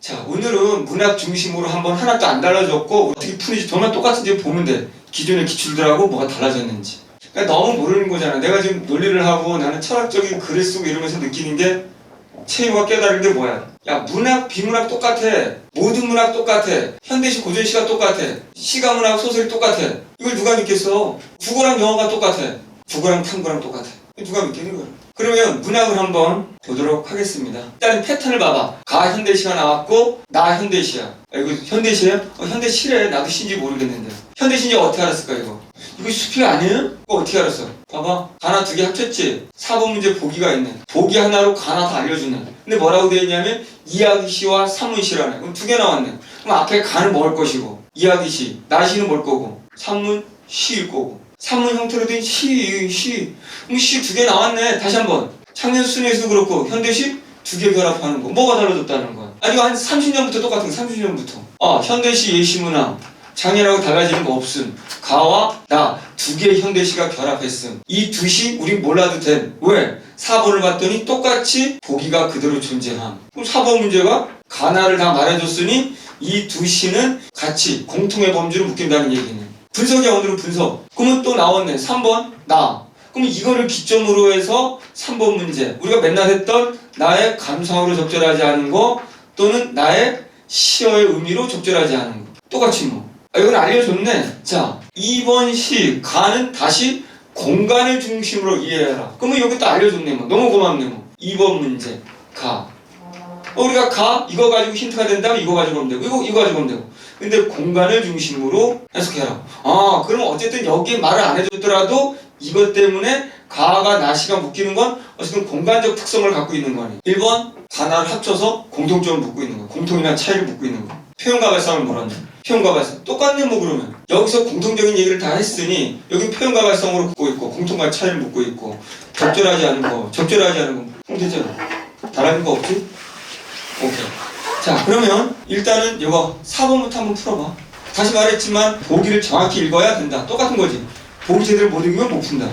자, 오늘은 문학 중심으로 한번 하나도 안 달라졌고 어떻게 푸는지 정말 똑같은지 보면 돼. 기존의 기출들하고 뭐가 달라졌는지. 그러니까 너무 모르는 거잖아. 내가 지금 논리를 하고 나는 철학적인 글을 쓰고 이러면서 느끼는 게 채유가 깨달은 게 뭐야? 야, 문학, 비문학 똑같아. 모든 문학 똑같아. 현대시, 고전시가 똑같아. 시가문학, 소설이 똑같아. 이걸 누가 믿겠어? 국어랑 영어가 똑같아. 국어랑 탐구랑 똑같아. 누가 믿겠는 거야? 그러면 문학을 한번 보도록 하겠습니다. 일단 패턴을 봐봐. 가 현대시가 나왔고 나 현대시야. 이거 현대시야? 현대시래. 나도 시인지 모르겠는데. 현대시인지 어떻게 알았을까 이거? 이거 수필 아니에요? 이거 어떻게 알았어? 봐봐. 가나 두 개 합쳤지? 4번 문제 보기가 있네. 보기 하나로 가나 다 알려주네. 근데 뭐라고 되어 있냐면 이야기시와 산문시라네. 그럼 두 개 나왔네. 그럼 앞에 가는 먹을 것이고 이야기시, 나시는 뭘 거고 산문, 시일 거고 산문 형태로 된 시. 그럼 시 두 개 나왔네. 다시 한번. 창년 순위에서도 그렇고 현대시 두 개 결합하는 거. 뭐가 달라졌다는 거야? 아니 이거 한 30년부터 똑같은 거. 30년부터. 현대시 예시문항. 장애라고 달라지는 거 없음. 가와 나 두 개의 현대시가 결합했음. 이 두 시 우린 몰라도 됨. 왜? 4번을 봤더니 똑같이 보기가 그대로 존재함. 그럼 4번 문제가 가나를 다 말해줬으니 이 두 시는 같이 공통의 범주를 묶인다는 얘기네. 분석이야. 오늘은 분석. 그러면 또 나왔네. 3번 나. 그럼 이거를 기점으로 해서 3번 문제. 우리가 맨날 했던 나의 감성으로 적절하지 않은 거 또는 나의 시어의 의미로 적절하지 않은 거. 똑같이 뭐. 이건 알려줬네. 자, 2번 시 가는 다시 공간을 중심으로 이해해라. 그러면 여기 또 알려줬네. 뭐. 너무 고맙네. 뭐. 2번 문제 가. 우리가 가 이거 가지고 힌트가 된다면 이거 가지고 하면 되고 이거 가지고 하면 되고. 근데 공간을 중심으로 해석해라. 그럼 어쨌든 여기에 말을 안 해줬더라도 이것 때문에 가가 나시가 묶이는 건 어쨌든 공간적 특성을 갖고 있는 거네. 1번 가나를 합쳐서 공통점을 묶고 있는 거. 공통이나 차이를 묶고 있는 거. 표현과 발상을 몰았네. 표현과 발상. 똑같네 뭐 그러면. 여기서 공통적인 얘기를 다 했으니 여기 표현과 발상으로 묶고 있고 공통과 차이를 묶고 있고 적절하지 않은 거. 그럼 되잖아. 다른 거 없지? 오케이. 자, 그러면 일단은 이거 4번부터 한번 풀어봐. 다시 말했지만 보기를 정확히 읽어야 된다. 똑같은 거지. 보기 제대로 못 읽으면 못 푼다.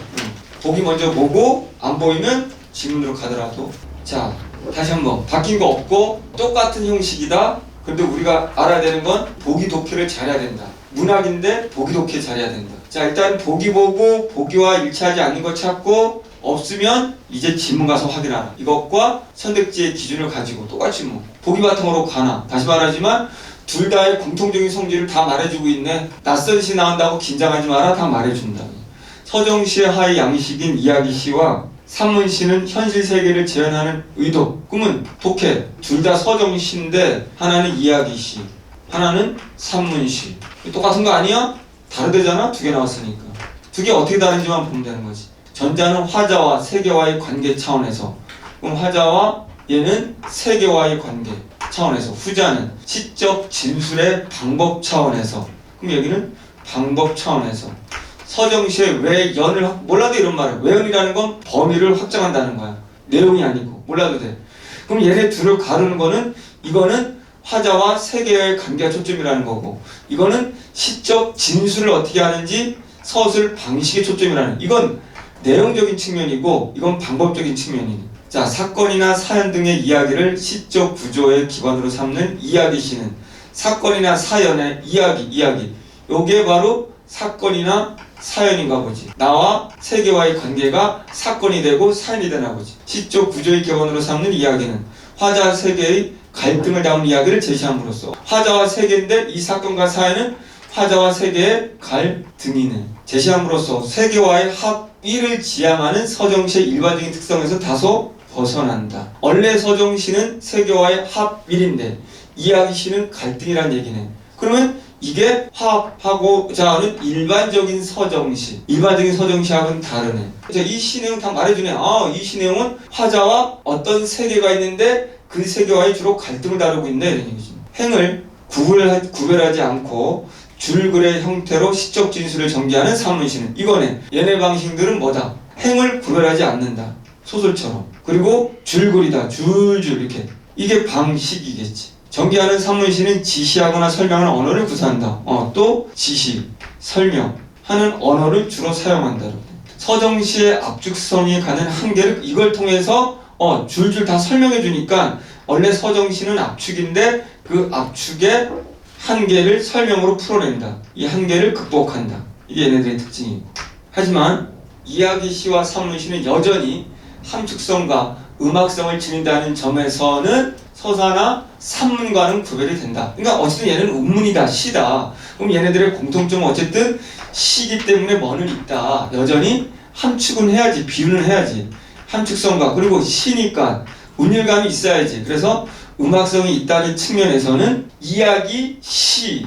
보기 먼저 보고 안 보이면 지문으로 가더라도. 자, 다시 한번. 바뀐 거 없고 똑같은 형식이다. 근데 우리가 알아야 되는 건 보기 독해를 잘해야 된다. 문학인데 보기 독해 잘해야 된다. 자, 일단 보기 보고 보기와 일치하지 않는 거 찾고 없으면 이제 지문 가서 확인하라. 이것과 선택지의 기준을 가지고 똑같이 뭐 보기 바탕으로 가나. 다시 말하지만 둘 다의 공통적인 성질을 다 말해주고 있네. 낯선 시 나온다고 긴장하지 마라. 다 말해준다. 서정시의 하의 양식인 이야기시와 산문시는 현실 세계를 재현하는 의도. 그러면 독해. 둘 다 서정시인데 하나는 이야기시, 하나는 산문시. 똑같은 거 아니야? 다르대잖아? 두 개 나왔으니까. 두 개 어떻게 다른지만 보면 되는 거지. 전자는 화자와 세계와의 관계 차원에서. 그럼 화자와 얘는 세계와의 관계 차원에서. 후자는 시적 진술의 방법 차원에서. 그럼 여기는 방법 차원에서. 서정시의 외연을 몰라도 이런 말을. 외연이라는 건 범위를 확장한다는 거야. 내용이 아니고 몰라도 돼. 그럼 얘네 둘을 가르는 거는 이거는 화자와 세계와의 관계가 초점이라는 거고 이거는 시적 진술을 어떻게 하는지 서술 방식의 초점이라는. 이건 내용적인 측면이고 이건 방법적인 측면이네. 자, 사건이나 사연 등의 이야기를 시적 구조의 기반으로 삼는 이야기시는 사건이나 사연의 이야기. 요게 바로 사건이나 사연인가 보지. 나와 세계와의 관계가 사건이 되고 사연이 되나 보지. 시적 구조의 기반으로 삼는 이야기는 화자와 세계의 갈등을 담은 이야기를 제시함으로써. 화자와 세계인데 이 사건과 사연은 화자와 세계의 갈등이네. 제시함으로써 세계와의 합의를 지향하는 서정시의 일반적인 특성에서 다소 벗어난다. 원래 서정시는 세계와의 합일인데 이야기시는 갈등이란 얘기네. 그러면 이게 화합하고자 하는 일반적인 서정시하고는 다르네. 자, 이 시 내용 다 말해주네. 이 시 내용은 화자와 어떤 세계가 있는데 그 세계와의 주로 갈등을 다루고 있네. 이런 얘기지. 행을 구별하지 않고 줄글의 형태로 시적 진술을 전개하는 산문시는 이거네. 얘네 방식들은 뭐다? 행을 구별하지 않는다. 소설처럼. 그리고 줄글이다. 줄줄 이렇게. 이게 방식이겠지. 전개하는 산문시는 지시하거나 설명하는 언어를 구사한다. 또 지시, 설명하는 언어를 주로 사용한다. 서정시의 압축성이 가는 한계를 이걸 통해서 줄줄 다 설명해 주니까 원래 서정시는 압축인데 그 압축의 한계를 설명으로 풀어낸다. 이 한계를 극복한다. 이게 얘네들의 특징이고. 하지만 이야기시와 산문시는 여전히 함축성과 음악성을 지닌다는 점에서는 서사나 산문과는 구별이 된다. 그러니까 어쨌든 얘는 운문이다, 시다. 그럼 얘네들의 공통점은 어쨌든 시기 때문에 뭐는 있다. 여전히 함축은 해야지, 비유는 해야지. 함축성과 그리고 시니까 운율감이 있어야지. 그래서 음악성이 있다는 측면에서는 이야기, 시,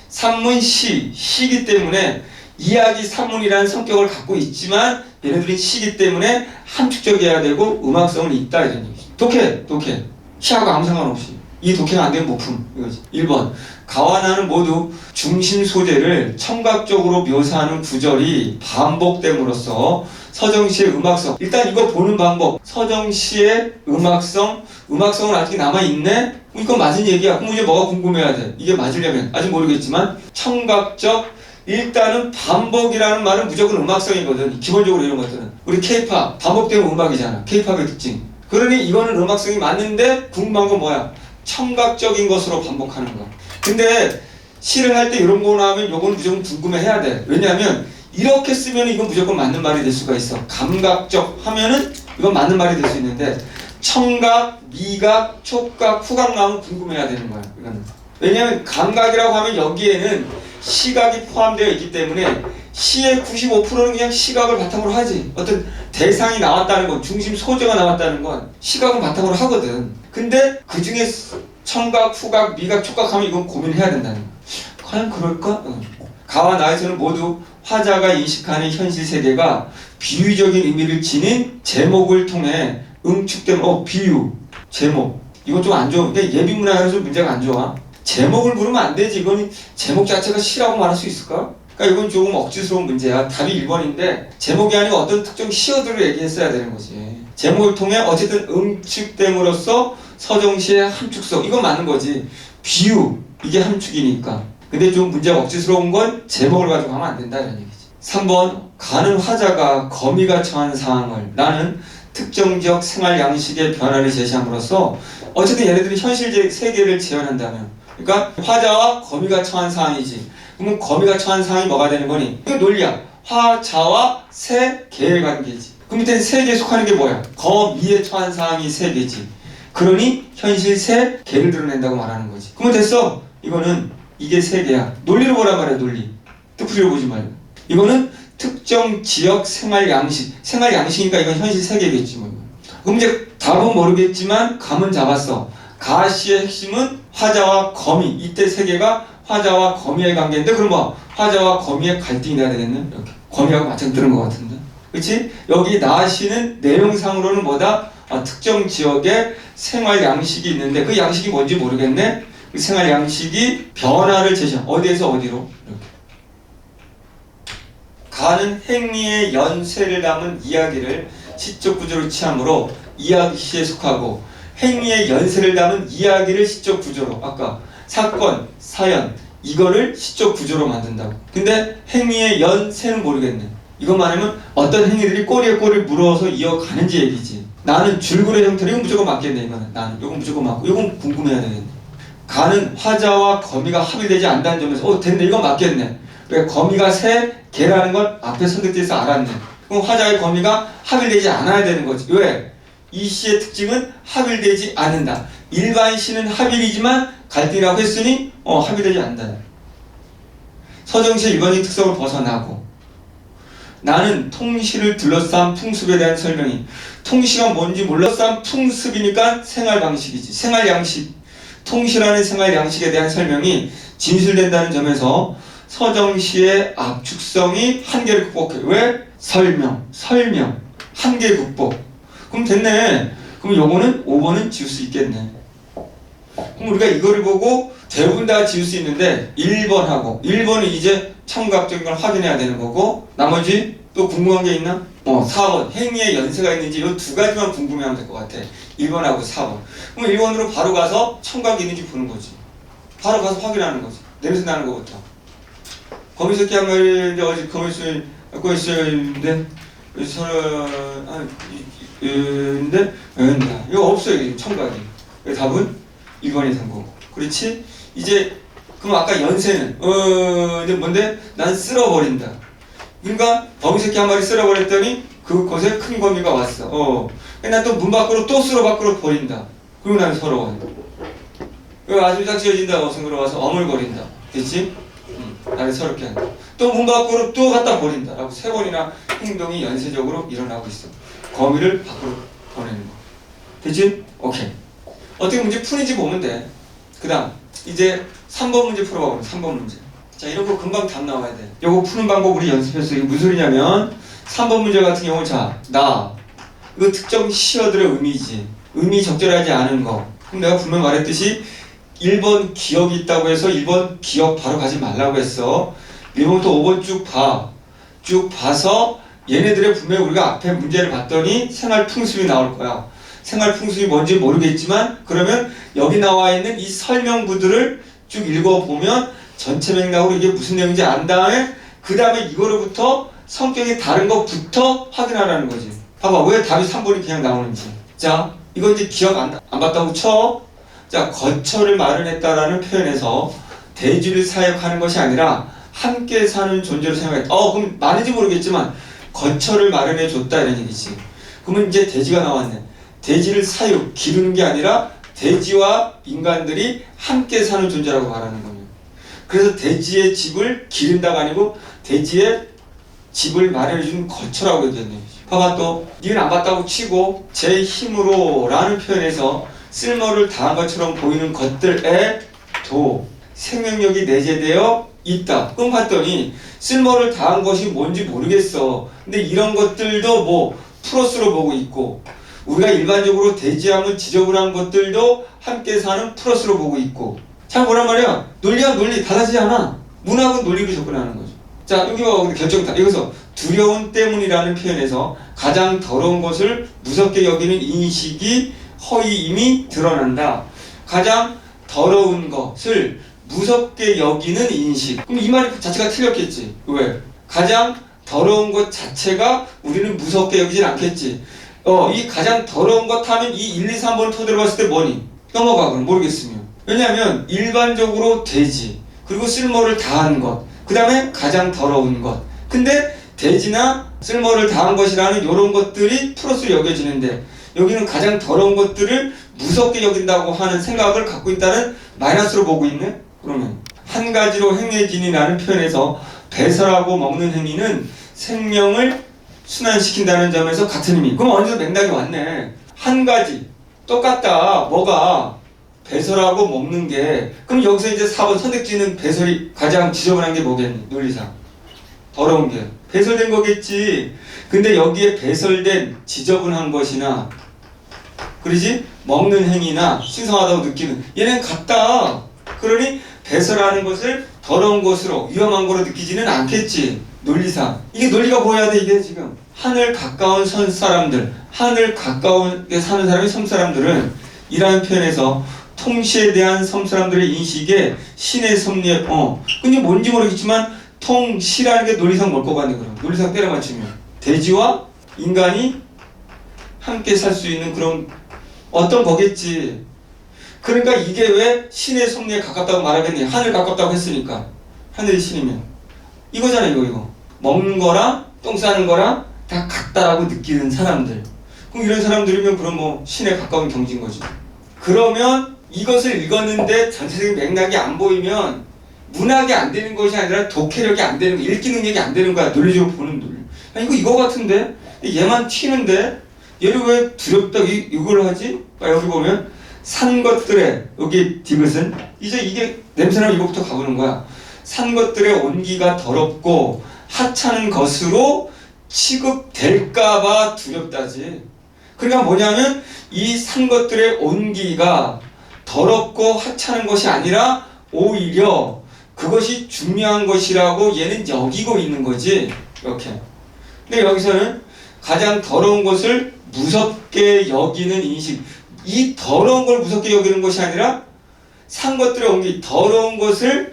산문, 시기 때문에 이야기, 산문이라는 성격을 갖고 있지만 얘네들은 시기 때문에 함축적이어야 되고 음악성은 있다 이런 얘기죠. 독해. 시하고 아무 상관없이. 이 독해가 안 되면 목품 이거지. 1번 가와 나는 모두 중심 소재를 청각적으로 묘사하는 구절이 반복됨으로써 서정시의 음악성, 일단 이거 보는 방법, 서정시의 음악성은 아직 남아있네? 이건 맞은 얘기야. 그럼 이제 뭐가 궁금해야 돼? 이게 맞으려면 아직 모르겠지만 청각적, 일단은 반복이라는 말은 무조건 음악성이거든. 기본적으로 이런 것들은 우리 K-팝 반복되는 음악이잖아. K-팝의 특징. 그러니 이거는 음악성이 맞는데 궁금한 건 뭐야? 청각적인 것으로 반복하는 거야. 근데 시를 할 때 이런 거 나오면 이건 무조건 궁금해해야 돼. 왜냐하면 이렇게 쓰면 이건 무조건 맞는 말이 될 수가 있어. 감각적 하면은 이건 맞는 말이 될 수 있는데 청각, 미각, 촉각, 후각 나오면 궁금해야 되는 거야. 이거는. 왜냐하면 감각이라고 하면 여기에는 시각이 포함되어 있기 때문에 시의 95%는 그냥 시각을 바탕으로 하지. 어떤 대상이 나왔다는 건, 중심 소재가 나왔다는 건 시각을 바탕으로 하거든. 근데 그 중에 청각, 후각, 미각, 촉각 하면 이건 고민해야 된다는 거야. 과연 그럴까? 가와 나에서는 모두 화자가 인식하는 현실 세계가 비유적인 의미를 지닌 제목을 통해 응축된 비유, 제목. 이건 좀 안 좋아. 근데 예비문학에서 문제가 안 좋아. 제목을 물으면 안 되지. 이건 제목 자체가 시라고 말할 수 있을까? 그러니까 이건 조금 억지스러운 문제야. 답이 1번인데 제목이 아니고 어떤 특정 키워드를 얘기했어야 되는 거지. 제목을 통해 어쨌든 응축됨으로써 서정시의 함축성. 이건 맞는 거지. 비유. 이게 함축이니까. 근데 좀 문제가 억지스러운 건 제목을 가지고 하면 안 된다 이런 얘기지. 3번 가는 화자가 거미가 처한 상황을 나는 특정 지역 생활 양식의 변화를 제시함으로써 어쨌든 얘네들이 현실 세계를 재현한다면 그러니까 화자와 거미가 처한 상황이지. 그러면 거미가 처한 상황이 뭐가 되는 거니? 이거 논리야. 화자와 새, 개의 관계지. 그럼 밑에 세계에 속하는 게 뭐야? 거미에 처한 상황이 새 개지. 그러니 현실 새, 개를 드러낸다고 말하는 거지. 그러면 됐어. 이거는 이게 세 개야. 논리로 보란 말이야. 논리. 뜻풀이로 보지 말고. 이거는 특정 지역 생활 양식. 생활 양식이니까 이건 현실 세 개겠지 뭐. 그럼 이제 답은 모르겠지만 감은 잡았어. 가시의 핵심은 화자와 거미. 이때 세 개가 화자와 거미의 관계인데 그럼 뭐 화자와 거미의 갈등이 돼야 되겠네. 이렇게 거미하고 마찬가지 들은 것 같은데. 그렇지? 여기 나시는 내용상으로는 뭐다? 특정 지역에 생활 양식이 있는데 그 양식이 뭔지 모르겠네. 그 생활 양식이 변화를 제시한 어디에서 어디로 이렇게. 가는 행위의 연쇄를 담은 이야기를 시적 구조로 취함으로 이야기시에 속하고 행위의 연쇄를 담은 이야기를 시적 구조로 아까 사건, 사연 이거를 시적 구조로 만든다고. 근데 행위의 연쇄는 모르겠네. 이것만 하면 어떤 행위들이 꼬리에 꼬리를 물어서 이어가는지 얘기지. 나는 줄거리 형태로 이건 무조건 맞겠네. 이거는 나는 이건 무조건 맞고 이건 궁금해야 되겠네. 가는 화자와 거미가 합의되지 않는다는 점에서 됐네. 이건 맞겠네. 왜 거미가 새, 개라는 건 앞에 선택돼서 알았네. 그럼 화자의 거미가 합의되지 않아야 되는 거지. 왜? 이 시의 특징은 합의되지 않는다. 일반 시는 합의이지만 갈등이라고 했으니 합의되지 않는다. 서정시의 일반적인 특성을 벗어나고 나는 통시를 둘러싼 풍습에 대한 설명이 통시가 뭔지 몰라싼 풍습이니까 생활 방식이지. 생활 양식. 통시라는 생활 양식에 대한 설명이 진술된다는 점에서 서정시의 압축성이 한계를 극복해. 왜? 설명. 한계 극복. 그럼 됐네. 그럼 요거는 5번은 지울 수 있겠네. 그럼 우리가 이거를 보고 대부분 다 지울 수 있는데 1번은 이제 청각적인 걸 확인해야 되는 거고 나머지 또 궁금한 게 있나? 4번 행위의 연세가 있는지 이 두 가지만 궁금해하면 될 것 같아. 1번하고 4번. 그럼 1번으로 바로 가서 청각이 있는지 보는 거지. 바로 가서 확인하는 거지. 냄새 나는 것부터. 거미새끼 한 마리 이제 어제 거미새끼 갖고 있었는데 근데 이거 없어요. 청각이. 그래서 답은 1번이 된 거고. 그렇지? 이제 그럼 아까 연세는 근데 뭔데? 난 쓸어버린다. 그러니까 범새끼 한 마리 쓸어버렸더니 그곳에 큰 거미가 왔어. 난 또 문 밖으로 또 쓸어 밖으로 버린다. 그리고 난 서러워. 아주 딱 지어진다. 어성으로 와서 어물거린다. 됐지? 나를 서럽게 한다. 또 문 밖으로 또 갖다 버린다. 라고 3번이나 행동이 연쇄적으로 일어나고 있어. 거미를 밖으로 보내는 거. 됐지? 오케이. 어떻게 문제 푸는지 보면 돼. 그 다음 이제 3번 문제 풀어봐. 3번 문제. 자, 이런 거 금방 답 나와야 돼. 요거 푸는 방법 우리 연습했어. 이게 무슨 소리냐면 3번 문제 같은 경우 자, 나 이거 특정 시어들의 의미지. 의미 적절하지 않은 거. 그럼 내가 분명 말했듯이 1번 기억이 있다고 해서 1번 기억 바로 가지 말라고 했어. 1번부터 5번 쭉 봐. 쭉 봐서 얘네들의 분명히 우리가 앞에 문제를 봤더니 생활 풍습이 나올 거야. 생활 풍습이 뭔지 모르겠지만 그러면 여기 나와 있는 이 설명부들을 쭉 읽어보면 전체 맥락으로 이게 무슨 내용인지 안 다음에 그 다음에 이거로부터 성격이 다른 것부터 확인하라는 거지. 봐봐, 왜 답이 3번이 그냥 나오는지. 자, 이거 이제 기억 안 봤다고 쳐. 자, 거처를 마련했다라는 표현에서 대지를 사역하는 것이 아니라 함께 사는 존재로 생각했다. 그럼 많은지 모르겠지만 거처를 마련해 줬다 이런 얘기지. 그러면 이제 대지가 나왔네. 대지를 사육, 기르는 게 아니라 대지와 인간들이 함께 사는 존재라고 말하는 겁니다. 그래서 대지의 집을 기른다가 아니고 대지의 집을 마련해주는 거처라고 얘기했네. 봐봐 또 니는 안 봤다고 치고 제 힘으로 라는 표현에서 쓸모를 다한 것처럼 보이는 것들에 도 생명력이 내재되어 있다. 그럼 봤더니 쓸모를 다한 것이 뭔지 모르겠어. 근데 이런 것들도 뭐 플러스로 보고 있고 우리가 일반적으로 대지하면 지저분한 것들도 함께 사는 플러스로 보고 있고 잘 보란 말이야. 논리와 논리 달라지지 않아. 문학은 논리로 접근하는 거죠. 자, 여기 봐. 결정타. 여기서 두려움 때문이라는 표현에서 가장 더러운 것을 무섭게 여기는 인식이 허위임이 드러난다. 가장 더러운 것을 무섭게 여기는 인식. 그럼 이 말이 자체가 틀렸겠지. 왜? 가장 더러운 것 자체가 우리는 무섭게 여기진 않겠지. 이 가장 더러운 것 하면 이 1, 2, 3번을 토대로 봤을 때 뭐니? 넘어가. 그럼 모르겠으면. 왜냐하면 일반적으로 돼지 그리고 쓸모를 다한 것 그 다음에 가장 더러운 것. 근데 돼지나 쓸모를 다한 것이라는 이런 것들이 플러스로 여겨지는데 여기는 가장 더러운 것들을 무섭게 여긴다고 하는 생각을 갖고 있다는 마이너스로 보고 있네? 그러면 한 가지로 행해지니라는 표현에서 배설하고 먹는 행위는 생명을 순환시킨다는 점에서 같은 의미. 그럼 어느 정도 맥락이 왔네. 한 가지 똑같다. 뭐가 배설하고 먹는 게 그럼 여기서 이제 4번 선택지는 배설이 가장 지저분한 게 뭐겠니? 논리상 더러운 게 배설된 거겠지. 근데 여기에 배설된 지저분한 것이나 그러지? 먹는 행위나 신성하다고 느끼는 얘는 같다. 그러니 배설하는 것을 더러운 것으로 위험한 거로 느끼지는 않겠지. 논리상 이게 논리가 보여야 돼. 이게 지금 하늘 가까운 섬 사람들 하늘 가까운데 사는 사람이 섬 사람들은 이라는 표현에서 통시에 대한 섬 사람들의 인식에 신의 섭리 근데 뭔지 모르겠지만 통시라는 게 논리상 뭘 것 같네. 그럼 논리상 때려 맞추면 돼지와 인간이 함께 살 수 있는 그런 어떤 거겠지. 그러니까 이게 왜 신의 섭리에 가깝다고 말하겠니? 하늘 가깝다고 했으니까 하늘이 신이면 이거잖아. 이거 먹는 거랑 똥 싸는 거랑 다 같다라고 느끼는 사람들. 그럼 이런 사람들이면 그럼 뭐 신에 가까운 경지인 거지. 그러면 이것을 읽었는데 전체적인 맥락이 안 보이면 문학이 안 되는 것이 아니라 독해력이 안 되는 거, 읽기 능력이 안 되는 거야. 논리적으로 보는 논리. 이거 같은데 얘만 튀는데 얘를 왜 두렵다 이걸 하지? 여기 보면 산 것들의 여기 디귿은 이제 이게 냄새나면 이거부터 가보는 거야. 산 것들의 온기가 더럽고 하찮은 것으로 취급될까봐 두렵다지. 그러니까 뭐냐면 이 산 것들의 온기가 더럽고 하찮은 것이 아니라 오히려 그것이 중요한 것이라고 얘는 여기고 있는 거지. 이렇게. 근데 여기서는 가장 더러운 것을 무섭게 여기는 인식. 이 더러운 걸 무섭게 여기는 것이 아니라 산 것들의 온기, 더러운 것을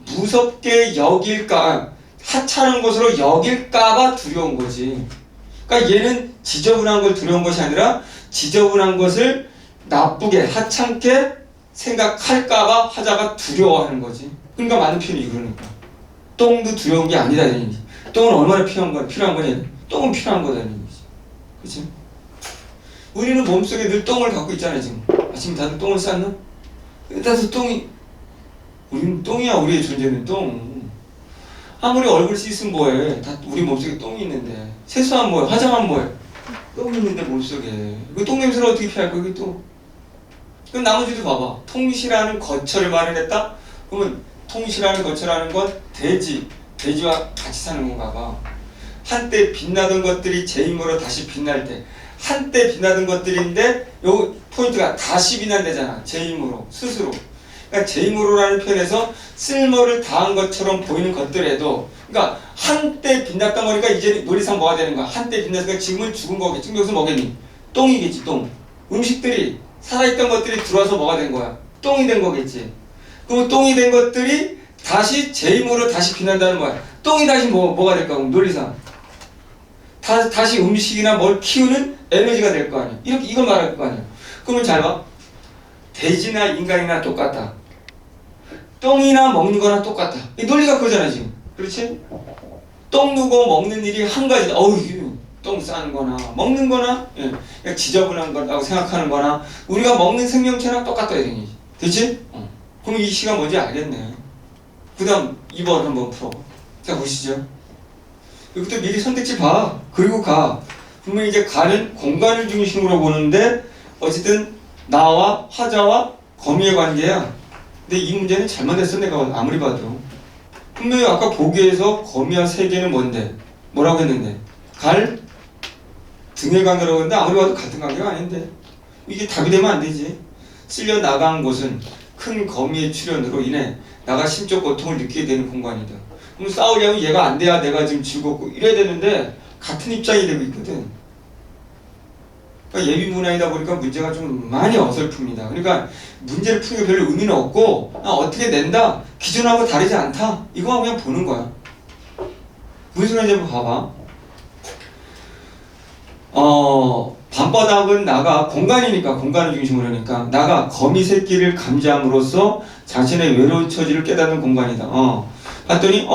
무섭게 여길까, 하찮은 것으로 여길까봐 두려운 거지. 그러니까 얘는 지저분한 걸 두려운 것이 아니라 지저분한 것을 나쁘게 하찮게 생각할까봐 화자가 두려워하는 거지. 그러니까 많은 표현이 그러니까 똥도 두려운 게 아니다 이런 얘기지. 똥은 얼마나 필요한 거냐? 똥은 필요한 거다 이런 얘기지. 그치? 우리는 몸속에 늘 똥을 갖고 있잖아요. 지금 아침에 다들 똥을 쌌나? 따라서 우리는 똥이야. 우리의 존재는 똥. 아무리 얼굴 씻으면 뭐해. 다 우리 몸속에 똥이 있는데. 세수하면 뭐해. 화장하면 뭐해. 똥이 있는데 몸속에. 그 똥 냄새를 어떻게 피할 거야 이게 또. 그럼 나머지도 봐봐. 통실하는 거처를 마련했다? 그러면 통실하는 거처라는 건 돼지와 같이 사는 건가 봐. 한때 빛나던 것들이 제 힘으로 다시 빛날 때 한때 빛나던 것들인데 요 포인트가 다시 빛난다잖아. 제 힘으로 스스로. 그러니까 제 힘으로라는 표현에서 쓸모를 다한 것처럼 보이는 것들에도 그러니까 한때 빛났던 거니까 이제 놀이상 뭐가 되는 거야. 한때 빛났으니까 지금은 죽은 거겠지. 지금 여기서 뭐겠니? 똥이겠지. 똥. 음식들이 살아있던 것들이 들어와서 뭐가 된 거야? 똥이 된 거겠지. 그럼 똥이 된 것들이 다시 제 힘으로 다시 빛난다는 거야. 똥이 다시 뭐가 될까? 그럼 논리상 다시 음식이나 뭘 키우는 에너지가 될 거 아니야. 이렇게 이걸 말할 거 아니야. 그러면 잘 봐. 돼지나 인간이나 똑같다. 똥이나 먹는 거나 똑같다. 이 논리가 그거잖아 지금. 그렇지? 똥 누고 먹는 일이 한 가지다. 똥 싸는 거나 먹는 거나 예, 지저분한 거라고 생각하는 거나 우리가 먹는 생명체랑 똑같다 이런 얘기지. 됐지? 그럼 이 시가 뭔지 알겠네. 그 다음 2번 한번 풀어. 자 보시죠. 여기부터 미리 선택지 봐. 그리고 가. 분명히 이제 가는 공간을 중심으로 보는데 어쨌든 나와 화자와 거미의 관계야. 근데 이 문제는 잘못했어 내가 아무리 봐도. 분명히 아까 보기에서 거미와 세계는 뭔데? 뭐라고 했는데? 등의 관계라고 했는데 아무리 봐도 같은 관계가 아닌데 이게 답이 되면 안 되지. 쓸려 나간 곳은 큰 거미의 출현으로 인해 나가 심적 고통을 느끼게 되는 공간이다. 그럼 싸우려면 얘가 안 돼야 내가 지금 즐겁고 이래야 되는데 같은 입장이 되고 있거든. 그러니까 예비문항이다 보니까 문제가 좀 많이 어설픕니다. 그러니까 문제를 푸는 게 별로 의미는 없고 어떻게 낸다? 기존하고 다르지 않다? 이거만 그냥 보는 거야. 무슨 소리인지 한번 봐봐. 밤바닥은 나가 공간이니까 공간을 중심으로 하니까 나가 거미 새끼를 감지함으로써 자신의 외로운 처지를 깨닫는 공간이다. 봤더니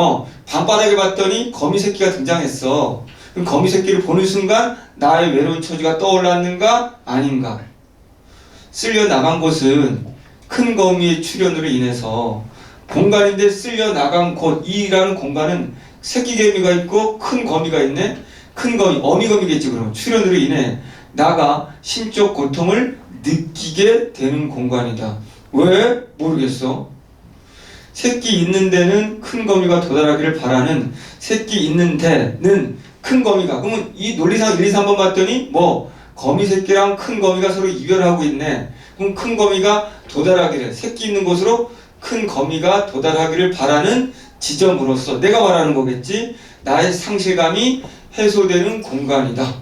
밤바닥에 봤더니 거미 새끼가 등장했어. 그럼 거미 새끼를 보는 순간 나의 외로운 처지가 떠올랐는가 아닌가? 쓸려 나간 곳은 큰 거미의 출현으로 인해서 공간인데 쓸려 나간 곳이라는 공간은 새끼 개미가 있고 큰 거미가 있네. 큰 거미, 어미거미겠지 그럼. 출현으로 인해 나가 심적 고통을 느끼게 되는 공간이다. 왜? 모르겠어. 새끼 있는 데는 큰 거미가 도달하기를 바라는 새끼 있는 데는 큰 거미가 그러면 이 논리상 1, 2, 3번 봤더니 거미 새끼랑 큰 거미가 서로 이별하고 있네. 그럼 큰 거미가 도달하기를 새끼 있는 곳으로 큰 거미가 도달하기를 바라는 지점으로서 내가 말하는 거겠지. 나의 상실감이 해소되는 공간이다.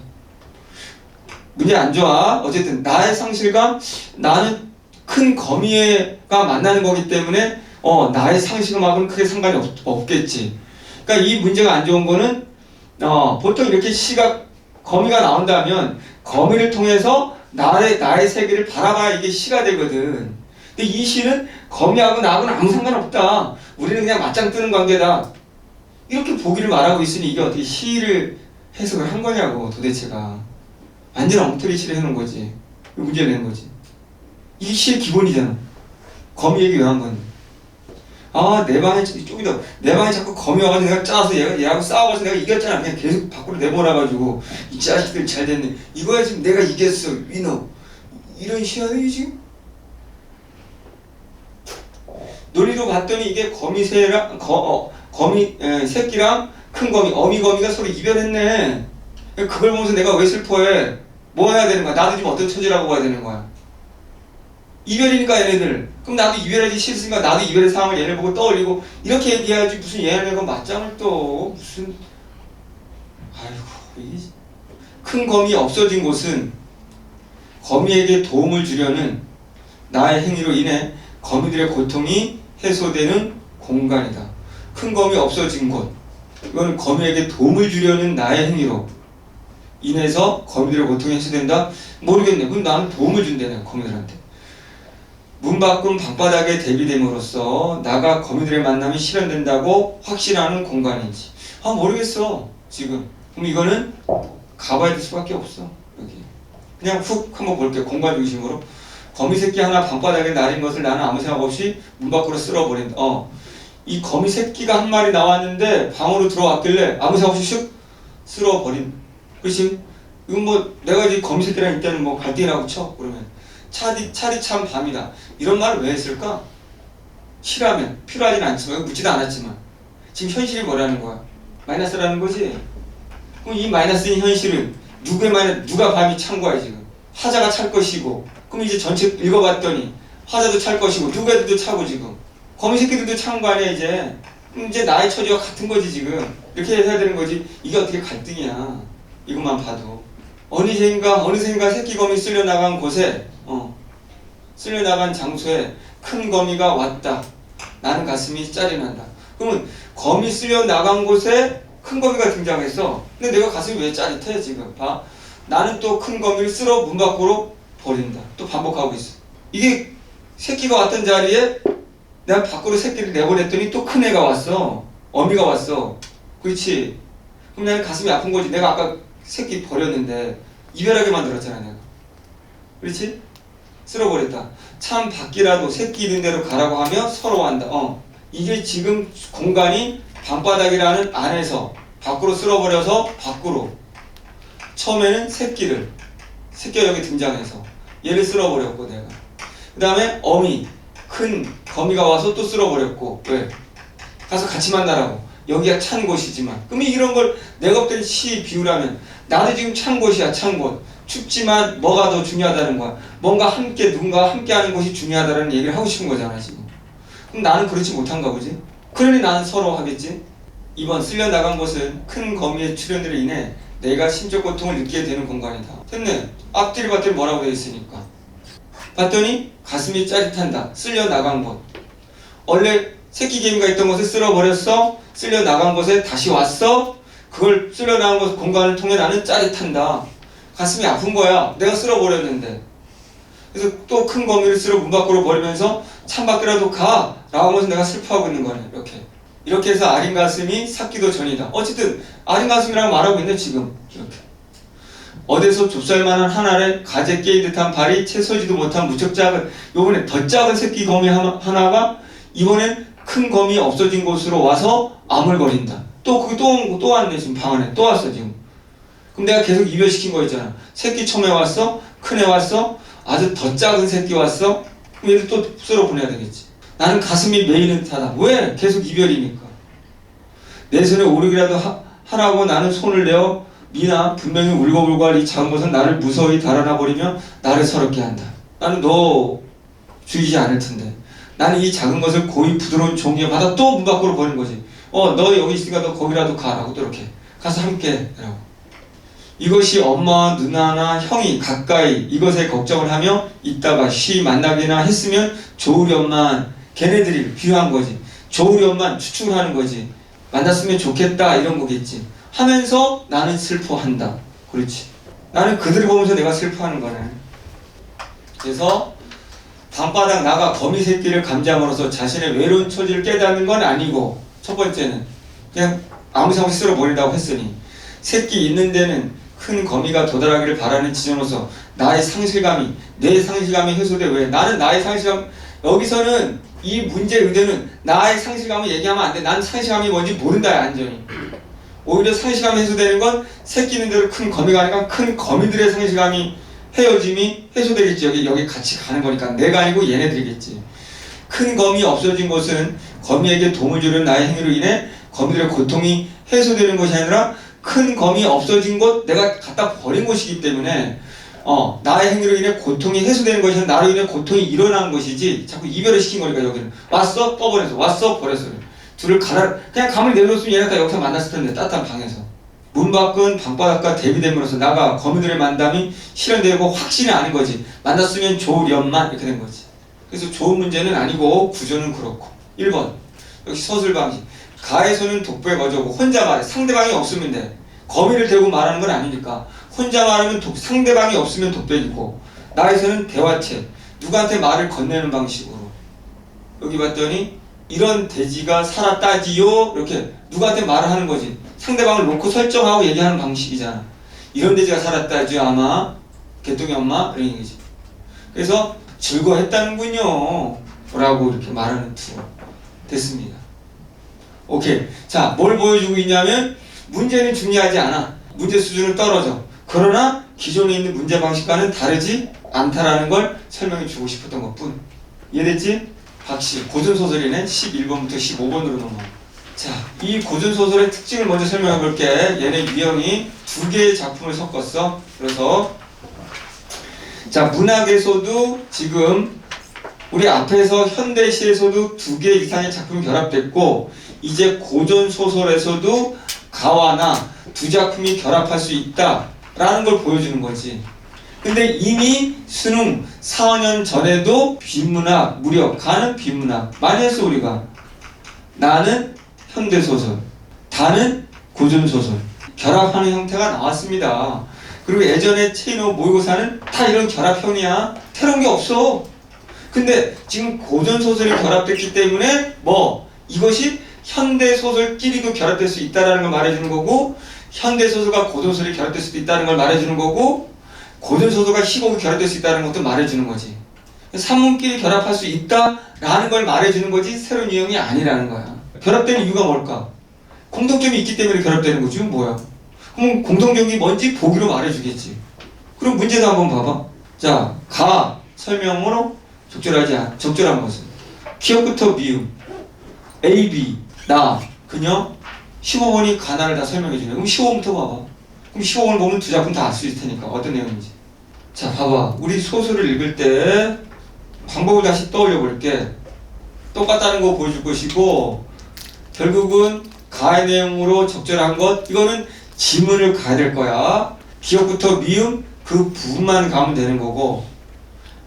문제 안 좋아. 어쨌든 나의 상실감, 나는 큰 거미가 만나는 거기 때문에 나의 상실감하고는 크게 상관이 없겠지. 그러니까 이 문제가 안 좋은 거는 보통 이렇게 시가 거미가 나온다면 거미를 통해서 나의 세계를 바라봐야 이게 시가 되거든. 근데 이 시는 거미하고 나하고는 아무 상관없다. 우리는 그냥 맞짱 뜨는 관계다. 이렇게 보기를 말하고 있으니 이게 어떻게 시를 해석을 한 거냐고 도대체가. 완전 엉터리 시를 해놓은 거지. 문제를 낸 거지. 이게 시의 기본이잖아. 거미 얘기 왜 한 건데. 내 방에 쪼기다. 내 방에 자꾸 거미 와가지고 내가 짜서 얘하고 싸워가지고 내가 이겼잖아. 그냥 계속 밖으로 내보내가지고 이 자식들 잘 됐네. 이거야 지금 내가 이겼어. 위너. 이런 시야네 지금. 논리로 봤더니 이게 거미 새끼랑 큰 거미, 어미거미가 서로 이별했네. 그걸 보면서 내가 왜 슬퍼해? 뭐 해야 되는 거야? 나도 지금 어떤 처지라고 봐야 되는 거야? 이별이니까 얘네들. 그럼 나도 이별하기 싫으니까 나도 이별의 상황을 얘네 보고 떠올리고 이렇게 얘기해야지. 무슨 얘네가 맞짱을 또 무슨. 아이고, 큰 거미 없어진 곳은 거미에게 도움을 주려는 나의 행위로 인해 거미들의 고통이 해소되는 공간이다. 큰 거미 없어진 곳, 이건 거미에게 도움을 주려는 나의 행위로 인해서 거미들의 고통이 해소된다? 모르겠네. 그럼 나는 도움을 준다네, 거미들한테. 문 밖은 방바닥에 대비됨으로써 나가 거미들의 만남이 실현된다고 확신하는 공간인지. 모르겠어, 지금. 그럼 이거는 가봐야 될 수밖에 없어, 여기. 그냥 훅 한번 볼게요, 공간 중심으로. 거미 새끼 하나 방바닥에 날인 것을 나는 아무 생각 없이 문 밖으로 쓸어버린다. 이 거미 새끼가 한 마리 나왔는데 방으로 들어왔길래 아무 생각 없이 슉 쓸어버린. 그렇지? 이건 뭐 내가 이제 거미 새끼랑 이때는 뭐 갈등이라고 쳐. 그러면 차디 참 밤이다. 이런 말을 왜 했을까? 싫으면 필요하진 않지만 묻지도 않았지만 지금 현실이 뭐라는 거야? 마이너스라는 거지. 그럼 이 마이너스인 현실은 누가 밤이 찬 거야 지금? 화자가 찰 것이고. 그럼 이제 전체 읽어봤더니 화자도 찰 것이고 누구들도 차고 지금 거미 새끼들도 찬 거 아니야 이제. 그럼 이제 나의 처지와 같은 거지 지금. 이렇게 해야 되는 거지. 이게 어떻게 갈등이야? 이것만 봐도 어느샌가 새끼 거미 쓸려 나간 곳에 쓸려 나간 장소에 큰 거미가 왔다. 나는 가슴이 짜릿난다. 그러면 거미 쓸려 나간 곳에 큰 거미가 등장했어. 근데 내가 가슴이 왜 짜릿해 지금? 봐. 나는 또 큰 거미를 쓸어 문 밖으로 버린다. 또 반복하고 있어. 이게 새끼가 왔던 자리에 내가 밖으로 새끼를 내보냈더니 또 큰 애가 왔어. 어미가 왔어. 그렇지? 그럼 나는 가슴이 아픈 거지. 내가 아까 새끼 버렸는데 이별하게 만들었잖아 내가. 그렇지? 쓸어버렸다. 참 밖이라도 새끼 있는 대로 가라고 하며 서러워한다. 이게 지금 공간이 방바닥이라는 안에서 밖으로 쓸어버려서 밖으로. 처음에는 새끼가 여기 등장해서 얘를 쓸어버렸고 내가. 그 다음에 어미, 큰 거미가 와서 또 쓸어버렸고. 왜? 가서 같이 만나라고. 여기가 찬 곳이지만. 그럼 이런 걸 내가 볼 때는 시 비유라면 나도 지금 찬 곳이야, 찬 곳. 춥지만 뭐가 더 중요하다는 거야. 뭔가 누군가 함께 하는 것이 중요하다는 얘기를 하고 싶은 거잖아 지금. 그럼 나는 그렇지 못한가 보지. 그러니 나는 서러워하겠지. 2번 쓸려 나간 곳은 큰 거미의 출현으로 인해 내가 심적 고통을 느끼게 되는 공간이다. 됐네. 앞뒤를 봤더니 뭐라고 되어 있으니까. 봤더니 가슴이 짜릿한다. 쓸려 나간 곳. 원래 새끼 개미가 있던 곳에 쓸어버렸어. 쓸려 나간 곳에 다시 왔어. 그걸 쓸려 나간 곳 공간을 통해 나는 짜릿한다. 가슴이 아픈 거야. 내가 쓸어버렸는데. 그래서 또 큰 거미를 쓸어 문 밖으로 버리면서 창밖이라도 가! 라고 하면서 내가 슬퍼하고 있는 거네. 이렇게 해서 아린 가슴이 삭기도 전이다. 어쨌든 아린 가슴이라고 말하고 있네 지금. 이렇게. 어디서 좁쌀만한 한 알에 가재 깨인 듯한 발이 채 서지도 못한 무척 작은, 요번에 더 작은 새끼 거미 하나가 이번엔 큰 거미 없어진 곳으로 와서 아물거린다. 또 왔네 지금 방 안에. 또 왔어 지금. 그럼 내가 계속 이별시킨 거 있잖아. 새끼 처음에 왔어. 큰 애 왔어. 아주 더 작은 새끼 왔어. 그럼 얘를 또 쓸어 보내야 되겠지. 나는 가슴이 메이는 듯하다. 왜? 계속 이별이니까. 내 손에 오르기라도 하라고 나는 손을 내어 미나 분명히 울고불고 할 이 작은 것은 나를 무서이 달아나 버리며 나를 서럽게 한다. 나는 너 죽이지 않을 텐데. 나는 이 작은 것을 고이 부드러운 종이에 받아 또 문 밖으로 버리는 거지. 너 여기 있으니까 너 거기라도 가라고. 또 이렇게 가서 함께 라고. 이것이 엄마와 누나나 형이 가까이 이것에 걱정을 하며 있다가 쉬 만나기나 했으면 좋으련만, 걔네들이 비유한 거지. 좋으련만 추측을 하는 거지. 만났으면 좋겠다 이런 거겠지. 하면서 나는 슬퍼한다. 그렇지. 나는 그들을 보면서 내가 슬퍼하는 거네. 그래서 방바닥 나가 거미 새끼를 감지함으로써 자신의 외로운 처지를 깨닫는 건 아니고, 첫 번째는 그냥 아무 생각 없이 쓸어버린다고 했으니, 새끼 있는 데는 큰 거미가 도달하기를 바라는 지점으로서 나의 상실감이, 내 상실감이 해소돼. 왜? 나는 나의 상실감, 여기서는 이 문제의 의도는 나의 상실감을 얘기하면 안 돼. 난 상실감이 뭔지 모른다, 완전히. 오히려 상실감이 해소되는 건 새끼 있는 대로 큰 거미가 아니라 큰 거미들의 상실감이, 헤어짐이 해소되겠지. 여기 같이 가는 거니까. 내가 아니고 얘네들이겠지. 큰 거미 없어진 것은 거미에게 도움을 주는 나의 행위로 인해 거미들의 고통이 해소되는 것이 아니라 큰 거미 없어진 곳, 내가 갖다 버린 곳이기 때문에 나의 행위로 인해 고통이 해소되는 것이 아니라 나로 인해 고통이 일어난 것이지. 자꾸 이별을 시킨 거니까. 여기는 왔어 떠버려서, 왔어 버려서. 둘을 그냥 감을 내놓았으면 얘네가 다 여기서 만났을 텐데, 따뜻한 방에서. 문 밖은 방바닥과 대비됨으로써 나가 거미들의 만남이 실현되고 확신이 아닌 거지. 만났으면 좋으련만 이렇게 된 거지. 그래서 좋은 문제는 아니고 구조는 그렇고. 1번 역시 서술 방식. 가에서는 독보에 거저고 혼자 말해. 상대방이 없으면 돼. 거미를 대고 말하는 건 아니니까 혼자 말하면 상대방이 없으면 독백이고, 나에서는 대화체, 누구한테 말을 건네는 방식으로. 여기 봤더니 이런 돼지가 살았다지요, 이렇게 누구한테 말을 하는 거지. 상대방을 놓고 설정하고 얘기하는 방식이잖아. 이런 돼지가 살았다지요, 아마 개똥이 엄마, 이런 얘기지. 그래서 즐거워했다는군요 라고 이렇게 말하는 투어 됐습니다. 오케이. 자, 뭘 보여주고 있냐면 문제는 중요하지 않아. 문제 수준은 떨어져. 그러나 기존에 있는 문제 방식과는 다르지 않다라는 걸 설명해 주고 싶었던 것뿐. 이해됐지? 박씨, 고전소설이네. 11번부터 15번으로 넘어가. 자, 이 고전소설의 특징을 먼저 설명해 볼게. 얘네 유형이 두 개의 작품을 섞었어. 그래서 자, 문학에서도 지금 우리 앞에서 현대시에서도 두 개 이상의 작품이 결합됐고, 이제 고전소설에서도 가와나 두 작품이 결합할 수 있다라는 걸 보여주는 거지. 근데 이미 수능 4년 전에도 비문학, 무려 가는 비문학 많이 했어 우리가. 나는 현대소설, 다는 고전소설 결합하는 형태가 나왔습니다. 그리고 예전에 체인호 모의고사는 다 이런 결합형이야. 새로운 게 없어. 근데 지금 고전소설이 결합됐기 때문에 이것이 현대소설끼리도 결합될 수 있다는 걸 말해주는 거고, 현대소설과 고전소설이 결합될 수도 있다는 걸 말해주는 거고, 고전소설과 희곡이 결합될 수 있다는 것도 말해주는 거지. 산문끼리 결합할 수 있다라는 걸 말해주는 거지 새로운 유형이 아니라는 거야. 결합되는 이유가 뭘까? 공통점이 있기 때문에 결합되는 거지. 이건 뭐야? 그럼 공통점이 뭔지 보기로 말해주겠지. 그럼 문제도 한번 봐봐. 자, 가 설명으로 적절한 것은 기억부터 미음, A, B, 나, 그녀, 15번이 가나를 다 설명해주네. 그럼 15번부터 봐봐. 그럼 15번을 보면 두 작품 다 알 수 있을 테니까 어떤 내용인지. 자, 봐봐. 우리 소설을 읽을 때 방법을 다시 떠올려 볼게. 똑같다는 거 보여줄 것이고, 결국은 가의 내용으로 적절한 것, 이거는 지문을 가야 될 거야. 기억부터 미음, 그 부분만 가면 되는 거고,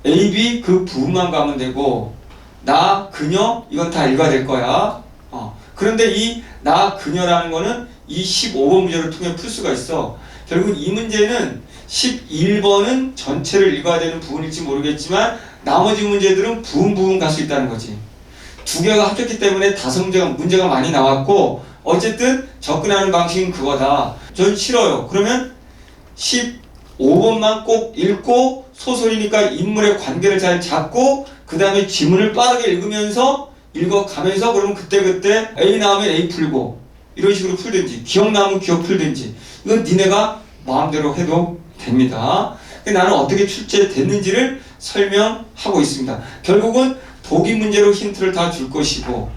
A, B 그 부분만 가면 되고, 나, 그녀 이건 다 읽어야 될 거야. 그런데 이 나, 그녀라는 거는 이 15번 문제를 통해 풀 수가 있어. 결국 이 문제는 11번은 전체를 읽어야 되는 부분일지 모르겠지만 나머지 문제들은 부분 갈 수 있다는 거지. 두 개가 합쳤기 때문에 다섯 문제가 많이 나왔고, 어쨌든 접근하는 방식은 그거다. 전 싫어요. 그러면 15번만 꼭 읽고, 소설이니까 인물의 관계를 잘 잡고, 그 다음에 지문을 빠르게 읽어가면서 그러면 그때 A 나오면 A 풀고 이런 식으로 풀든지, 기억 나오면 기억 풀든지, 이건 니네가 마음대로 해도 됩니다. 나는 어떻게 출제됐는지를 설명하고 있습니다. 결국은 보기 문제로 힌트를 다 줄 것이고,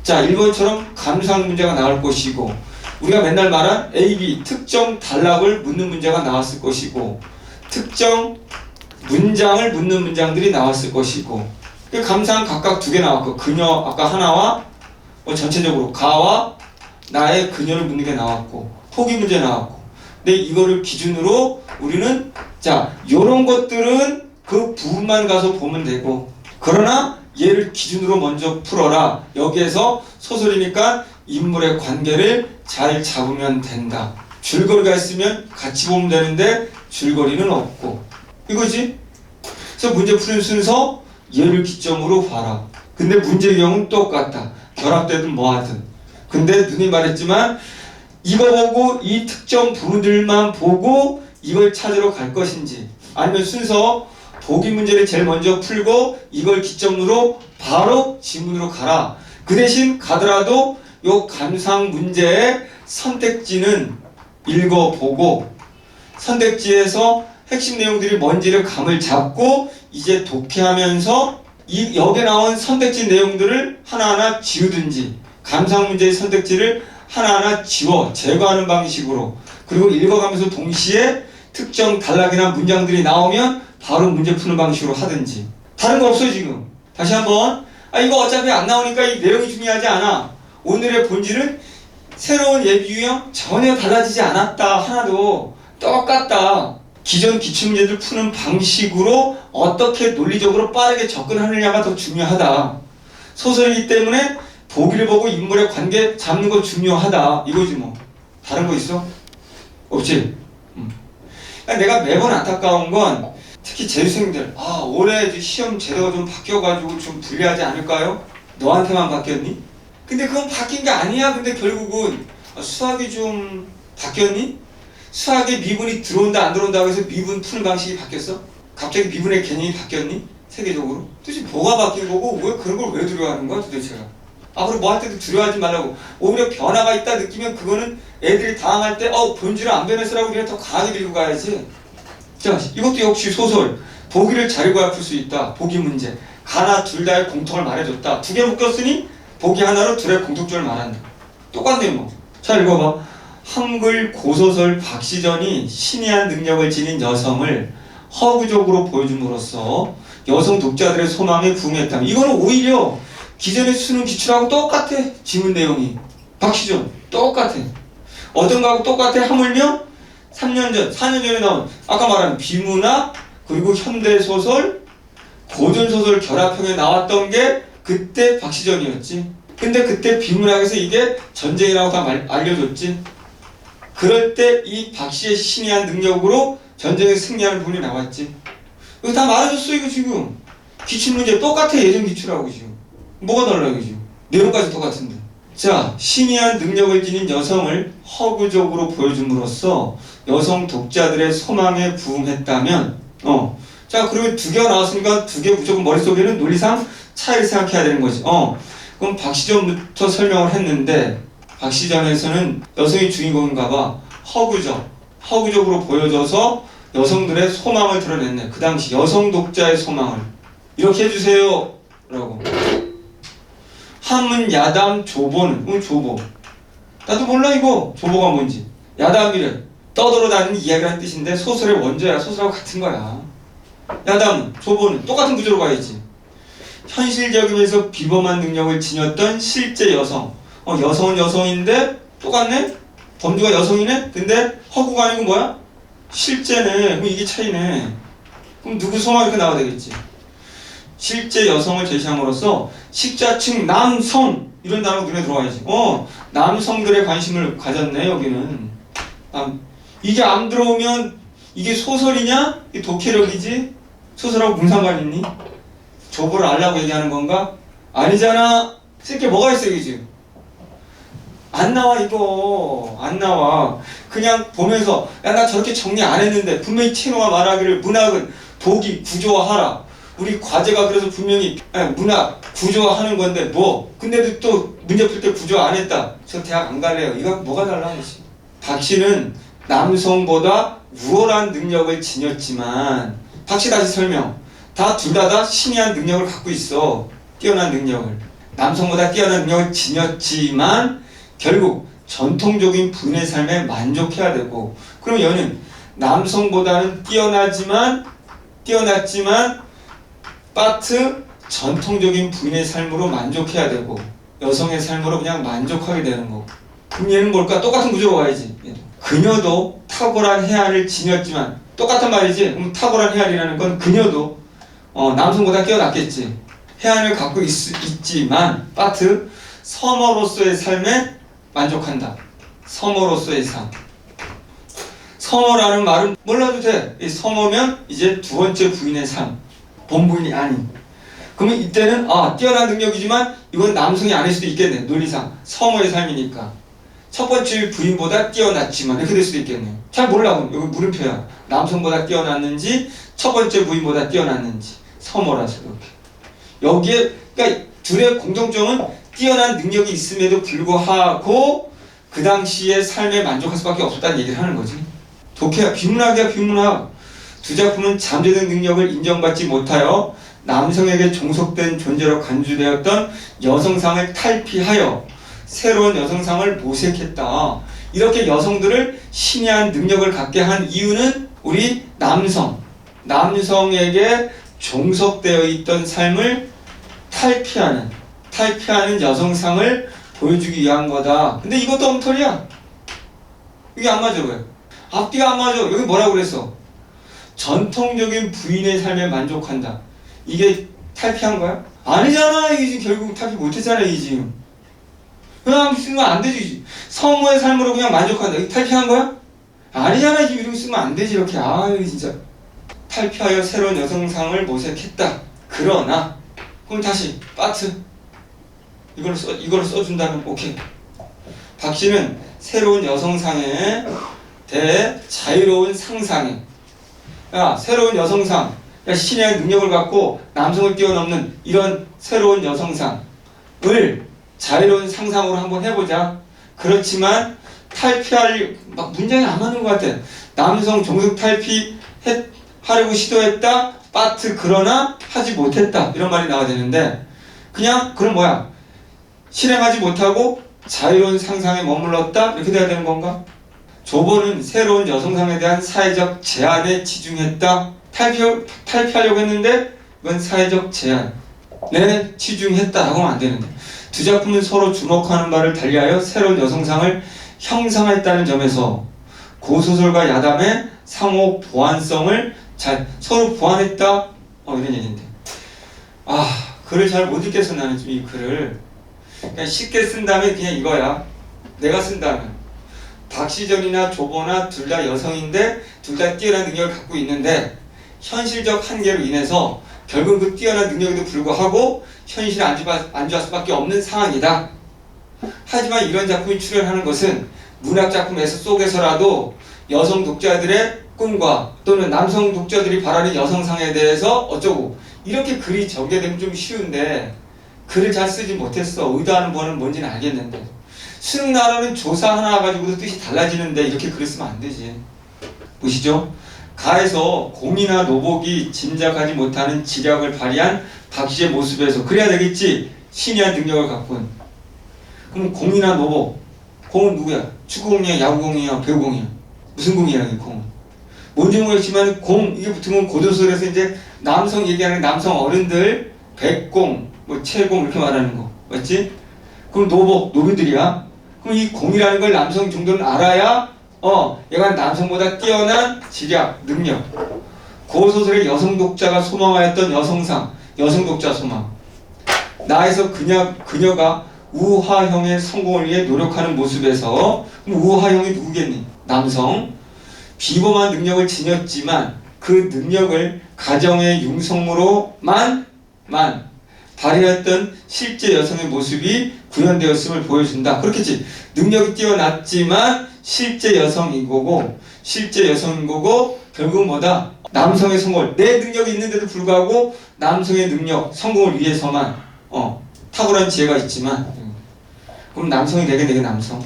자, 1번처럼 감상 문제가 나올 것이고, 우리가 맨날 말한 A, B 특정 단락을 묻는 문제가 나왔을 것이고, 특정 문장을 묻는 문장들이 나왔을 것이고, 그 감상 각각 두 개 나왔고, 그녀 아까 하나와 전체적으로 가와 나의 그녀를 묻는 게 나왔고, 포기 문제 나왔고. 근데 이거를 기준으로 우리는 자, 요런 것들은 그 부분만 가서 보면 되고, 그러나 얘를 기준으로 먼저 풀어라. 여기에서 소설이니까 인물의 관계를 잘 잡으면 된다. 줄거리가 있으면 같이 보면 되는데 줄거리는 없고, 이거지? 그래서 문제 푸는 순서 얘를 기점으로 봐라. 근데 문제의 경우는 똑같다. 결합되든 뭐하든. 근데 누님 말했지만 이거 보고 이 특정 부분들만 보고 이걸 찾으러 갈 것인지, 아니면 순서 보기 문제를 제일 먼저 풀고 이걸 기점으로 바로 지문으로 가라. 그 대신 가더라도 요 감상 문제의 선택지는 읽어보고, 선택지에서 핵심 내용들이 뭔지를 감을 잡고 이제 독해하면서 여기에 나온 선택지 내용들을 하나하나 지우든지, 감상 문제의 선택지를 하나하나 제거하는 방식으로, 그리고 읽어가면서 동시에 특정 단락이나 문장들이 나오면 바로 문제 푸는 방식으로 하든지. 다른 거 없어 지금. 다시 한번, 이거 어차피 안 나오니까 이 내용이 중요하지 않아. 오늘의 본질은 새로운 예비 유형 전혀 달라지지 않았다. 하나도 똑같다. 기존 기출문제들 푸는 방식으로 어떻게 논리적으로 빠르게 접근하느냐가 더 중요하다. 소설이기 때문에 보기를 보고 인물의 관계 잡는 거 중요하다. 이거지 뭐. 다른 거 있어? 없지? 내가 매번 안타까운 건 특히 재수생들 올해 시험 제도가 좀 바뀌어가지고 좀 불리하지 않을까요? 너한테만 바뀌었니? 근데 그건 바뀐 게 아니야. 근데 결국은 수학이 좀 바뀌었니? 수학에 미분이 들어온다 안 들어온다고 해서 미분 푸는 방식이 바뀌었어? 갑자기 미분의 개념이 바뀌었니? 세계적으로? 도대체 뭐가 바뀐 거고 왜 그런 걸 왜 두려워하는 거야 도대체가? 앞으로 뭐 할 때도 두려워하지 말라고. 오히려 변화가 있다 느끼면 그거는 애들이 당황할 때 본질은 안 변했으라고 우리가 더 강하게 밀고 가야지. 자, 이것도 역시 소설. 보기를 잘 읽어야 풀 수 있다. 보기 문제. 가나 둘 다의 공통을 말해줬다. 두 개 묶였으니 보기 하나로 둘의 공통점을 말한다. 똑같네 뭐. 자, 읽어봐. 한글 고소설 박시전이 신이한 능력을 지닌 여성을 허구적으로 보여줌으로써 여성 독자들의 소망에 부응했다. 이거는 오히려 기존의 수능 기출하고 똑같아. 지문 내용이. 박시전 똑같아. 어떤 거하고 똑같아. 하물며 3년 전, 4년 전에 나온 아까 말한 비문학 그리고 현대소설, 고전소설 결합형에 나왔던 게 그때 박시전이었지. 근데 그때 비문학에서 이게 전쟁이라고 다 알려줬지. 그럴 때 이 박씨의 신이한 능력으로 전쟁에 승리하는 부분이 나왔지. 이거 다 말해줬어 이거 지금. 기출문제 똑같아. 예전 기출하고 지금. 뭐가 달라 이거 지금. 내용까지 똑같은데. 자, 신이한 능력을 지닌 여성을 허구적으로 보여줌으로써 여성 독자들의 소망에 부응했다면 자, 그러면 두 개가 나왔으니까 두 개 무조건 머릿속에는 논리상 차이를 생각해야 되는 거지. 그럼 박시전부터 설명을 했는데 박시전에서는 여성이 주인공인가 봐. 허구적으로 보여줘서 여성들의 소망을 드러냈네. 그 당시 여성 독자의 소망을 이렇게 해주세요 라고. 함은 야담 조보는 조보. 나도 몰라 이거 조보가 뭔지. 야담이래. 떠돌아다니는 이야기라는 뜻인데 소설의 원조야. 소설하고 같은 거야. 야담, 조보는 똑같은 구조로 가야지. 현실적이면서 비범한 능력을 지녔던 실제 여성. 여성은 여성인데 똑같네? 범주가 여성이네? 근데 허구가 아니고 뭐야? 실제네. 그럼 이게 차이네. 그럼 누구 소망이 이렇게 나와야 되겠지. 실제 여성을 제시함으로써 식자층 남성 이런 단어가 눈에 들어와야지. 남성들의 관심을 가졌네 여기는. 이게 안 들어오면 이게 소설이냐? 이게 독해력이지? 소설하고 무슨 상관 있니? 조보를 알라고 얘기하는 건가? 아니잖아. 쓸게 뭐가 있어 이게 지금. 안 나와 이거. 안 나와. 그냥 보면서 야 나 저렇게 정리 안 했는데 분명히 티노가 말하기를 문학은 보기 구조화하라. 우리 과제가 그래서 분명히 문학 구조화하는 건데 뭐 근데도 또 문제 풀 때 구조 안 했다. 저 대학 안 갈래요. 이거 뭐가 달라. 박씨는 남성보다 우월한 능력을 지녔지만 박씨 다시 설명. 둘 다 신이한 능력을 갖고 있어. 뛰어난 능력을. 남성보다 뛰어난 능력을 지녔지만 결국 전통적인 부인의 삶에 만족해야 되고 그럼 여는 남성보다는 뛰어났지만 파트 전통적인 부인의 삶으로 만족해야 되고 여성의 삶으로 그냥 만족하게 되는 거고 그럼 얘는 뭘까? 똑같은 구조로 와야지. 그녀도 탁월한 헤아를 지녔지만 똑같은 말이지. 그럼 탁월한 헤아리라는 건 그녀도 남성보다 뛰어났겠지. 헤아를 갖고 있지만 파트 서머로서의 삶에 만족한다. 서머로서의 삶. 서머라는 말은 몰라도 돼. 이 서머면 이제 두 번째 부인의 삶. 본부인이 아닌. 그러면 이때는 뛰어난 능력이지만 이건 남성이 아닐 수도 있겠네. 논리상. 서머의 삶이니까. 첫 번째 부인보다 뛰어났지만 이렇게 될 수도 있겠네요. 잘 몰라. 여기 물음표야. 남성보다 뛰어났는지 첫 번째 부인보다 뛰어났는지. 서머라서 이렇게. 여기에 그러니까 둘의 공통점은 뛰어난 능력이 있음에도 불구하고 그 당시의 삶에 만족할 수밖에 없었다는 얘기를 하는 거지. 독해야 비문학이야 비문학. 두 작품은 잠재된 능력을 인정받지 못하여 남성에게 종속된 존재로 간주되었던 여성상을 탈피하여 새로운 여성상을 모색했다. 이렇게 여성들을 신이한 능력을 갖게 한 이유는 우리 남성에게 종속되어 있던 삶을 탈피하는 여성상을 보여주기 위한 거다. 근데 이것도 엉터리야. 이게 안 맞아. 왜? 앞뒤가 안 맞아. 여기 뭐라고 그랬어? 전통적인 부인의 삶에 만족한다. 이게 탈피한 거야? 아니잖아. 이게 지금 결국 탈피 못했잖아. 이게 지금. 그냥 쓰면 안 되지. 성우의 삶으로 그냥 만족한다. 이게 탈피한 거야? 아니잖아. 이름 쓰면 안 되지 이렇게. 아유 진짜. 탈피하여 새로운 여성상을 모색했다. 그러나 그럼 다시 파트 이걸로 써준다면 오케이. 박 씨는 새로운 여성상에 대해 자유로운 상상에 새로운 여성상 신의 능력을 갖고 남성을 뛰어넘는 이런 새로운 여성상을 자유로운 상상으로 한번 해보자. 그렇지만 막 문장이 안 맞는 것 같아. 남성 종속 탈피하려고 시도했다. 파트 그러나 하지 못했다. 이런 말이 나와야 되는데 그냥 그럼 뭐야? 실행하지 못하고 자유로운 상상에 머물렀다. 이렇게 돼야 되는 건가? 조본은 새로운 여성상에 대한 사회적 제한에 치중했다. 탈피하려고 했는데 이건 사회적 제한에 치중했다라고 하면 안 되는데 두 작품은 서로 주목하는 바를 달리하여 새로운 여성상을 형성했다는 점에서 고소설과 야담의 상호 보완성을 서로 보완했다. 이런 얘기인데 글을 잘 못 읽겠어. 나는 좀 이 글을 그냥 쉽게 쓴다면 그냥 이거야. 내가 쓴다면 박시전이나 조보나 둘 다 여성인데 둘 다 뛰어난 능력을 갖고 있는데 현실적 한계로 인해서 결국 그 뛰어난 능력에도 불구하고 현실에 안주할 수밖에 없는 상황이다. 하지만 이런 작품이 출연하는 것은 문학 작품 속에서라도 여성 독자들의 꿈과 또는 남성 독자들이 바라는 여성상에 대해서 어쩌고 이렇게 글이 전개되면 좀 쉬운데 글을 잘 쓰지 못했어. 의도하는 바는 뭔지는 알겠는데 수능 나라는 조사 하나 가지고도 뜻이 달라지는데 이렇게 글을 쓰면 안 되지. 보시죠. 가에서 공이나 노복이 짐작하지 못하는 지략을 발휘한 박 씨의 모습에서 그래야 되겠지. 신이한 능력을 갖고는. 그럼 공이나 노복. 공은 누구야? 축구공이야? 야구공이야? 배구공이야? 무슨 공이야 이 공은? 뭔지 모르겠지만 공 이게 붙으면 고전설에서 이제 남성 얘기하는 남성 어른들 백공, 채공 이렇게 말하는 거 맞지? 그럼 노복, 노비들이야. 그럼 이 공이라는 걸 남성 정도는 알아야 얘가 남성보다 뛰어난 지략, 능력. 고소설의 여성 독자가 소망하였던 여성상, 여성 독자 소망. 나에서 그녀가 우화형의 성공을 위해 노력하는 모습에서 그럼 우화형이 누구겠니? 남성. 비범한 능력을 지녔지만 그 능력을 가정의 융성으로만 발휘했던 실제 여성의 모습이 구현되었음을 보여준다. 그렇겠지. 능력이 뛰어났지만 실제 여성인 거고 결국은 뭐다? 남성의 성공을 내 능력이 있는데도 불구하고 남성의 능력, 성공을 위해서만 탁월한 지혜가 있지만 그럼 남성이 내게 남성.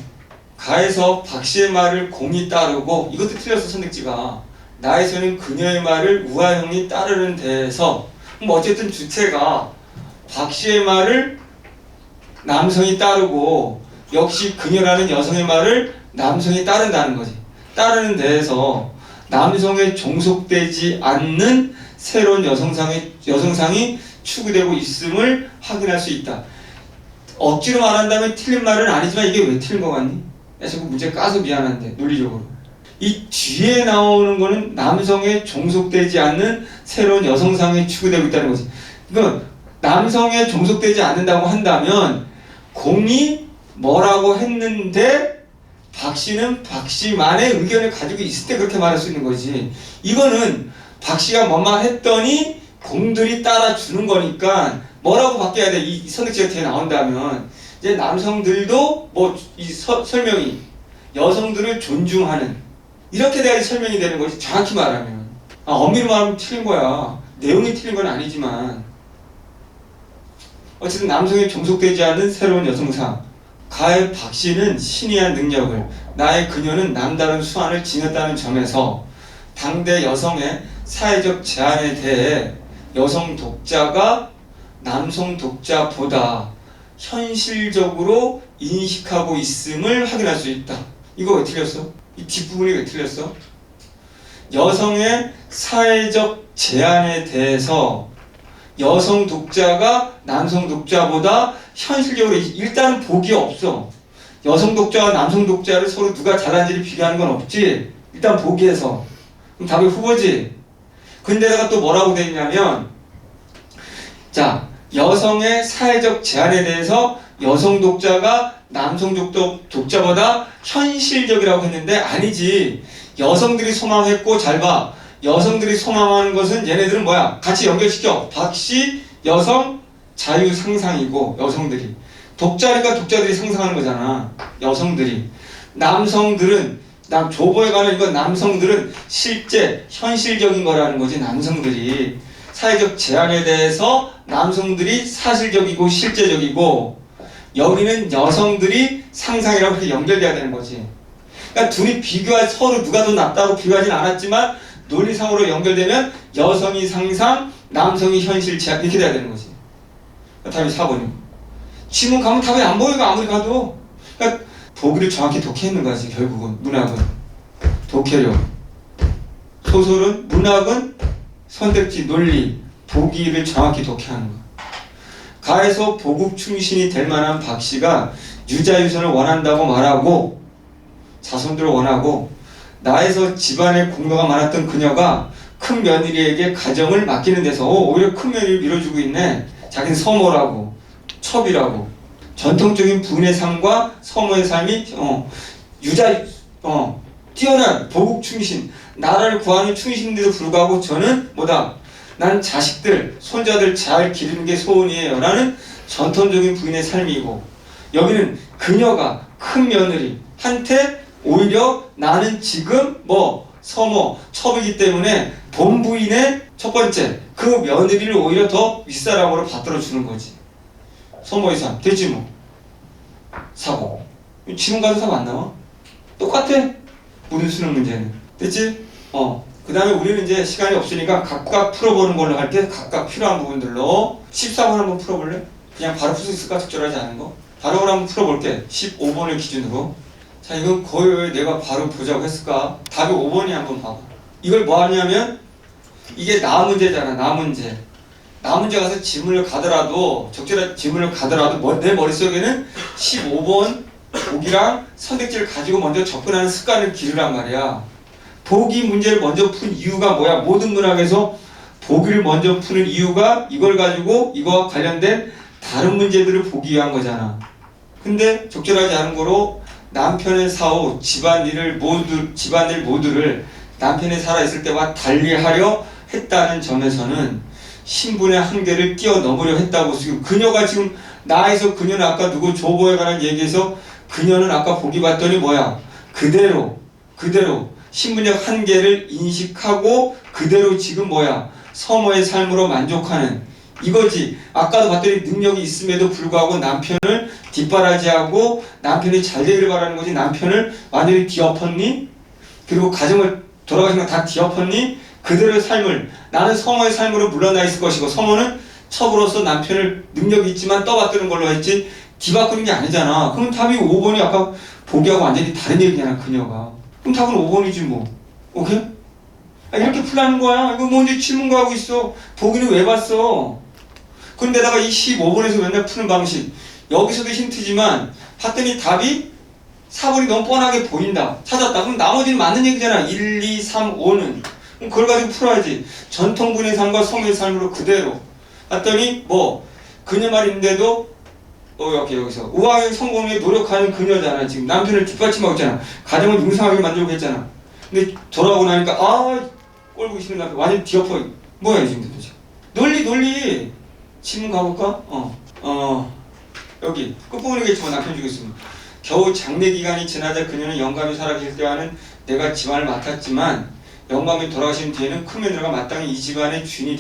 가에서 박 씨의 말을 공이 따르고 이것도 틀렸어. 선택지가 나에서는 그녀의 말을 우화형이 따르는 데에서 그럼 어쨌든 주체가 박 씨의 말을 남성이 따르고 역시 그녀라는 여성의 말을 남성이 따른다는 거지. 따르는 데에서 남성에 종속되지 않는 새로운 여성상이 추구되고 있음을 확인할 수 있다. 억지로 말한다면 틀린 말은 아니지만 이게 왜 틀린 거 같니? 야, 자꾸 문제 까서 미안한데 논리적으로 이 뒤에 나오는 거는 남성에 종속되지 않는 새로운 여성상이 추구되고 있다는 거지. 그러니까 남성에 종속되지 않는다고 한다면 공이 뭐라고 했는데 박 씨는 박 씨만의 의견을 가지고 있을 때 그렇게 말할 수 있는 거지. 이거는 박 씨가 뭐만 했더니 공들이 따라주는 거니까 뭐라고 바뀌어야 돼? 이 선택지가 뒤에 나온다면 이제 남성들도 이 설명이 여성들을 존중하는 이렇게 돼야지 설명이 되는 것이 정확히 말하면 엄밀히 말하면 틀린 거야. 내용이 틀린 건 아니지만 어쨌든 남성에 종속되지 않는 새로운 여성상. 가의 박 씨는 신이한 능력을 나의 그녀는 남다른 수완을 지녔다는 점에서 당대 여성의 사회적 제한에 대해 여성 독자가 남성 독자보다 현실적으로 인식하고 있음을 확인할 수 있다. 이거 왜 틀렸어? 이 뒷부분이 왜 틀렸어? 여성의 사회적 제한에 대해서 여성 독자가 남성 독자보다 현실적으로 일단은 복이 없어. 여성 독자와 남성 독자를 서로 누가 잘하는지를 비교하는 건 없지. 일단 보기에서. 그럼 답이 후보지. 근데다가 또 뭐라고 돼 있냐면 자, 여성의 사회적 제한에 대해서 여성 독자가 남성 독자보다 현실적이라고 했는데 아니지. 여성들이 소망했고 잘 봐. 여성들이 소망하는 것은 얘네들은 뭐야? 같이 연결시켜. 박씨 여성 자유 상상이고 여성들이 독자리가 독자들이 상상하는 거잖아. 여성들이 남성들은 조보에 관한 이건 남성들은 실제 현실적인 거라는 거지. 남성들이 사회적 제한에 대해서 남성들이 사실적이고 실제적이고 여기는 여성들이 상상이라고 이렇게 연결돼야 되는 거지. 그러니까 둘이 비교할 서로 누가 더 낫다고 비교하진 않았지만 논리상으로 연결되면 여성이 상상, 남성이 현실 제한 이렇게 돼야 되는 거지. 그러니까 답이 4번이고. 지문 가면 답이 안 보이고 아무리 가도. 그러니까 보기를 정확히 독해있는 거지. 결국은 문학은 독해력, 소설은 문학은 선택지, 논리, 보기를 정확히 독해하는 거야. 가에서 보국 충신이 될 만한 박씨가 유자유선을 원한다고 말하고 자손들을 원하고 나에서 집안에 공로가 많았던 그녀가 큰 며느리에게 가정을 맡기는 데서 오히려 큰 며느리를 밀어주고 있네. 자기는 서모라고 첩이라고 전통적인 부인의 삶과 서모의 삶이 뛰어난 보국 충신 나라를 구하는 충신인데도 불구하고 저는 뭐다? 난 자식들, 손자들 잘 기르는 게 소원이에요 라는 전통적인 부인의 삶이고 여기는 그녀가 큰 며느리한테 오히려 나는 지금 서모, 첩이기 때문에 본부인의 첫 번째 그 며느리를 오히려 더 윗사람으로 받들어 주는 거지. 서모의 삶 됐지 뭐. 4번 지문 가도 답 안 나와? 똑같아. 모든 수능 문제는 됐지? 그 다음에 우리는 이제 시간이 없으니까 각각 풀어보는 걸로 할게. 각각 필요한 부분들로 14번 한번 풀어볼래? 그냥 바로 풀 수 있을까? 적절하지 않은 거? 바로 한번 풀어볼게. 15번을 기준으로. 자, 이건 거의 왜 내가 바로 보자고 했을까? 답이 5번이 한번 봐봐. 이걸 뭐 하냐면 이게 나 문제잖아. 나 문제. 나 문제 가서 지문을 가더라도 적절한 지문을 가더라도 내 머릿속에는 15번 보기랑 선택지를 가지고 먼저 접근하는 습관을 기르란 말이야. 보기 문제를 먼저 푼 이유가 뭐야? 모든 문학에서 보기를 먼저 푸는 이유가 이걸 가지고 이거와 관련된 다른 문제들을 보기 위한 거잖아. 근데 적절하지 않은 거로 남편의 사후, 집안일 모두를 남편이 살아있을 때와 달리하려 했다는 점에서는 신분의 한계를 뛰어넘으려 했다고. 지금 그녀가 지금 나에서 그녀는 아까 누구 조보에 관한 얘기에서 그녀는 아까 보기 봤더니 뭐야? 그대로 신분적 한계를 인식하고 그대로 지금 뭐야? 서모의 삶으로 만족하는 이거지. 아까도 봤더니 능력이 있음에도 불구하고 남편을 뒷바라지하고 남편이 잘 되기를 바라는 거지. 남편을 완전히 뒤엎었니? 그리고 가정을 돌아가신 거 다 뒤엎었니? 그대로의 삶을 나는 서모의 삶으로 물러나 있을 것이고 서모는 첩으로서 남편을 능력이 있지만 떠받드는 걸로 했지 뒤바꾸는 게 아니잖아. 그럼 답이 5번이 아까 보기하고 완전히 다른 얘기잖아. 그녀가. 그럼 답은 5번이지 뭐. 오케이? 이렇게 풀라는 거야. 이거 뭐 이제 질문가 하고 있어. 보기는 왜 봤어? 그런데다가 이 15번에서 맨날 푸는 방식 여기서도 힌트지만 봤더니 답이 4번이 너무 뻔하게 보인다. 찾았다. 그럼 나머지는 맞는 얘기잖아. 1, 2, 3, 5는. 그럼 그걸 가지고 풀어야지. 전통분의 삶과 성의 삶으로 그대로. 봤더니 그녀 말인데도 여기서 우아한 성공에 노력하는 그녀잖아. 지금 남편을 뒷받침하고 있잖아. 가정을 융성하게 만들고 했잖아. 근데 돌아오고 나니까 꼴보기 싫은 남편 완전 뒤엎어. 뭐야 지금 도대체. 논리 지문 가볼까? 여기 끝부분이겠지만 남편 주고 있으면 겨우 장례 기간이 지나자 그녀는 영감이 살아계실 때와는 내가 집안을 맡았지만 영감이 돌아가신 뒤에는 큰 며느리가 마땅히 이 집안의 주인이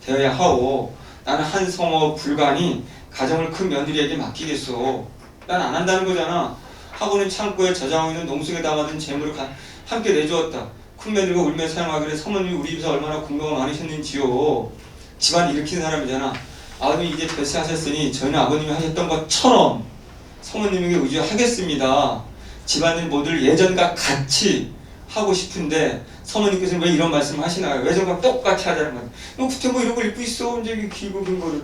되어야 하오. 나는 한 성어 불가니 가정을 큰 며느리에게 맡기겠소. 난 안 한다는 거잖아. 하고는 창고에 저장하고 있는 농속에 담아둔 재물을 함께 내주었다. 큰 며느리가 울며 사용하기를 사모님이 우리 집에서 얼마나 공경을 많으셨는지요. 집안 일으킨 사람이잖아. 아버님이 이제 별세하셨으니 저희는 아버님이 하셨던 것처럼 사모님에게 의지하겠습니다. 집안일 모두를 예전과 같이 하고 싶은데 사모님께서는 왜 이런 말씀을 하시나요? 예전과 똑같이 하자는 거예요. 너 그때 이런 걸 읽고 있어. 언제 길고 긴 거를.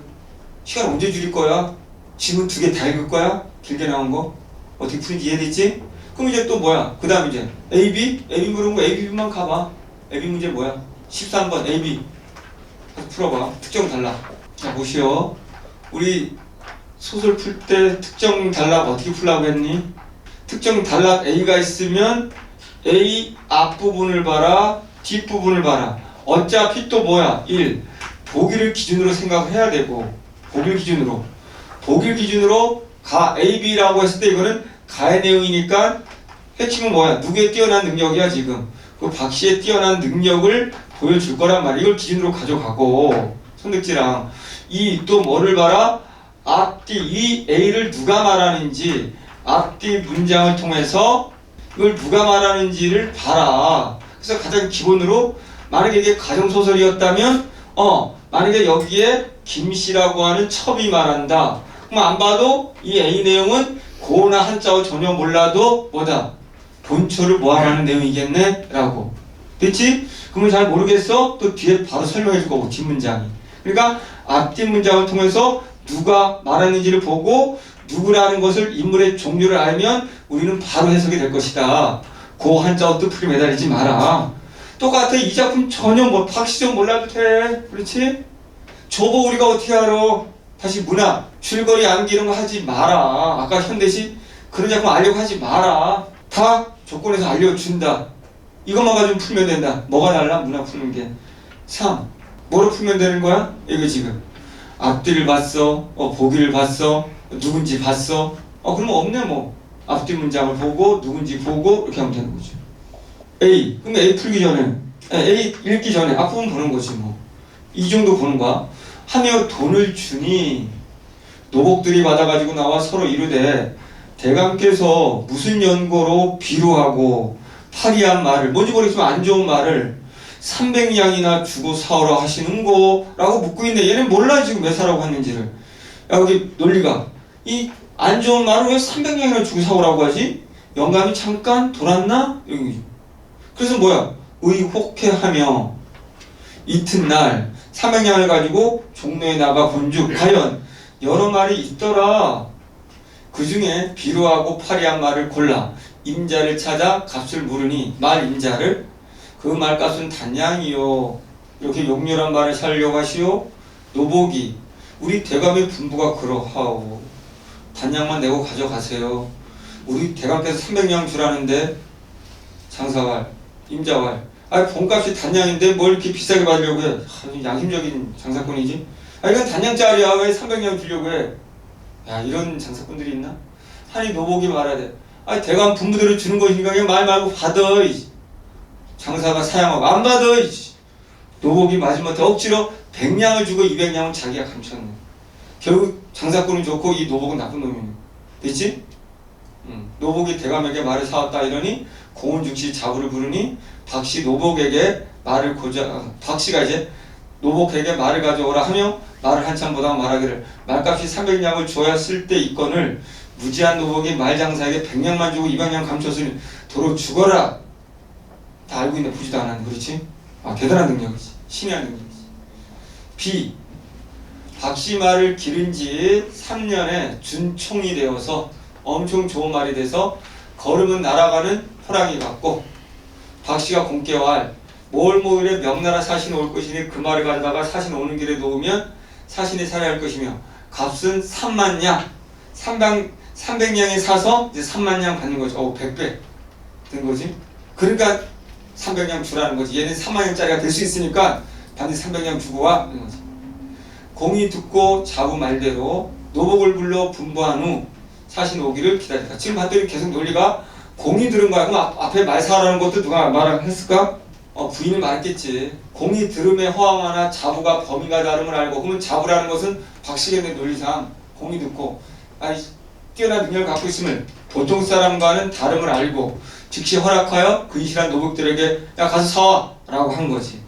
시간 언제 줄일 거야? 지문 2개 다 읽을 거야? 길게 나온 거? 어떻게 푸는지 이해됐지? 그럼 이제 또 뭐야? 그 다음 이제 AB 물어본 거 AB만 가봐. AB 문제 뭐야? 13번 AB 풀어봐. 특정 단락. 자 보시오. 우리 소설 풀 때 특정 단락 어떻게 풀라고 했니? 특정 단락 A가 있으면 A 앞부분을 봐라, 뒷부분을 봐라. 어차피 또 뭐야? 1. 보기를 기준으로 생각해야 되고, 보기를 기준으로 가 A, B라고 했을 때 이거는 가의 내용이니까 핵심은 뭐야? 누구의 뛰어난 능력이야 지금. 그 박씨의 뛰어난 능력을 보여줄 거란 말이야. 이걸 기준으로 가져가고, 선택지랑 이 또 뭐를 봐라? 앞뒤 이 A를 누가 말하는지, 앞뒤 문장을 통해서 이걸 누가 말하는지를 봐라. 그래서 가장 기본으로 만약에 이게 가정소설이었다면 만약에 여기에 김씨라고 하는 첩이 말한다. 그럼 안 봐도 이 A 내용은 고나 한자어 전혀 몰라도 뭐다? 본초를 모함하는 내용이겠네? 라고. 됐지? 그러면 잘 모르겠어? 또 뒤에 바로 설명해 줄 거고, 뒷문장이. 그러니까 앞뒷 문장을 통해서 누가 말하는지를 보고 누구라는 것을 인물의 종류를 알면 우리는 바로 해석이 될 것이다. 고 한자어 뜻풀이 매달리지 마라. 똑같아. 이 작품 전혀 박시정 몰라도 돼. 그렇지? 저거 우리가 어떻게 알아? 다시 문학, 줄거리 암기 이런 거 하지 마라. 아까 현대시 그런 작품 알려고 하지 마라. 다 조건에서 알려준다. 이것만 가지고 풀면 된다. 뭐가 달라? 문학 푸는 게. 3. 뭐로 풀면 되는 거야? 이거 지금 앞뒤를 봤어, 보기를 봤어, 누군지 봤어. 그러면 없네 뭐. 앞뒤 문장을 보고 누군지 보고 이렇게 하면 되는 거죠. A. 그럼 A 풀기 전에, A 읽기 전에 앞부분 보는 거지 뭐. 이 정도 보는 거야. 하며 돈을 주니 노복들이 받아가지고 나와 서로 이르되 대감께서 무슨 연고로 비루하고 파리한 말을, 뭔지 모르겠지만 안 좋은 말을 300냥이나 주고 사오라 하시는고? 라고 묻고 있는데 얘는 몰라 지금 몇 사라고 했는지를. 야, 여기 논리가 이 안 좋은 말을 왜 300냥이나 주고 사오라고 하지? 영감이 잠깐 돌았나? 여기. 그래서 뭐야? 의혹해하며 이튿날 300냥을 가지고 종로에 나가 본즉 과연 여러 말이 있더라. 그 중에 비루하고 파리한 말을 골라 임자를 찾아 값을 물으니 말 임자를 그 말값은 단양이요. 이렇게 용렬한 말을 살려고 하시오. 노복이 우리 대감의 분부가 그러하오. 단양만 내고 가져가세요. 우리 대감께서 300냥 주라는데 장사왈, 임자왈. 본값이 단양인데 뭘 이렇게 비싸게 받으려고 해. 양심적인 장사꾼이지. 이건 단양짜리야. 왜 300냥 주려고 해. 야, 이런 장사꾼들이 있나? 하니 노복이 말해야 돼. 대감 분부대로 주는 것이니까 그냥 말 말고 받아. 장사가 사양하고 안 받아. 노복이 마지못해 억지로 100냥을 주고 200냥은 자기가 감췄네. 결국 장사꾼은 좋고 이 노복은 나쁜 놈이네. 됐지? 노복이 대감에게 말을 사왔다 이러니 공훈즉시 자부를 부르니 박씨 노복에게 말을 박씨가 이제 노복에게 말을 가져오라 하며 말을 한참 보다가 말하기를 말값이 300냥을 줘야 쓸 때 이건을 무지한 노복이 말장사에게 100냥만 주고 200냥 감췄으니 도로 죽어라. 다 알고 있네. 보지도 않았네. 그렇지? 대단한 능력이지. 신의 능력이지. B. 박씨 말을 기른 지 3년에 준총이 되어서 엄청 좋은 말이 돼서 걸으면 날아가는 호랑이 같고 박씨가 공께왈 모일모일에 명나라 사신 올 것이니 그 말을 가져다가 사신 오는 길에 놓으면 사신이 살아야 할 것이며 값은 3만냥 300냥에 사서 이제 3만냥 받는 거지. 100배 된 거지. 그러니까 300냥 주라는 거지. 얘는 3만냥짜리가 될 수 있으니까 반드시 300냥 주고 와 이런 거지. 공이 듣고 자부 말대로 노복을 불러 분부한 후 사신 오기를 기다렸다. 지금 봤더니 계속 논리가 공이 들은 거야. 그럼 앞에 말 사라는 것도 누가 말했을까? 부인이 말했겠지. 공이 들음에 허황하나 자부가 범위가 다름을 알고. 그러면 자부라는 것은 박씨의 논리상 공이 듣고 뛰어난 능력을 갖고 있음을 보통 사람과는 다름을 알고 즉시 허락하여 그 이실한 노복들에게 야 가서 사와 라고 한 거지.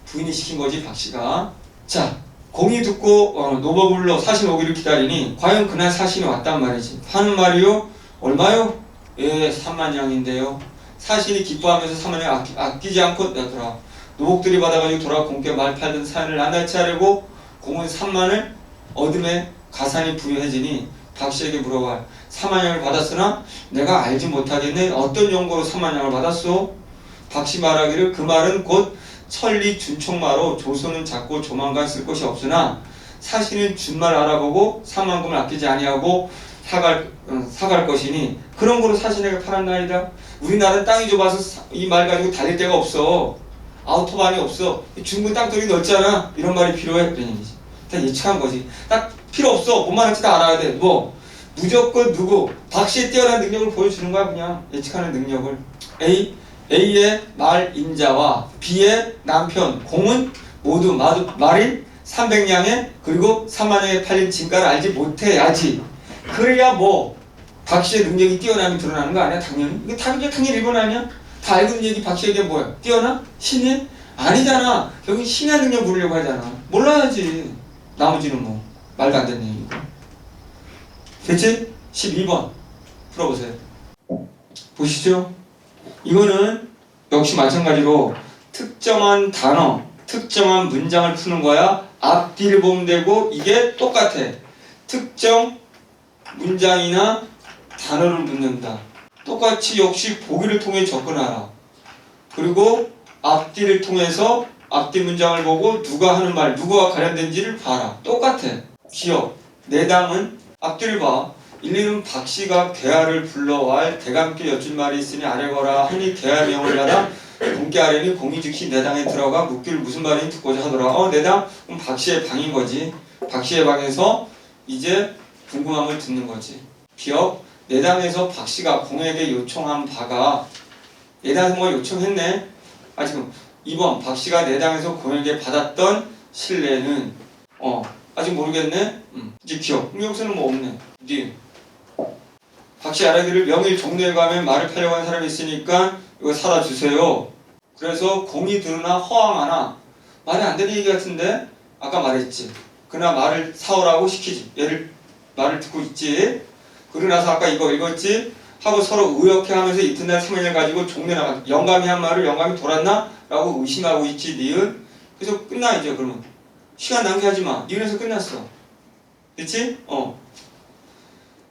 부인이 시킨 거지 박씨가. 자, 공이 듣고 노복을 불러 사신 오기를 기다리니 과연 그날 사신이 왔단 말이지. 하는 말이요? 얼마요? 3만냥인데요. 사신이 기뻐하면서 3만냥 아끼지 않고 내더라. 노복들이 받아가지고 돌아 공께 말 팔던 사연을 나날치 하려고 공은 3만을 얻음에 가산이 부유해지니 박씨에게 물어봐. 3만냥을 받았으나 내가 알지 못하겠네. 어떤 용고로 3만냥을 받았소? 박씨 말하기를 그 말은 곧 천리 준총마로 조선은 작고 조만간 쓸 것이 없으나 사실은 준말 알아보고 3만금을 아끼지 아니하고 사갈 것이니 그런 거로 사신에게 팔았나이다. 우리나라는 땅이 좁아서 이 말 가지고 달릴 데가 없어. 아우토반이 없어. 중국 땅덩이 넓잖아. 이런 말이 필요해. 그런 얘기지. 다 예측한 거지. 딱 필요 없어. 뭔 말인지 다 알아야 돼. 뭐 무조건 누구 박씨의 뛰어난 능력을 보여주는 거야. 그냥 예측하는 능력을. A의 말 인자와 B의 남편 공은 모두 말인 300냥에 그리고 3만냥에 팔린 진가를 알지 못해야지. 그래야 뭐 박씨의 능력이 뛰어남이 드러나는 거 아니야? 당연히. 이거 당연히 일본 아니야? 다 알고 있는 얘기 박씨에게 뭐야? 뛰어나? 신인? 아니잖아. 여기 신의 능력 부르려고 하잖아. 몰라야지. 나머지는 뭐 말도 안 되는 얘기고. 됐지? 12번 풀어보세요. 보시죠. 이거는 역시 마찬가지로 특정한 단어, 특정한 문장을 푸는 거야. 앞뒤를 보면 되고 이게 똑같아. 특정 문장이나 단어를 묻는다. 똑같이 역시 보기를 통해 접근하라. 그리고 앞뒤를 통해서 앞뒤 문장을 보고 누가 하는 말, 누구와 관련된지를 봐라. 똑같아. 기억. 내당은 앞뒤를 봐. 일리는 박씨가 개아를 불러와 대감께 여쭌 말이 있으니 아래거라 하니 개아 명을 받아 공께 아래니 공이 즉시 내당에 들어가 묻기를 무슨 말인지 듣고자 하더라. 내당? 그럼 박씨의 방인 거지. 박씨의 방에서 이제 궁금함을 듣는 거지. 기억. 내당에서 박씨가 공에게 요청한 바가 내당에서 뭐 요청했네. 지금 2번 박씨가 내당에서 공에게 받았던 신뢰는 아직 모르겠네. 이제 기억. 그럼 여기서는 뭐 없네. 박씨 알아기를 명일 종로에 가면 말을 팔려고 하는 사람이 있으니까 이거 사다 주세요. 그래서 공이 들으나 허황하나 말이 안 되는 얘기 같은데 아까 말했지. 그러나 말을 사오라고 시키지. 얘를 말을 듣고 있지. 그러고 나서 아까 이거 읽었지. 하고 서로 의역해하면서 이튿날 3일을 가지고 종로에 나가. 영감이 한 말을 영감이 돌았나? 라고 의심하고 있지. 니은. 그래서 끝나 이제 그러면. 시간 낭비하지 마. 니은에서 끝났어. 됐지?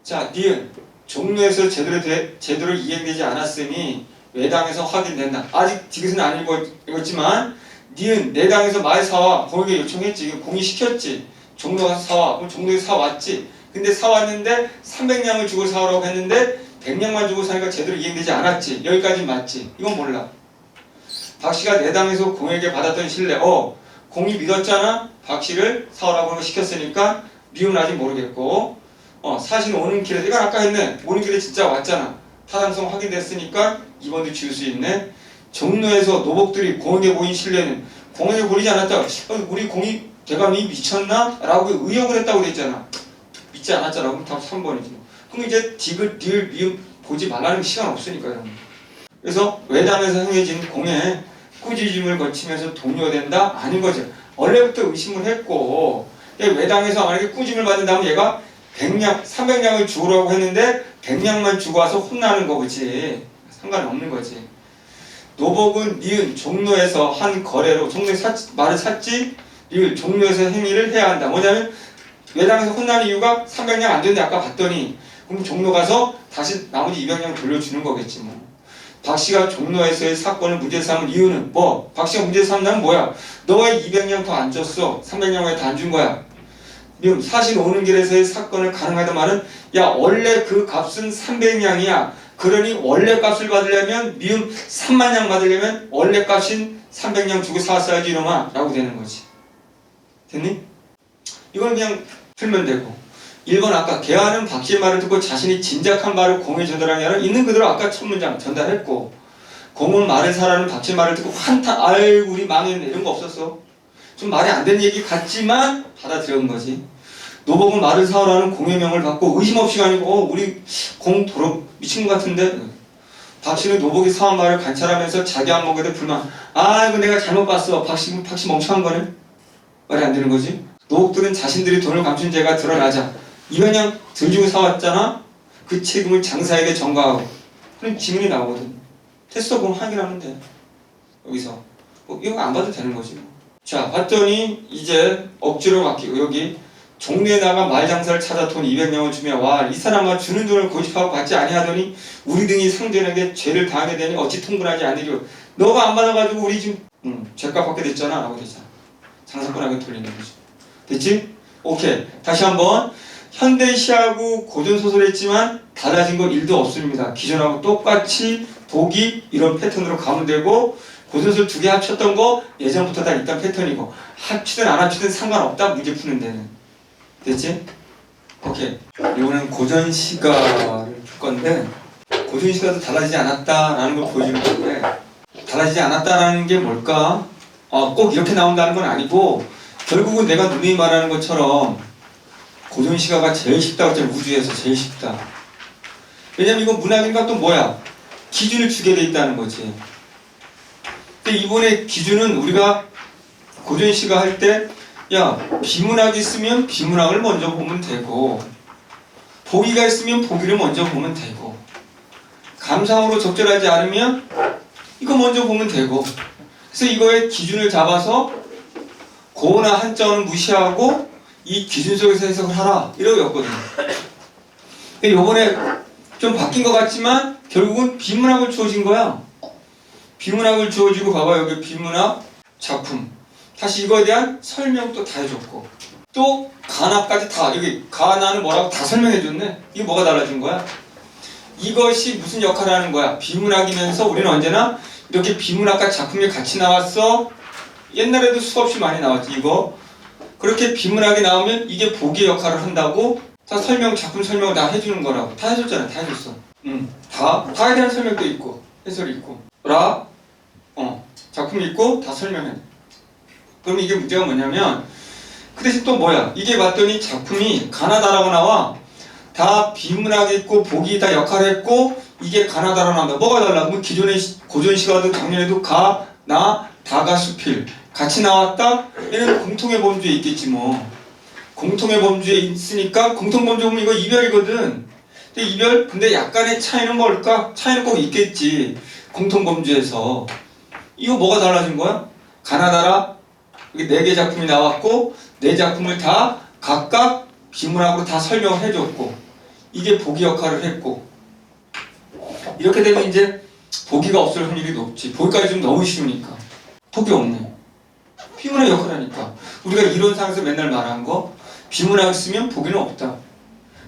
자, 니은. 종로에서 제대로 이행되지 않았으니 외당에서 확인된다. 아직 지금은 안 읽었지만 니은 내당에서 말 사와 공에게 요청했지. 공이 시켰지. 종로 가서 사와. 그럼 종로에서 사왔지. 근데 사왔는데 300냥을 주고 사오라고 했는데 100냥만 주고 사니까 제대로 이행되지 않았지. 여기까지 맞지. 이건 몰라. 박씨가 내당에서 공에게 받았던 신뢰. 공이 믿었잖아. 박씨를 사오라고 시켰으니까 미운 아직 모르겠고 사실 오는 길에 이건 아까 했네. 오는 길에 진짜 왔잖아. 타당성 확인됐으니까 2번도 지울 수 있네. 종로에서 노복들이 공에게 보인 신뢰는 공에게 보이지 않았다. 우리 공이 대감이 미쳤나? 라고 의혹을 했다고 그랬잖아. 믿지 않았잖아. 그럼 답 3번이지. 그럼 이제 디귿, 리을, 미음 보지 말라는 시간 없으니까요. 그래서 외당에서 행해진 공에 꾸짖음을 거치면서 동요된다? 아닌 거죠. 원래부터 의심을 했고 외당에서 만약에 꾸짖음을 받는다면 얘가 100냥, 300냥을 주라고 했는데 100냥만 주고 와서 혼나는 거지. 상관없는 거지. 노복은 니은 종로에서 한 거래로 종로에서 말을 샀지. 리을 종로에서 행위를 해야 한다. 뭐냐면 외당에서 혼나는 이유가 300냥 안 되는데 아까 봤더니 그럼 종로 가서 다시 나머지 200냥 돌려주는 거겠지 뭐. 박씨가 종로에서의 사건을 문제 삼은 이유는 뭐? 박씨가 문제 삼는 뭐야? 너가 200냥 더 안 줬어. 300냥 왜 더 안 준 거야? 미움 사실 오는 길에서의 사건을 가능하다 말은 야 원래 그 값은 300냥이야. 그러니 원래 값을 받으려면 미움 3만냥 받으려면 원래 값인 300냥 주고 사왔어야지 이놈아 라고 되는 거지. 됐니? 이건 그냥 풀면 되고 1번 아까 개화는 박씨의 말을 듣고 자신이 진작한 말을 공에 전달하냐는 있는 그대로 아까 첫 문장 전달했고 공은 말을 사라는 박씨의 말을 듣고 환탄 아이고 우리 망했네 이런 거 없었어. 좀 말이 안 되는 얘기 같지만 받아들여온 거지. 노복은 말을 사오라는 공의 명을 받고 의심 없이가 아니고 우리 공 도로 미친 것 같은데 박씨는 노복이 사온 말을 관찰하면서 자기 안목에 대해 불만. 이거 내가 잘못 봤어. 박씨 멍청한 거네. 말이 안 되는 거지. 노복들은 자신들이 돈을 감춘 죄가 드러나자 200냥 덜 주고 사왔잖아. 그 책임을 장사에게 전가하고 그런 지문이 나오거든. 됐어. 그럼 확인하면 돼. 여기서 이거 안 봐도 되는 거지. 자 봤더니 이제 억지로 맡기고 여기 종로에 나가 말장사를 찾아 돈 200냥을 주며 와 이 사람아 주는 돈을 고집하고 받지 아니하더니 우리 등이 상대에게 죄를 당하게 되니 어찌 통분하지 않으리요. 너가 안 받아가지고 우리 지금 죄값 받게 됐잖아 라고 되잖아. 장사꾼에게 돌리는 거지. 됐지? 오케이. 다시 한번 현대시하고 고전소설 했지만 달라진 거 1도 없습니다. 기존하고 똑같이 보기 이런 패턴으로 가면 되고, 고전소설 2개 합쳤던 거 예전부터 다 있던 패턴이고, 합치든 안 합치든 상관없다, 문제 푸는 데는. 됐지? 오케이. 이거는 고전시가를 풀 건데, 고전시가도 달라지지 않았다라는 걸 보여주는 건데, 달라지지 않았다라는 게 뭘까? 꼭 이렇게 나온다는 건 아니고, 결국은 내가 누누이 말하는 것처럼 고전시가가 제일 쉽다고 했잖아. 우주에서 제일 쉽다. 왜냐면 이건 문학인가 또 뭐야? 기준을 주게 돼 있다는 거지. 근데 이번에 기준은 우리가 고전시가 할 때, 야, 비문학이 있으면 비문학을 먼저 보면 되고, 보기가 있으면 보기를 먼저 보면 되고, 감상으로 적절하지 않으면 이거 먼저 보면 되고. 그래서 이거의 기준을 잡아서 고나 한자어는 무시하고 이 기준 속에서 해석을 하라, 이러고 였거든요. 이번에 좀 바뀐 것 같지만 결국은 비문학을 주어진 거야. 비문학을 주어지고, 봐봐, 여기 비문학 작품, 다시 이거에 대한 설명도 다 해줬고, 또 가나까지 다, 여기 가나는 뭐라고 다 설명해줬네. 이게 뭐가 달라진 거야? 이것이 무슨 역할을 하는 거야? 비문학이면서 우리는 언제나 이렇게 비문학과 작품이 같이 나왔어. 옛날에도 수없이 많이 나왔지. 이거 그렇게 비문학이 나오면 이게 보기의 역할을 한다고 다 작품 설명을 다 해주는 거라고. 다 해줬잖아. 다 해줬어. 다에 대한 설명도 있고 해설이 있고 작품이 있고 다 설명해. 그럼 이게 문제가 뭐냐면, 그 대신 또 뭐야? 이게 봤더니 작품이 가나다라고 나와. 다 비문학이 있고 보기 다 역할을 했고 이게 가나다라고 나온다. 뭐가 달라? 그럼 기존의 고전시가도 작년에도 가, 나, 다가 수필 같이 나왔다? 얘는 공통의 범주에 있겠지 뭐. 공통의 범주에 있으니까 공통범주 보면 이거 이별이거든. 근데 약간의 차이는 뭘까? 차이는 꼭 있겠지. 공통범주에서. 이거 뭐가 달라진 거야? 가나다라 여기 4개 작품이 나왔고 4작품을 다 각각 비문학으로 다 설명을 해줬고, 이게 보기 역할을 했고, 이렇게 되면 이제 보기가 없을 확률이 높지. 보기까지 좀 너무 쉬우니까. 보기 없네. 비문학 역할을 하니까. 우리가 이론상에서 맨날 말한 거, 비문학 쓰면 보기는 없다,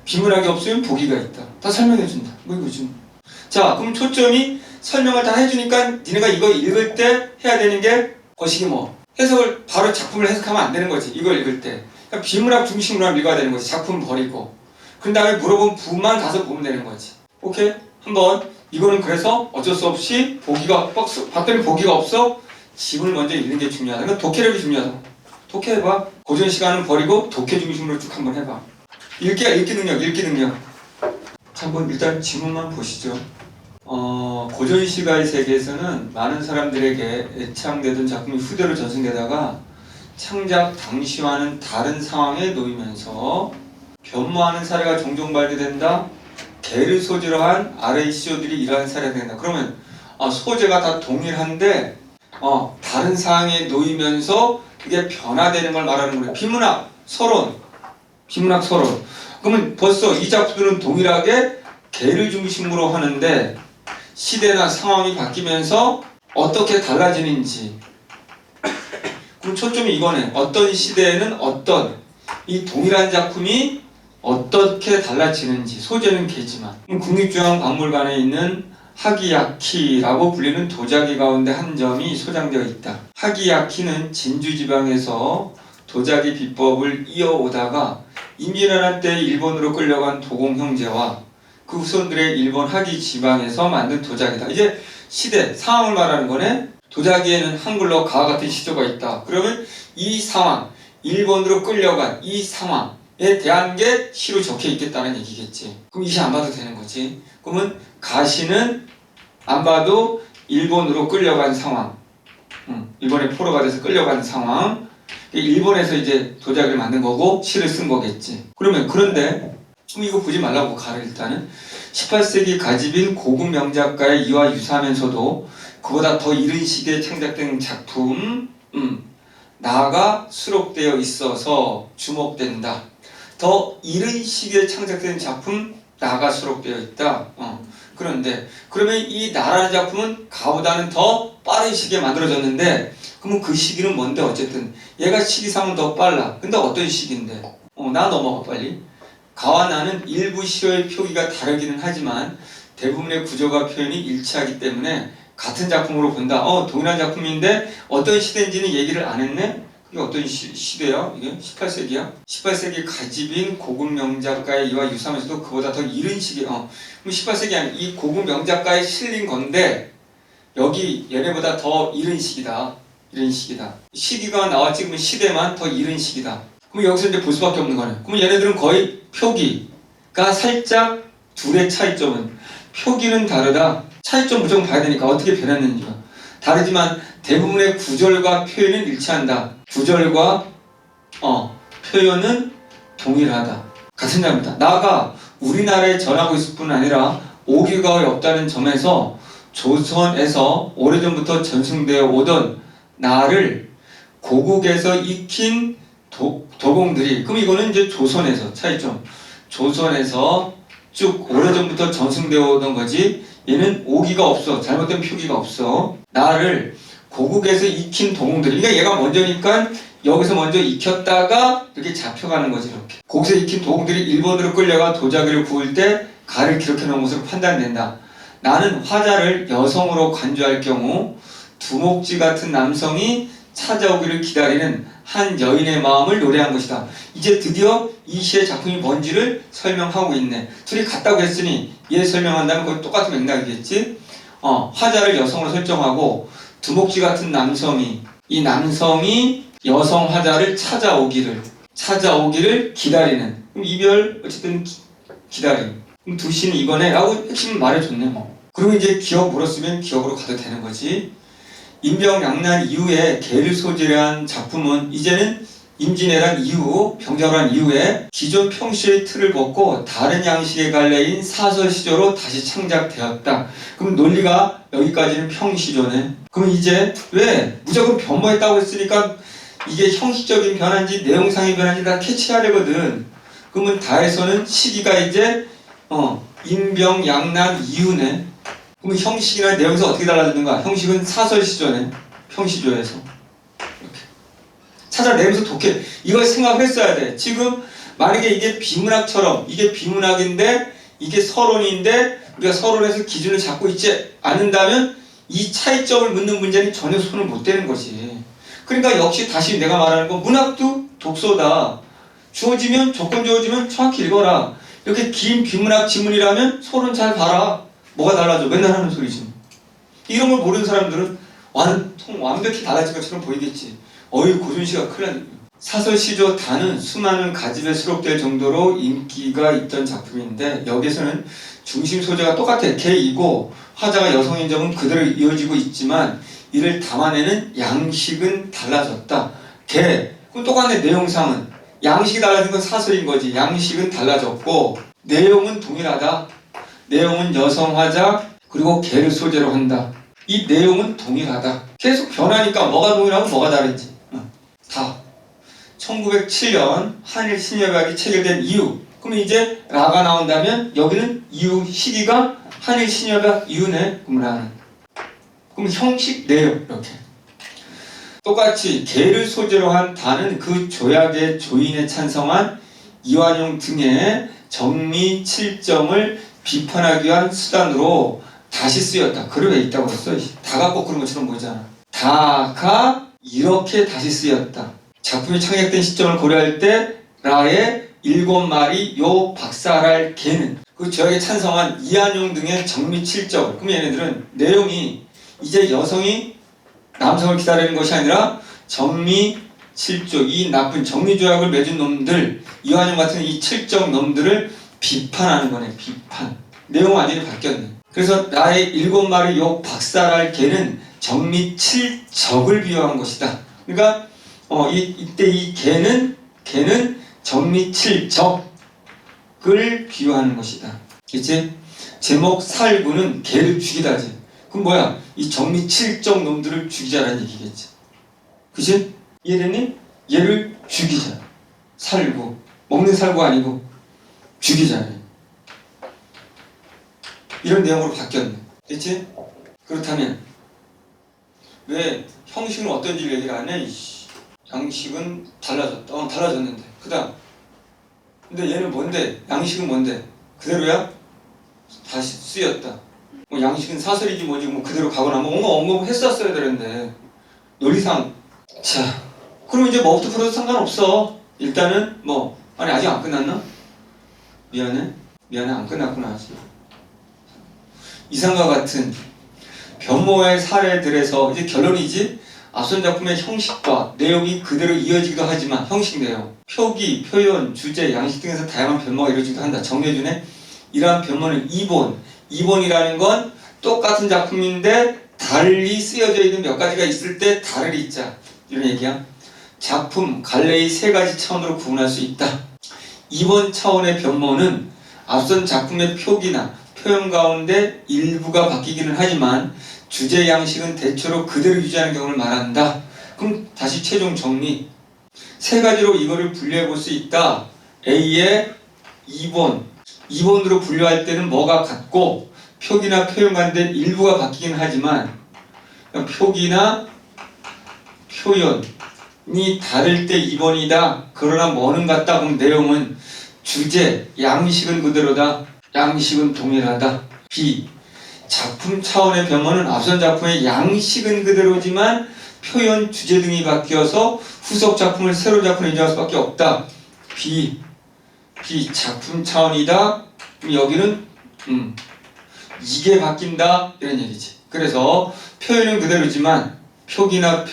비문학이 없으면 보기가 있다. 다 설명해준다. 뭐 이거지. 자, 그럼 초점이 설명을 다 해주니까 니네가 이거 읽을 때 해야 되는 게 거시기 뭐. 해석을 바로 작품을 해석하면 안 되는 거지. 이걸 읽을 때. 그러니까 비문학 중심으로 읽어야 되는 거지. 작품 버리고. 그 다음에 물어본 부분만 가서 보면 되는 거지. 오케이? 한번 이거는 그래서 어쩔 수 없이 보기가 봤더니 보기가 없어. 지문을 먼저 읽는 게 중요하다. 그러니까 독해력이 중요하다. 독해해봐. 고전 시간은 버리고 독해 중심으로 쭉 한번 해봐. 읽기 능력. 자, 한번 일단 지문만 보시죠. 고전 시가의 세계에서는 많은 사람들에게 애창되던 작품이 후대로 전승되다가 창작 당시와는 다른 상황에 놓이면서 변모하는 사례가 종종 발견된다. 개를 소재로 한 RACO들이 이러한 사례가 된다. 그러면 소재가 다 동일한데 다른 상황에 놓이면서 그게 변화되는 걸 말하는 거예요. 비문학 서론. 그러면 벌써 이 작품들은 동일하게 개를 중심으로 하는데 시대나 상황이 바뀌면서 어떻게 달라지는지. 그럼 초점이 이거네. 어떤 시대에는 어떤 이 동일한 작품이 어떻게 달라지는지. 소재는 개지만. 국립중앙박물관에 있는 하기야키라고 불리는 도자기 가운데 한 점이 소장되어 있다. 하기야키는 진주지방에서 도자기 비법을 이어오다가 임진왜란 때 일본으로 끌려간 도공 형제와 그 후손들의 일본 하기 지방에서 만든 도자기다. 이제 시대, 상황을 말하는 거네. 도자기에는 한글로 가와 같은 시조가 있다. 그러면 이 상황, 일본으로 끌려간 이 상황에 대한 게 시로 적혀 있겠다는 얘기겠지. 그럼 이 시 안 봐도 되는 거지. 그러면 가시는 안 봐도 일본으로 끌려간 상황, 일본에 포로가 돼서 끌려간 상황, 일본에서 이제 도자기를 만든 거고 시를 쓴 거겠지. 그런데 이거 보지 말라고 가를. 일단은 18세기 가집인 고급 명작가의 이와 유사하면서도 그보다 더 이른 시기에 창작된 작품, 나가 수록되어 있어서 주목된다. 더 이른 시기에 창작된 작품, 나가 수록되어 있다. 그런데 그러면 이 나라는 작품은 가보다는 더 빠른 시기에 만들어졌는데, 그러면 그 시기는 뭔데? 어쨌든 얘가 시기상은 더 빨라. 근데 어떤 시기인데? 나 넘어가 빨리. 가와 나는 일부 시어의 표기가 다르기는 하지만 대부분의 구조가 표현이 일치하기 때문에 같은 작품으로 본다. 동일한 작품인데 어떤 시대인지는 얘기를 안 했네? 그게 어떤 시대야? 이게 18세기야? 18세기 가집인 고급 명작가의 이와 유사하면서도 그보다 더 이른 시기. 그럼 18세기 아니 이 고급 명작가에 실린 건데 여기 얘네보다 더 이른 시기다. 이른 시기다. 시기가 나왔지 그러면 시대만 더 이른 시기다. 그럼 여기서 이제 볼 수밖에 없는 거네. 그럼 얘네들은 거의 표기가 살짝 둘의 차이점은 표기는 다르다. 차이점 무조건 봐야 되니까 어떻게 변했는지가 다르지만 대부분의 구절과 표현은 일치한다. 구절과 표현은 동일하다. 같은 자입니다. 나아가 우리나라에 전하고 있을 뿐 아니라 오기가 없다는 점에서 조선에서 오래전부터 전승되어 오던 나를 고국에서 익힌 도공들이 그럼 이거는 이제 조선에서 차이점. 조선에서 쭉 오래전부터 전승되어 오던 거지 얘는 오기가 없어. 잘못된 표기가 없어. 나를 고국에서 익힌 도공들이 그러니까 얘가 먼저니까 여기서 먼저 익혔다가 이렇게 잡혀가는 거지 이렇게. 거기서 익힌 도공들이 일본으로 끌려가 도자기를 구울 때 가를 기록해 놓은 것으로 판단된다. 나는 화자를 여성으로 간주할 경우 두목지 같은 남성이 찾아오기를 기다리는 한 여인의 마음을 노래한 것이다. 이제 드디어 이 시의 작품이 뭔지를 설명하고 있네. 둘이 같다고 했으니 얘 설명한다면 거의 똑같은 맥락이겠지. 화자를 여성으로 설정하고 두목지 같은 남성이 이 남성이 여성 화자를 찾아오기를 기다리는. 그럼 이별 어쨌든 기다림. 그럼 두 시는 이거네 라고 핵심 말해줬네 뭐. 그리고 이제 기억 물었으면 기억으로 가도 되는 거지. 임병양난 이후에 개를 소재로 한 작품은 이제는 임진왜란 이후 병작을 한 이후에 기존 평시의 틀을 벗고 다른 양식의 갈래인 사설시조로 다시 창작되었다. 그럼 논리가 여기까지는 평시조네. 그럼 이제 왜 무조건 변모했다고 했으니까 이게 형식적인 변화인지 내용상의 변화인지 다 캐치하려거든. 그러면 다에서는 시기가 이제 임병양난 이후네. 그럼 형식이나 내용에서 어떻게 달라지는가? 형식은 사설시조네. 평시조에서 이렇게 찾아내면서 독해. 이걸 생각을 했어야 돼. 지금 만약에 이게 비문학처럼 이게 비문학인데 이게 서론인데 우리가 서론에서 기준을 잡고 있지 않는다면 이 차이점을 묻는 문제는 전혀 손을 못 대는 거지. 그러니까 역시 다시 내가 말하는 건 문학도 독서다. 주어지면 조건 주어지면 정확히 읽어라. 이렇게 긴 비문학 지문이라면 서론 잘 봐라. 뭐가 달라져? 맨날 하는 소리지. 이런 걸 모르는 사람들은 완벽히 달라진 것처럼 보이겠지. 고준씨가 큰일 났네. 사설시조 단은 수많은 가집에 수록될 정도로 인기가 있던 작품인데 여기서는 중심 소재가 똑같아. 개이고 화자가 여성인 점은 그대로 이어지고 있지만 이를 담아내는 양식은 달라졌다. 그럼 똑같네. 내용상은. 양식이 달라진 건 사설인 거지. 양식은 달라졌고 내용은 동일하다. 내용은 여성 화자 그리고 개를 소재로 한다. 이 내용은 동일하다. 계속 변하니까 뭐가 동일하고 뭐가 다른지 다. 1907년 한일 신협약이 체결된 이후. 그러면 이제 라가 나온다면 여기는 이후 시기가 한일 신협약 이후네. 그럼 형식 내용 이렇게. 똑같이 개를 소재로 한 단은 그 조약의 조인에 찬성한 이완용 등의 정리 7점을 비판하기 위한 수단으로 다시 쓰였다. 글에 있다고 했어. 다가 거꾸로 것처럼 보이잖아. 다가 이렇게 다시 쓰였다. 작품이 창작된 시점을 고려할 때 라의 7마리 요 박살할 개는 그 조약에 찬성한 이한용 등의 정리 7점. 그럼 얘네들은 내용이 이제 여성이 남성을 기다리는 것이 아니라 정리 7조 이 나쁜 정리조약을 맺은 놈들 이완용 같은 이 7정 놈들을 비판하는 거네. 비판. 내용은 완전히 바뀌었네. 그래서 나의 7마리 요 박살할 개는 정리 7적을 비유한 것이다. 그러니까 이때 이 개는 정리 7적을 비유하는 것이다. 그치? 제목 살구는 개를 죽이다지. 그럼 뭐야? 이 정리 7적 놈들을 죽이자라는 얘기겠지. 그치? 이해됐니? 얘를 죽이자. 살구. 먹는 살구가 아니고 죽이자. 이런 내용으로 바뀌었네. 그치? 그렇다면 왜 형식은 어떤지 얘기를 안 해? 양식은 달라졌다. 달라졌는데. 그 다음 근데 얘는 뭔데? 양식은 뭔데? 그대로야? 다시 쓰였다. 뭐 양식은 사설이지 뭐지 뭐 그대로 가거나 뭐 뭔가 언급했었어야 되는데 논리상. 자, 그럼 이제 뭐부터 풀어도 상관없어. 일단은 뭐 아니 아직 안 끝났나? 미안해 안 끝났구나 아직. 이상과 같은 변모의 사례들에서 이제 결론이지. 앞선 작품의 형식과 내용이 그대로 이어지기도 하지만 형식 내용, 표기, 표현, 주제, 양식 등에서 다양한 변모가 이루어지기도 한다. 정해준의 이러한 변모는 이본이라는 건 똑같은 작품인데 달리 쓰여져 있는 몇 가지가 있을 때 다를 있자 이런 얘기야. 작품, 갈래의 세 가지 차원으로 구분할 수 있다. 이번 차원의 변모는 앞선 작품의 표기나 표현 가운데 일부가 바뀌기는 하지만 주제 양식은 대체로 그대로 유지하는 경우를 말한다. 그럼 다시 최종 정리. 세 가지로 이거를 분류해 볼 수 있다. A의 2번으로 분류할 때는 뭐가 같고 표기나 표현 가운데 일부가 바뀌긴 하지만 표기나 표현이 다를 때 2번이다. 그러나 뭐는 같다. 그럼 내용은 주제, 양식은 그대로다. 양식은 동일하다. B. 작품 차원의 변모는 앞선 작품의 양식은 그대로지만 표현, 주제 등이 바뀌어서 후속 작품을 새로운 작품으로 인정할 수밖에 없다. B. 작품 차원이다. 그럼 여기는 이게 바뀐다 이런 얘기지. 그래서 표현은 그대로지만 표기나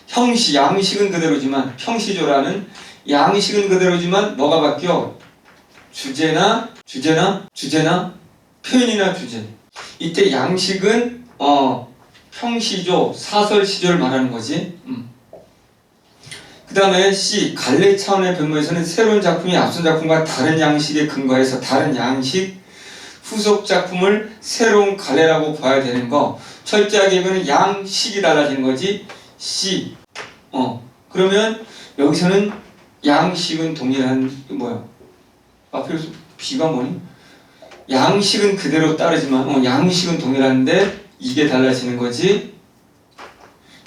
형식, 양식은 그대로지만 형시조라는 양식은 그대로지만 뭐가 바뀌어? 주제나 표현이나 주제. 이때 양식은 형시조, 사설시조를 말하는 거지. 그 다음에 C. 갈래 차원의 변모에서는 새로운 작품이 앞선 작품과 다른 양식에 근거해서 다른 양식, 후속 작품을 새로운 갈래라고 봐야 되는 거. 철저하게 이거는 양식이 달라지는 거지. C. 그러면 여기서는 양식은 동일한 뭐야? 앞에 B가 뭐니? 양식은 그대로 따르지만 양식은 동일한데 이게 달라지는 거지.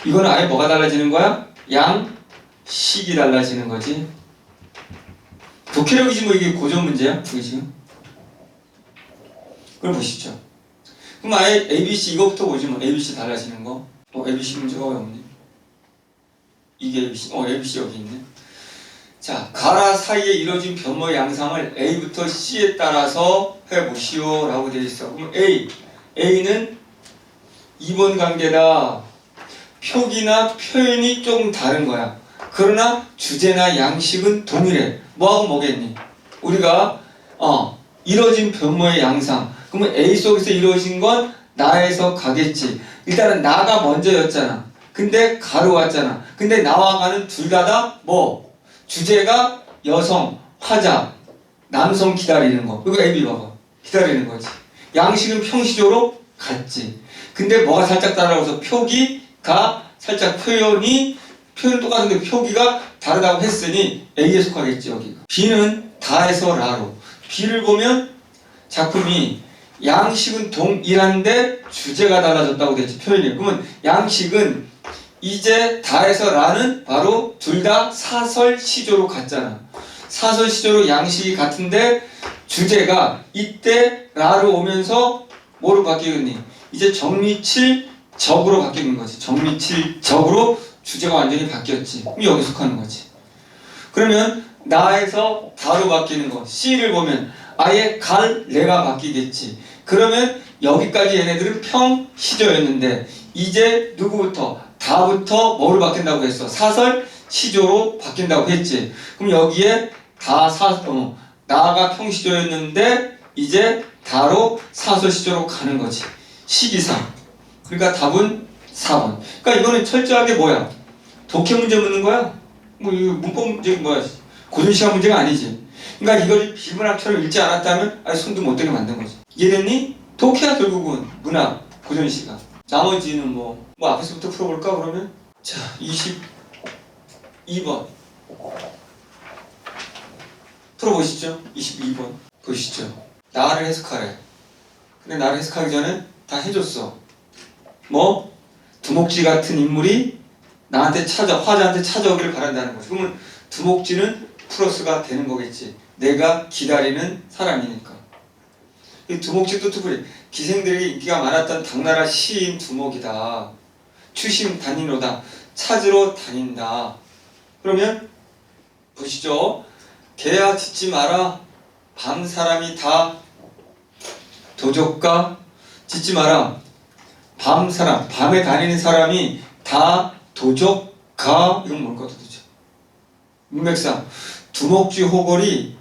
이거는 아예 뭐가 달라지는 거야? 양식이 달라지는 거지. 독해력이지 뭐 이게 고전 문제야? 그게 지금. 그럼 보시죠. 그럼 아예 ABC 이거부터 보지 뭐. ABC 달라지는 거. ABC 문제가 왜 없니? 이게 ABC. ABC 여기 있네. 자, 가라 사이에 이루어진 변모의 양상을 A부터 C에 따라서 해보시오 라고 되어 있어. 그럼 A는 2번 관계다. 표기나 표현이 조금 다른 거야. 그러나 주제나 양식은 동일해. 뭐하고 뭐겠니? 우리가 이루어진 변모의 양상. 그러면 A 속에서 이루어진 건 나에서 가겠지. 일단은 나가 먼저였잖아. 근데 가로 왔잖아. 근데 나와 가는 둘 다다 뭐? 주제가 여성, 화자, 남성 기다리는 거. 이거 A, B 봐봐. 기다리는 거지. 양식은 평시조로 같지. 근데 뭐가 살짝 다르다고 해서 표기가 살짝 표현 똑같은데 표기가 다르다고 했으니 A에 속하겠지 여기가. B는 다에서 라로. B를 보면 작품이 양식은 동일한데 주제가 달라졌다고 됐지 표현이. 그러면 양식은 이제 다에서 라는 바로 둘 다 사설시조로 같잖아. 사설시조로 양식이 같은데 주제가 이때 라로 오면서 뭐로 바뀌겠니? 이제 정리칠적으로 바뀌는 거지. 정리칠적으로 주제가 완전히 바뀌었지. 그럼 여기 속하는 거지. 그러면 나에서 다로 바뀌는 거. C를 보면 아예 갈래가 바뀌겠지. 그러면 여기까지 얘네들은 평시조였는데 이제 누구부터? 다부터 뭐로 바뀐다고 했어? 사설 시조로 바뀐다고 했지. 그럼 여기에 나가 평시조였는데 이제 다로 사설 시조로 가는 거지. 시기상. 그러니까 답은 4번. 그러니까 이거는 철저하게 뭐야? 독해 문제 묻는 거야? 뭐 이거 문법 문제 뭐야? 고전 시간 문제가 아니지. 그러니까 이걸 비문학처럼 읽지 않았다면 아예 손도 못 대게 만든 거지. 이해됐니? 독해야 결국은 문학, 고전 시간. 나머지는 뭐 앞에서부터 풀어볼까 그러면? 자, 22번 풀어보시죠. 22번 보시죠. 나를 해석하래. 근데 나를 해석하기 전에 다 해줬어. 뭐? 두목지 같은 인물이 나한테 화자한테 찾아오기를 바란다는 거지. 그러면 두목지는 플러스가 되는 거겠지. 내가 기다리는 사람이니까. 이 두목지도 투불이 기생들에게 인기가 많았던 당나라 시인 두목이다. 추심 다니노다. 찾으러 다닌다. 그러면 보시죠. 개야 짖지 마라. 밤 사람이 다 도적가. 짖지 마라. 밤 사람, 밤에 다니는 사람이 다 도적가. 이건 뭔가 도대체. 문맥상 두목지 호골이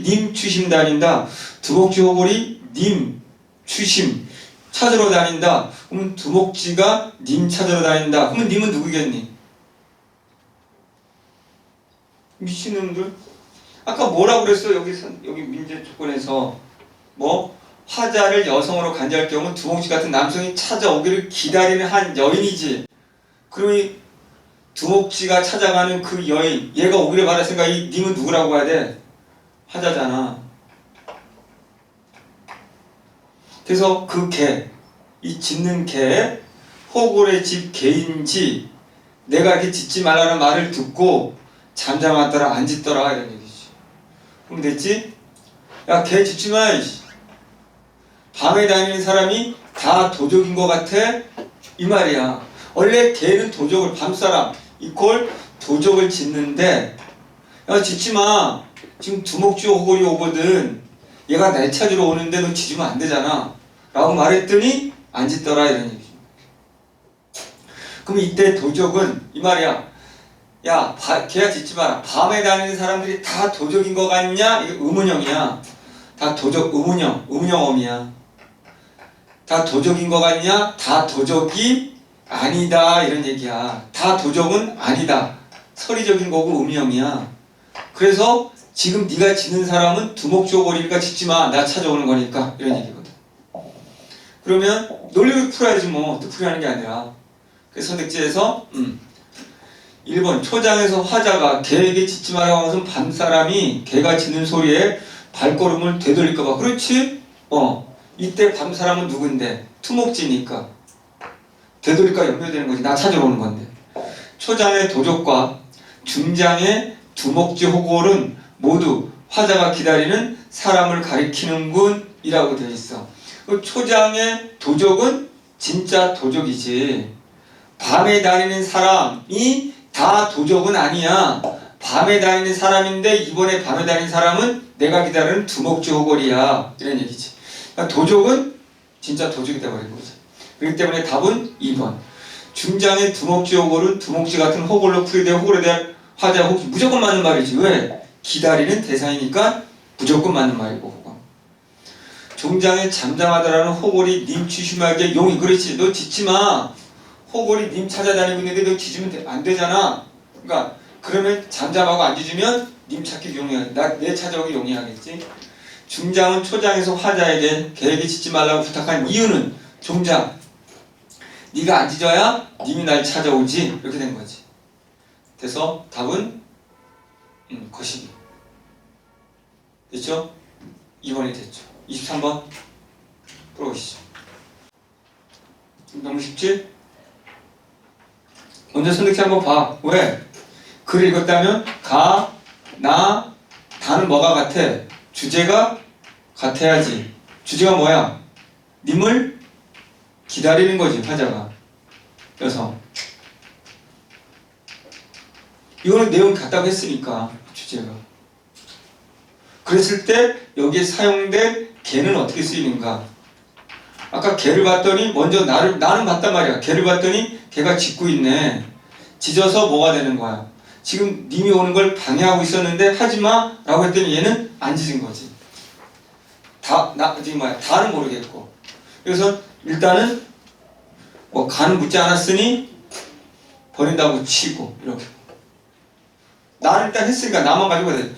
님 추심 다닌다. 두목지 호골이 님 추심 찾으러 다닌다. 그러면 두목지가 님 찾으러 다닌다. 그러면 님은 누구겠니? 미친놈들. 아까 뭐라고 그랬어? 여기 민재 조건에서 뭐 화자를 여성으로 간주할 경우 두목지 같은 남성이 찾아오기를 기다리는 한 여인이지. 그러니 두목지가 찾아가는 그 여인, 얘가 오기를 바랐으니까 이 님은 누구라고 해야 돼? 화자잖아. 그래서 그 개, 이 짖는 개, 호골의 집 개인지 내가 이렇게 짖지 말라는 말을 듣고 잠잠하더라 안 짖더라 이런 얘기지. 그럼 됐지? 야, 개 짖지 마. 밤에 다니는 사람이 다 도적인 것 같아? 이 말이야. 원래 개는 도적을, 밤사람 이퀄 도적을 짖는데, 야 짖지 마. 지금 두목지 호골이 오거든. 얘가 날 찾으러 오는데 너 짖으면 안 되잖아 라고 말했더니 안 짖더라 이런 얘기죠. 그럼 이때 도적은 이 말이야. 야 개야 짖지 마라. 밤에 다니는 사람들이 다 도적인 것 같냐? 이게 의문형이야. 다 도적, 의문형어미야. 다 도적인 것 같냐? 다 도적이 아니다 이런 얘기야. 다 도적은 아니다. 서리적인 거고 의문형이야. 그래서 지금 네가 짖는 사람은 두목지 호골이니까 짖지 마. 나 찾아오는 거니까 이런 얘기거든. 그러면 논리를 풀어야지 뭐. 뜻풀이하는 게 아니라. 그래서 선택지에서 1번 초장에서 화자가 개에게 짖지 말라고 하면서 밤사람이 개가 짖는 소리에 발걸음을 되돌릴까 봐. 그렇지? 이때 밤사람은 누군데? 투목지니까 되돌릴까 염려되는 거지. 나 찾으러 오는 건데. 초장의 도적과 중장의 두목지 호골은 모두 화자가 기다리는 사람을 가리키는군 이라고 되어 있어. 초장의 도적은 진짜 도적이지. 밤에 다니는 사람이 다 도적은 아니야. 밤에 다니는 사람인데 이번에 밤에 다니는 사람은 내가 기다리는 두목지 호골이야 이런 얘기지. 그러니까 도적은 진짜 도적이 돼버린 거지. 그렇기 때문에 답은 2번. 중장의 두목지 호골은 두목지 같은 호골로 풀이되어 호골에 대한 화자 혹시 무조건 맞는 말이지. 왜? 기다리는 대상이니까 무조건 맞는 말이고. 호골. 종장에 잠잠하더라는 호골이 님 취심하게 용이. 그렇지. 너 짖지 마. 호골이 님 찾아다니고 있는데 너 짖으면 안 되잖아. 그러니까 그러면 잠잠하고 안 짖으면 님 찾기 용이야. 내 찾아오기 용이하겠지. 중장은 초장에서 화자에게 개에게 짖지 말라고 부탁한 이유는 종장 네가 안 짖어야 님이 날 찾아오지 이렇게 된 거지. 그래서 답은 거시기 됐죠? 2번이 됐죠. 23번 풀어보시죠. 너무 쉽지? 먼저 선택지 한번 봐. 왜? 글을 읽었다면 가, 나, 다는 뭐가 같아? 주제가 같아야지. 주제가 뭐야? 님을 기다리는 거지. 화자가 여성. 이거는 내용 같다고 했으니까 주제가. 그랬을 때 여기에 사용된 개는 어떻게 쓰이는가? 아까 개를 봤더니 먼저 나는 봤단 말이야. 개를 봤더니 개가 짖고 있네. 짖어서 뭐가 되는 거야? 지금 님이 오는 걸 방해하고 있었는데 하지마 라고 했더니 얘는 안 짖은 거지. 지금 뭐야? 다는 모르겠고. 그래서 일단은 뭐 가는 묻지 않았으니 버린다고 치고 이렇게. 나는 일단 했으니까 나만 가지고 해야 돼.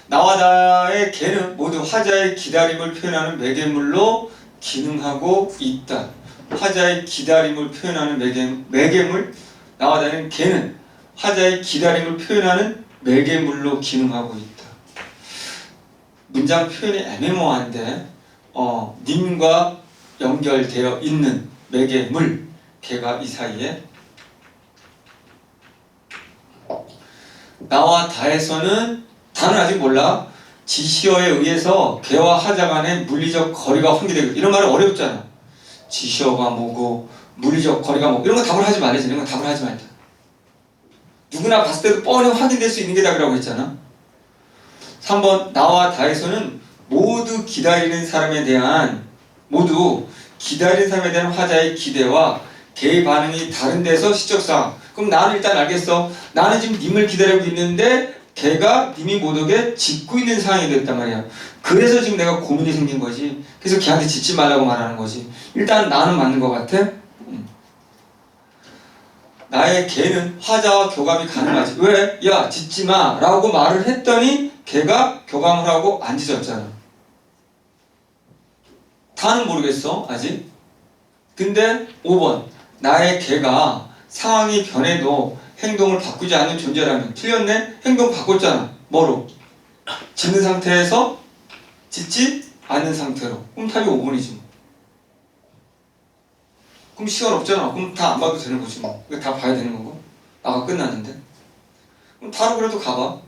나와 나의 개는 모두 화자의 기다림을 표현하는 매개물로 기능하고 있다. 화자의 기다림을 표현하는 매개물. 나와 나는 개는 화자의 기다림을 표현하는 매개물로 기능하고 있다. 문장 표현이 애매모호한데 님과 연결되어 있는 매개물. 개가 이 사이에. 나와 다에서는 다는 아직 몰라. 지시어에 의해서 개와 하자 간의 물리적 거리가 확인되고 이런 말은 어렵잖아. 지시어가 뭐고 물리적 거리가 뭐 이런 거 답을 하지 말아야지. 이런 거 답을 하지 말자. 누구나 봤을 때도 뻔히 확인될 수 있는 게 답이라고 했잖아. 3번 나와 다에서는 모두 기다리는 사람에 대한 화자의 기대와 개의 반응이 다른 데서 시적상. 그럼 나는 일단 알겠어. 나는 지금 님을 기다리고 있는데 걔가 님이 못 오게 짖고 있는 상황이 됐단 말이야. 그래서 지금 내가 고민이 생긴 거지. 그래서 걔한테 짖지 말라고 말하는 거지. 일단 나는 맞는 것 같아. 나의 걔는 화자와 교감이 가능하지. 왜? 야 짖지 마 라고 말을 했더니 걔가 교감을 하고 안 짖었잖아. 다는 모르겠어 아직. 근데 5번 나의 걔가 상황이 변해도 행동을 바꾸지 않는 존재라면. 틀렸네? 행동 바꿨잖아. 뭐로? 짖는 상태에서 짖지 않는 상태로. 그럼 답이 5번이지 뭐. 그럼 시간 없잖아. 그럼 다 안 봐도 되는 거지 뭐. 다 봐야 되는 거고. 나가 끝났는데. 그럼 바로 그래도 가봐.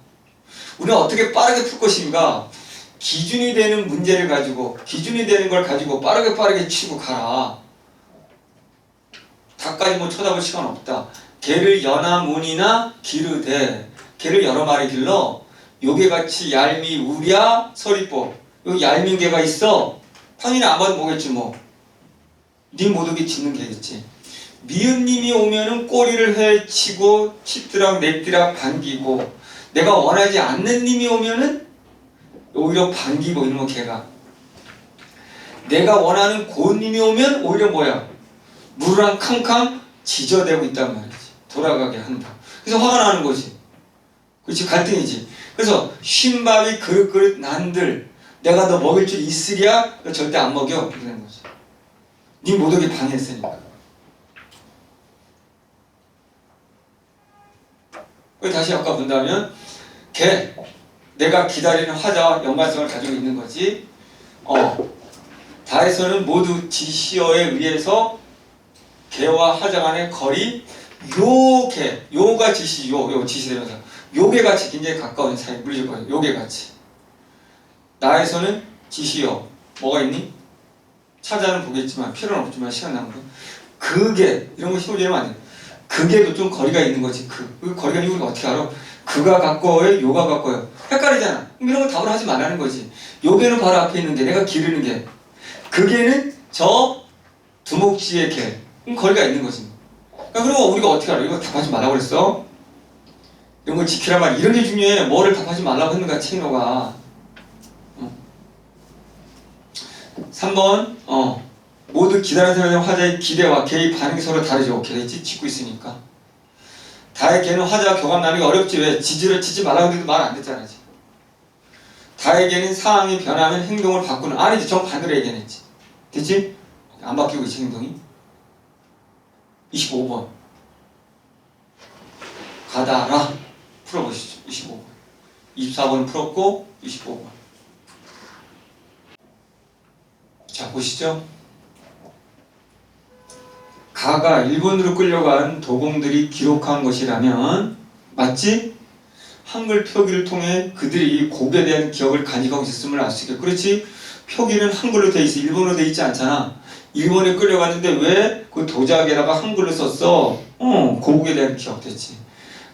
우리는 어떻게 빠르게 풀 것인가? 기준이 되는 문제를 가지고, 기준이 되는 걸 가지고 빠르게 치고 가라. 다까지 뭐 쳐다볼 시간 없다. 개를 여나 문이나 기르되. 개를 여러 마리 길러. 요게같이 얄미 우랴 서리법. 여기 얄민 개가 있어. 당연히 안 봐도 뭐겠지 뭐. 니 모두기 짖는 개겠지. 미음님이 오면은 꼬리를 헤치고 치드락 넷드락 반기고, 내가 원하지 않는 님이 오면은 오히려 반기고 이런 거 개가. 내가 원하는 고님이 오면 오히려 뭐야? 무르랑 캉캉 지저대고 있단 말이지. 돌아가게 한다. 그래서 화가 나는 거지. 그렇지, 갈등이지. 그래서 쉰밥이 그릇 난들. 내가 너 먹일 줄 있으랴? 너 절대 안 먹여. 그러는 거지. 네 모독이 방해했으니까. 다시 아까 본다면 개, 내가 기다리는 화자와 연관성을 가지고 있는 거지. 다에서는 모두 지시어에 의해서 개와 하자 간의 거리, 요가 지시, 요 지시되면서 요게같이 굉장히 가까운 사이, 물리적 거리, 요게같이. 나에서는 지시어, 뭐가 있니? 찾아는 보겠지만 필요는 없지만 시간 남은 거. 그게 이런 거 시도되면 안 돼. 그게도 좀 거리가 있는 거지. 그 거리가 있는 걸 어떻게 알아? 그가 가까워요, 요가 가까워요. 헷갈리잖아. 이런 거 답을 하지 말라는 거지. 요게는 바로 앞에 있는데 내가 기르는 게. 그게는 저 두목지의 개. 그럼 거리가 있는 거지. 그러면 우리가 어떻게 알아? 이거 답하지 말라고 그랬어? 이런 걸 지키란 말이야. 이런 게 중요해. 뭐를 답하지 말라고 했는가, 책노가. 3번, 모두 기다리는 사람의 화자의 기대와 개의 반응이 서로 다르죠. 오케이, 짖고 있으니까. 다의 개는 화자와 교감 나누기 어렵지. 왜? 짖지 말라고 해도 말 안 듣잖아. 지금. 다의 개는 상황이 변하면 행동을 바꾸는. 아니지, 정반대로 얘기했지. 됐지? 안 바뀌고 있지, 행동이. 25번. 가다라. 풀어보시죠. 25번. 24번 풀었고, 25번. 자, 보시죠. 가가 일본으로 끌려간 도공들이 기록한 것이라면, 맞지? 한글 표기를 통해 그들이 곡에 대한 기억을 간직하고 있었음을 알 수 있겠고, 그렇지? 표기는 한글로 돼 있어. 일본어로 돼 있지 않잖아. 일본에 끌려갔는데 왜 그 도자기에다가 한글로 썼어? 고국에 대한 기억 됐지.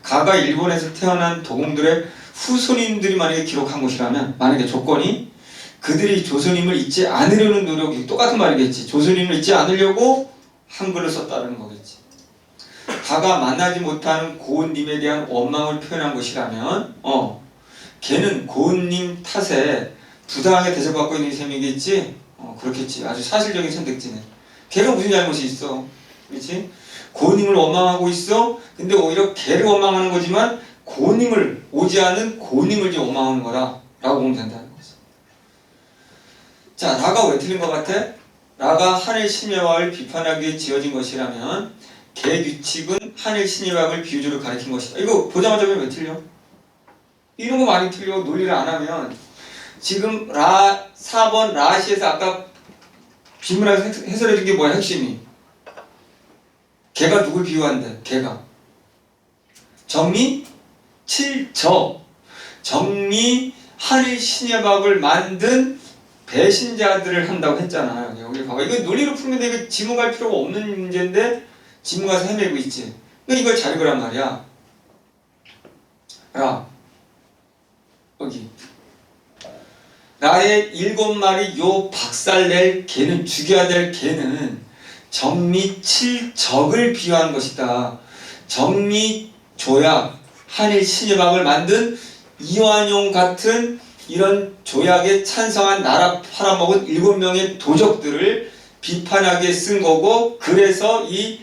가가 일본에서 태어난 도공들의 후손인들이 만약에 기록한 것이라면, 만약에 조건이 그들이 조선임을 잊지 않으려는 노력이 똑같은 말이겠지. 조선임을 잊지 않으려고 한글을 썼다는 거겠지. 가가 만나지 못하는 고은님에 대한 원망을 표현한 것이라면 걔는 고은님 탓에 부당하게 대접받고 있는 셈이겠지. 그렇겠지. 아주 사실적인 선택지네. 걔가 무슨 잘못이 있어. 그렇지? 고은님을 원망하고 있어. 근데 오히려 걔를 원망하는 거지만 고은님을 오지 않은 고은님을 이제 원망하는 거라 라고 보면 된다는 거지. 자, 라가 왜 틀린 것 같아? 라가 하늘 신예학을 비판하기 위해 지어진 것이라면 개 규칙은 하늘 신예학을 비유적으로 가리킨 것이다. 이거 보자마자 왜 틀려? 이런 거 많이 틀려. 논리를 안 하면. 지금 4번 라시에서 아까 비문학에서 해설해 준 게 뭐야, 핵심이? 개가 누굴 비유한대? 개가 정리? 칠적 정미 하늘 신의 밥을 만든 배신자들을 한다고 했잖아. 여기 봐봐. 이거 논리로 풀면 돼. 이거 지문갈 필요가 없는 문제인데 지문 가서 헤매고 있지. 그러니까 이걸 잘 읽으란 말이야. 야, 여기 나의 7마리 요 박살낼 개는 죽여야 될 개는 정미 칠적을 비유한 것이다. 정미 조약 한일 신의 밥을 만든 이완용 같은 이런 조약에 찬성한 나라 팔아먹은 7명의 도적들을 비판하게 쓴 거고, 그래서 이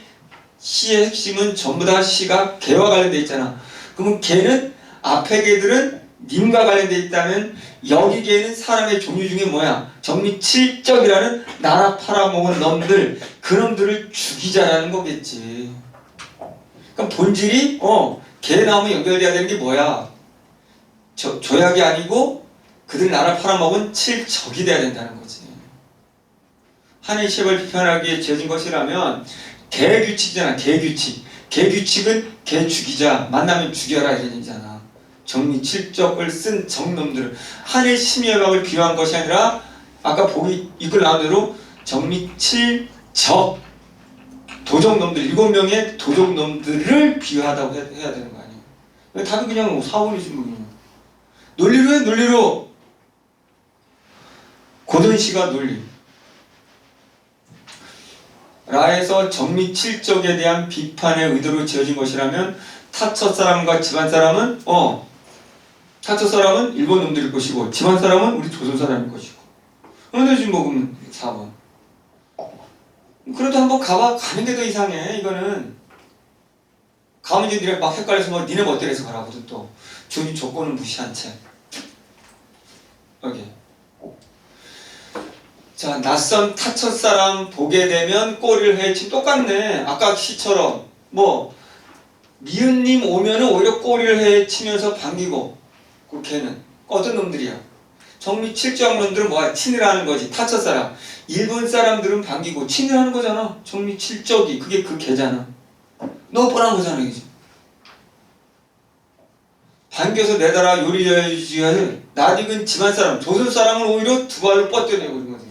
시의 핵심은 전부 다 시가 개와 관련돼 있잖아. 그러면 개는 앞에 개들은 님과 관련돼 있다면 여기 개는 사람의 종류 중에 뭐야? 정미칠적이라는 나라 팔아먹은 놈들, 그놈들을 죽이자라는 거겠지. 그럼 본질이 개 나오면 연결돼야 되는 게 뭐야? 조약이 아니고 그들 나라 팔아먹은 칠적이 돼야 된다는 거지. 한일 시협을 비판하기 위해 지어진 것이라면 개규칙이잖아. 개규칙. 개규칙은 개 죽이자, 만나면 죽여라 이런 얘기잖아. 정미칠적을 쓴 정놈들을 한일 심의협약을 비유한 것이 아니라 아까 보기 이끌 나온 대로 정미칠적 도적놈들 7명의 도적놈들을 비유하다고 해야 되는 거 아니야. 답이 그냥 사원이지 뭐. 논리로 해. 논리로. 고든시가 논리. 라에서 정미칠적에 대한 비판의 의도로 지어진 것이라면 타처 사람과 집안 사람은 타처 사람은 일본 놈들일 것이고 집안 사람은 우리 조선 사람일 것이고. 그런데 지금 먹으면 4번. 그래도 한번 가봐. 가는 게 더 이상해. 이거는 가면 이제 니네 막 헷갈려서 뭐 니네 멋대로 해서 가라거든. 또 주님 조건은 무시한 채. 여기 자, 낯선 타처 사람 보게 되면 꼬리를 헤치. 똑같네. 아까 시처럼 뭐 미은님 오면은 오히려 꼬리를 헤치면서 반기고. 그 걔는 어떤 놈들이야? 정미칠적 놈들은 뭐야? 친을 하는 거지. 타처 사람. 일본 사람들은 반기고 친을 하는 거잖아. 정미칠적이 그게 그 걔잖아. 너 뻔한 거잖아 이게. 반겨서 내달아 요리해야지. 낯익은 집안 사람, 조선 사람을 오히려 두 발로 뻗겨내고 그런 거지.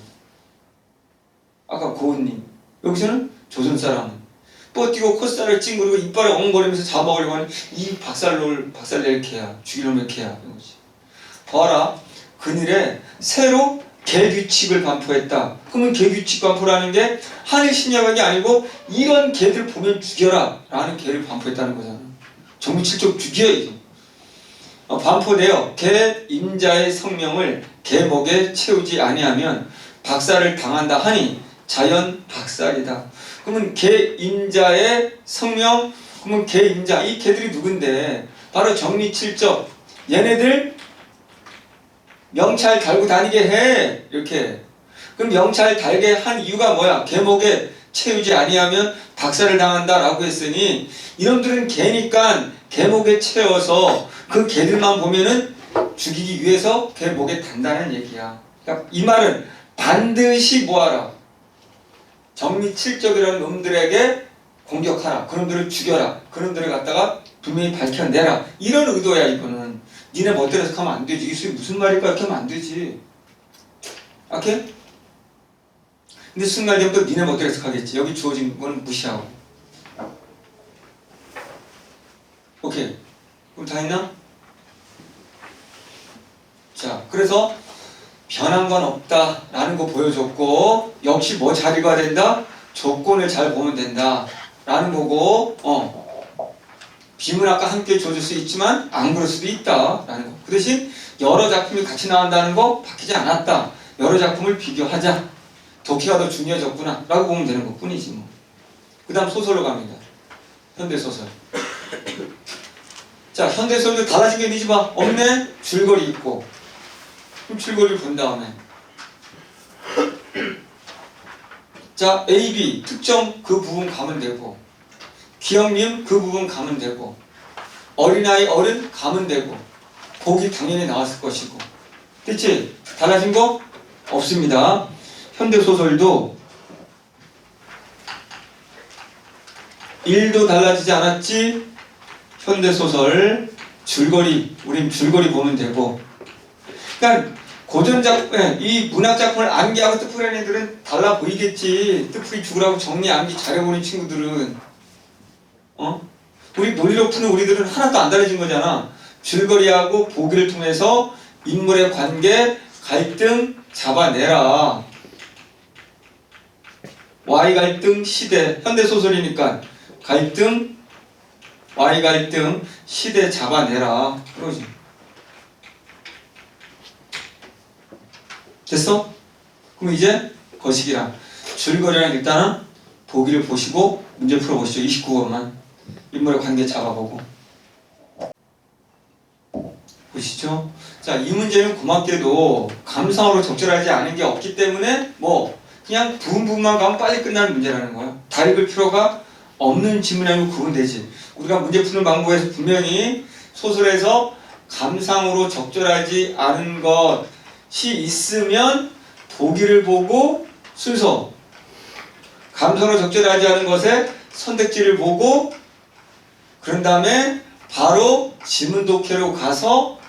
아까 고은님. 여기서는 조선 사람은 뻗뛰고 콧살을 찡그리고 이빨에 엉거리면서 잡아오려고 하는 이 박살낼 개야. 죽이려면 개야. 이런 거지. 봐라. 그늘에 새로 개규칙을 반포했다. 그러면 개규칙 반포라는 게 한일 신약이 아니고 이런 개들 보면 죽여라 라는 개를 반포했다는 거잖아. 정미칠적 죽여야지. 반포되어 개 임자의 성명을 개 목에 채우지 아니하면 박살을 당한다 하니 자연 박살이다. 그러면 개 임자의 성명, 그러면 개 임자, 이 개들이 누군데? 바로 정미칠적. 얘네들 명찰 달고 다니게 해. 이렇게. 그럼 명찰 달게 한 이유가 뭐야? 개 목에 채우지 아니하면 박살을 당한다 라고 했으니 이놈들은 개니까 개 목에 채워서 그 개들만 보면은 죽이기 위해서 개 목에 단다는 얘기야. 그러니까 이 말은 반드시 뭐하라? 정미칠적이라는 놈들에게 공격하라. 그놈들을 죽여라. 그놈들을 갖다가 분명히 밝혀내라. 이런 의도야 이거는. 니네 멋대로 해석하면 안 되지. 이게 무슨 말일까? 이렇게 하면 안 되지. 오케이? 근데 순간 되면 또 니네 멋대로 해석하겠지. 여기 주어진 건 무시하고. 오케이. 그럼 다 했나? 자, 그래서 변한 건 없다라는 거 보여줬고, 역시 뭐 잘 읽어야 된다? 조건을 잘 보면 된다 라는 거고, 빔은 아까 함께 줘줄 수 있지만 안 그럴 수도 있다 라는 거. 그 대신 여러 작품이 같이 나온다는 거 바뀌지 않았다. 여러 작품을 비교하자. 독해가 더 중요해졌구나 라고 보면 되는 것 뿐이지 뭐. 그 다음 소설로 갑니다. 현대소설. 자, 현대소설도 달라진 게 있지 봐. 없네? 줄거리 있고. 그럼 줄거리를 본 다음에 자, A, B 특정 그 부분 가면 되고, 기억님 그 부분 가면 되고, 어린아이 어른 가면 되고, 복이 당연히 나왔을 것이고. 됐지? 달라진 거 없습니다. 현대소설도 1도 달라지지 않았지? 현대소설 줄거리, 우린 줄거리 보면 되고. 그러니까 이 문학 작품을 암기하고 뜻풀이하는 애들은 달라 보이겠지. 뜻풀이 죽으라고 정리 암기 잘해보는 친구들은. 우리 논리로 푸는 우리들은 하나도 안 다르진 거잖아. 줄거리하고 보기를 통해서 인물의 관계, 갈등 잡아내라. Y 갈등, 시대, 현대소설이니까 갈등, Y 갈등, 시대 잡아내라. 그러지. 됐어? 그럼 이제 거시기랑 줄거리랑 일단은 보기를 보시고 문제 풀어보시죠. 29번만 인물의 관계 잡아보고 보시죠. 자, 이 문제는 고맙게도 감성으로 적절하지 않은 게 없기 때문에 그냥 부분만 가면 빨리 끝나는 문제라는 거야. 다 읽을 필요가 없는 질문이라고 구분되지. 우리가 문제 푸는 방법에서 분명히 소설에서 감상으로 적절하지 않은 것이 있으면 보기를 보고 순서, 감성으로 적절하지 않은 것에 선택지를 보고 그런 다음에 바로 지문 독해로 가서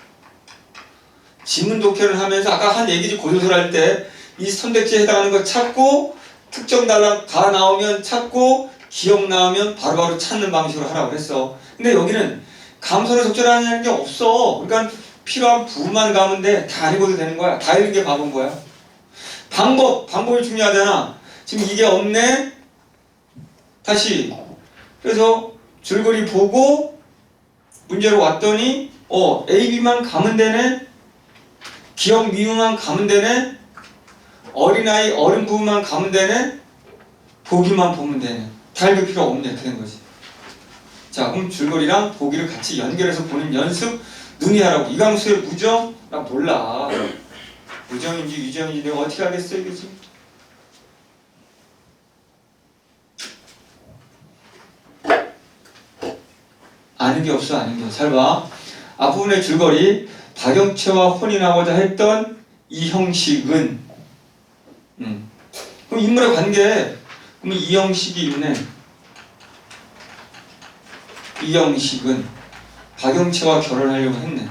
지문 독해를 하면서 아까 한 얘기지. 고조술 할 때 이 선택지에 해당하는 거 찾고 특정 단락 다 나오면 찾고 기억 나오면 바로바로 찾는 방식으로 하라고 했어. 근데 여기는 감성으로 적절하는 게 없어. 그러니까 필요한 부분만 가면 돼. 다 안 읽어도 되는 거야. 다 읽는 게 바본 거야. 방법이 중요하잖아. 지금 이게 없네. 다시. 그래서 줄거리 보고 문제로 왔더니 A, B만 가면 되네. 기억 미음만 가면 되네. 어린아이 어른 부분만 가면 되네. 보기만 보면 되네. 다 읽을 필요 없네. 그렇게 된 거지. 자, 그럼 줄거리랑 보기를 같이 연결해서 보는 연습 눈이 하라고. 이강수의 무정? 나 몰라. 무정인지 유정인지 내가 어떻게 하겠어 이게 지금. 아는 게 없어. 아는 게. 잘 봐. 앞부분의 줄거리. 박영채와 혼인하고자 했던 이 형식은 그럼 인물의 관계. 그러면 이 형식이 있네. 이 형식은 박영채와 결혼하려고 했네.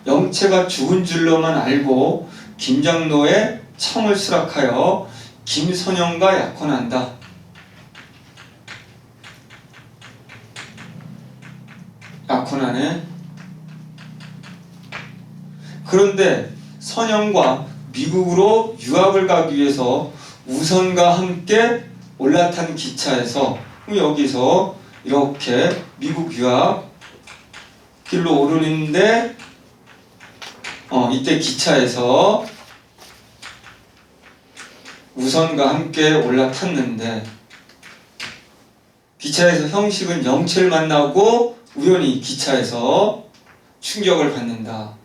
영채가 죽은 줄로만 알고 김장로의 청을 수락하여 김선영과 약혼한다. 약혼하네. 그런데 선영과 미국으로 유학을 가기 위해서 우선과 함께 올라탄 기차에서 여기서 이렇게 미국 유학 길로 오르는데 이때 기차에서 우선과 함께 올라탔는데 기차에서 형식은 영채를 만나고 우연히 기차에서 충격을 받는다.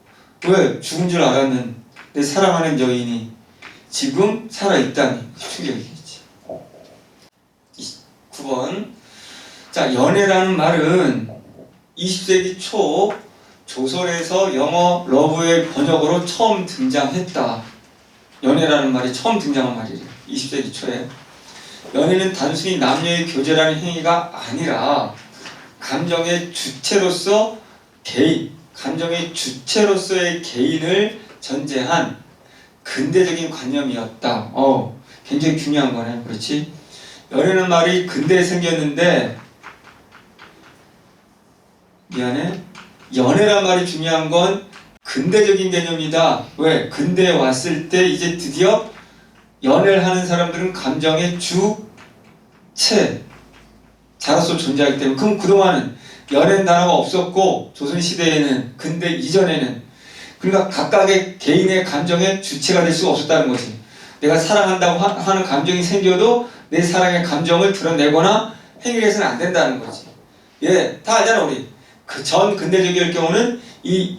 왜? 죽은 줄 알았는 내 사랑하는 여인이 지금 살아있다니 충격이겠지. 9번. 자, 연애라는 말은 20세기 초 조선에서 영어 러브의 번역으로 처음 등장했다. 연애라는 말이 처음 등장한 말이래. 20세기 초에. 연애는 단순히 남녀의 교제라는 행위가 아니라 감정의 주체로서 감정의 주체로서의 개인을 전제한 근대적인 관념이었다. 굉장히 중요한 거네. 그렇지? 연애는 말이 근대에 생겼는데 미안해. 연애란 말이 중요한 건 근대적인 개념이다. 왜? 근대에 왔을 때 이제 드디어 연애를 하는 사람들은 감정의 주체자로서 존재하기 때문에. 그럼 그동안은 연애는 단어가 없었고 조선시대에는 근대 이전에는 그러니까 각각의 개인의 감정의 주체가 될 수가 없었다는 거지. 내가 사랑한다고 하는 감정이 생겨도 내 사랑의 감정을 드러내거나 행위를 해서는 안 된다는 거지. 다 알잖아 우리. 그 전 근대적일 경우는 이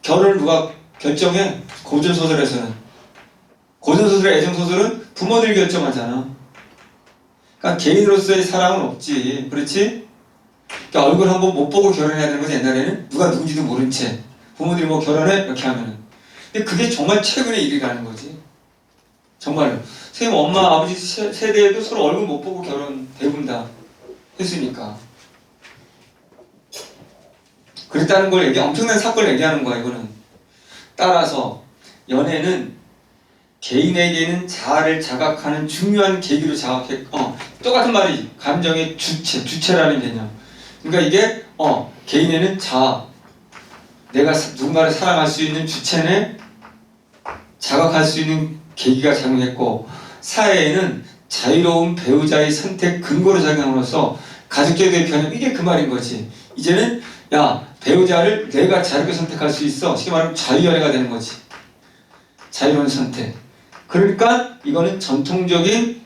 결혼을 누가 결정해? 고전소설에서는. 고전소설의 애정소설은 부모들이 결정하잖아. 그러니까 개인으로서의 사랑은 없지. 그렇지? 그러니까 얼굴 한번 못 보고 결혼해야 되는 거지. 옛날에는 누가 누군지도 모른 채 부모들이 결혼해? 이렇게 하면은. 근데 그게 정말 최근의 일이라는 거지. 정말로. 선생님 엄마 아버지 세대에도 서로 얼굴 못 보고 결혼 대부분 다 했으니까. 그랬다는 걸 엄청난 사건을 얘기하는 거야, 이거는. 따라서 연애는 개인에게는 자아를 자각하는 중요한 계기로 똑같은 말이 감정의 주체라는 개념. 그러니까 이게 개인에는 자아, 내가 누군가를 사랑할 수 있는 주체네, 자각할 수 있는 계기가 작용했고, 사회에는 자유로운 배우자의 선택 근거로 작용함으로써 가족제도의 변형, 이게 그 말인 거지. 이제는 배우자를 내가 자유롭게 선택할 수 있어. 쉽게 말하면 자유연애가 되는 거지. 자유로운 선택. 그러니까 이거는 전통적인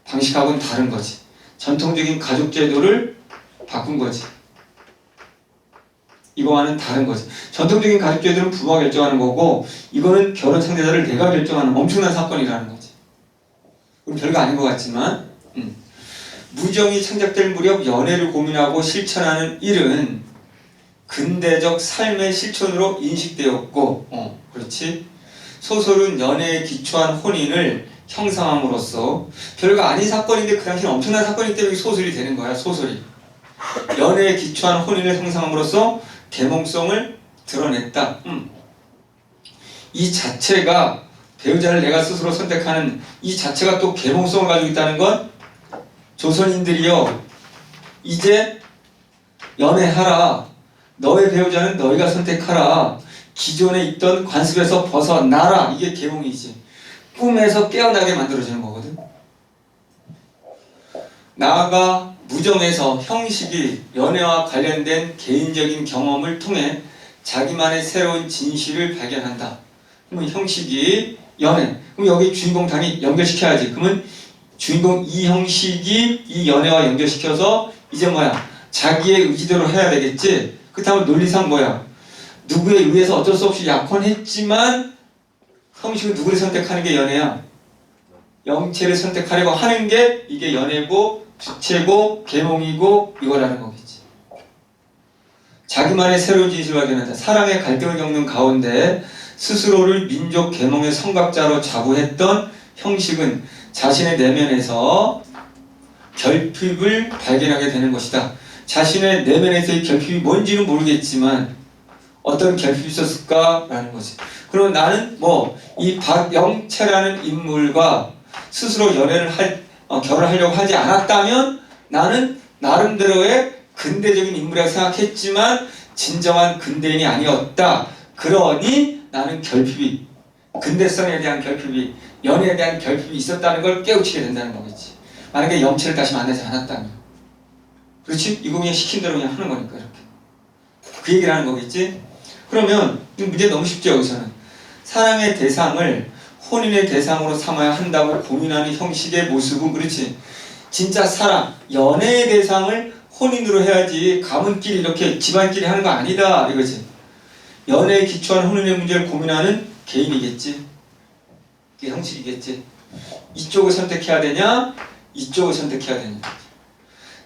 방식하고는 다른 거지. 전통적인 가족제도를 바꾼 거지. 이거와는 다른 거지. 전통적인 가족제도는 부모가 결정하는 거고, 이거는 결혼 상대자를 내가 결정하는 엄청난 사건이라는 거지. 별거 아닌 것 같지만, 무정이 창작될 무렵 연애를 고민하고 실천하는 일은 근대적 삶의 실천으로 인식되었고, 그렇지. 소설은 연애에 기초한 혼인을 형성함으로써 별거 아닌 사건인데 그 당시는 엄청난 사건이기 때문에 소설이 되는 거야. 소설이. 연애에 기초한 혼인을 형성함으로써 계몽성을 드러냈다. 이 자체가 배우자를 내가 스스로 선택하는 이 자체가 또 계몽성을 가지고 있다는 건 조선인들이요, 이제 연애하라, 너의 배우자는 너희가 선택하라, 기존에 있던 관습에서 벗어나라, 이게 계몽이지. 꿈에서 깨어나게 만들어지는 거거든. 나아가 무정에서 형식이 연애와 관련된 개인적인 경험을 통해 자기만의 새로운 진실을 발견한다. 그러면 형식이 연애. 그럼 여기 주인공 당연히 연결시켜야지. 그러면 주인공 이 형식이 이 연애와 연결시켜서 이제 자기의 의지대로 해야 되겠지. 그렇다면 논리상 누구에 의해서 어쩔 수 없이 약혼했지만 형식은 누구를 선택하는 게 연애야? 영체를 선택하려고 하는 게 이게 연애고 주체고 계몽이고 이거라는 거겠지. 자기만의 새로운 진실을 발견한다. 사랑의 갈등을 겪는 가운데 스스로를 민족 계몽의 성각자로 자부했던 형식은 자신의 내면에서 결핍을 발견하게 되는 것이다. 자신의 내면에서의 결핍이 뭔지는 모르겠지만 어떤 결핍이 있었을까라는 거지. 그럼 나는 이 박영채라는 인물과 스스로 결혼하려고 하지 않았다면 나는 나름대로의 근대적인 인물이라고 생각했지만 진정한 근대인이 아니었다. 그러니 나는 근대성에 대한 결핍이, 연애에 대한 결핍이 있었다는 걸 깨우치게 된다는 거겠지. 만약에 영채를 다시 만나지 않았다면. 그렇지? 이거 그냥 시킨 대로 그냥 하는 거니까 이렇게. 그 얘기를 하는 거겠지? 그러면 문제 너무 쉽죠, 여기서는. 사랑의 대상을 혼인의 대상으로 삼아야 한다고 고민하는 형식의 모습은, 그렇지. 진짜 사랑, 연애의 대상을 혼인으로 해야지 가문끼리 이렇게 집안끼리 하는 거 아니다, 이거지. 연애에 기초한 혼인의 문제를 고민하는 개인이겠지. 그게 형식이겠지. 이쪽을 선택해야 되냐, 이쪽을 선택해야 되냐.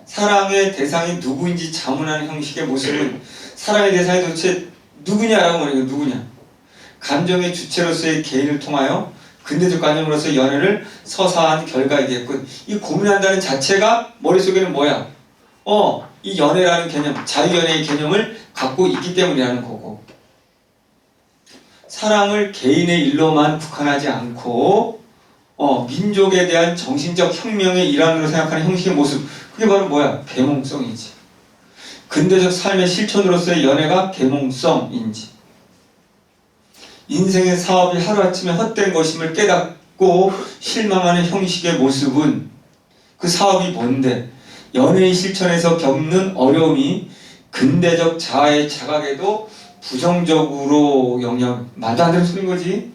사랑의 대상이 누구인지 자문하는 형식의 모습은 사랑의 대상이 도대체 누구냐라고 말해요. 누구냐. 감정의 주체로서의 개인을 통하여 근대적 관념으로서 연애를 서사한 결과이겠군. 이 고민한다는 자체가 머릿속에는 이 연애라는 개념, 자유연애의 개념을 갖고 있기 때문이라는 거고. 사랑을 개인의 일로만 국한하지 않고 민족에 대한 정신적 혁명의 일환으로 생각하는 형식의 모습, 그게 바로 계몽성이지. 근대적 삶의 실천으로서의 연애가 계몽성인지. 인생의 사업이 하루아침에 헛된 것임을 깨닫고 실망하는 형식의 모습은 그 사업이 뭔데? 연애의 실천에서 겪는 어려움이 근대적 자아의 자각에도 부정적으로 말도 안 되는 소리인 거지.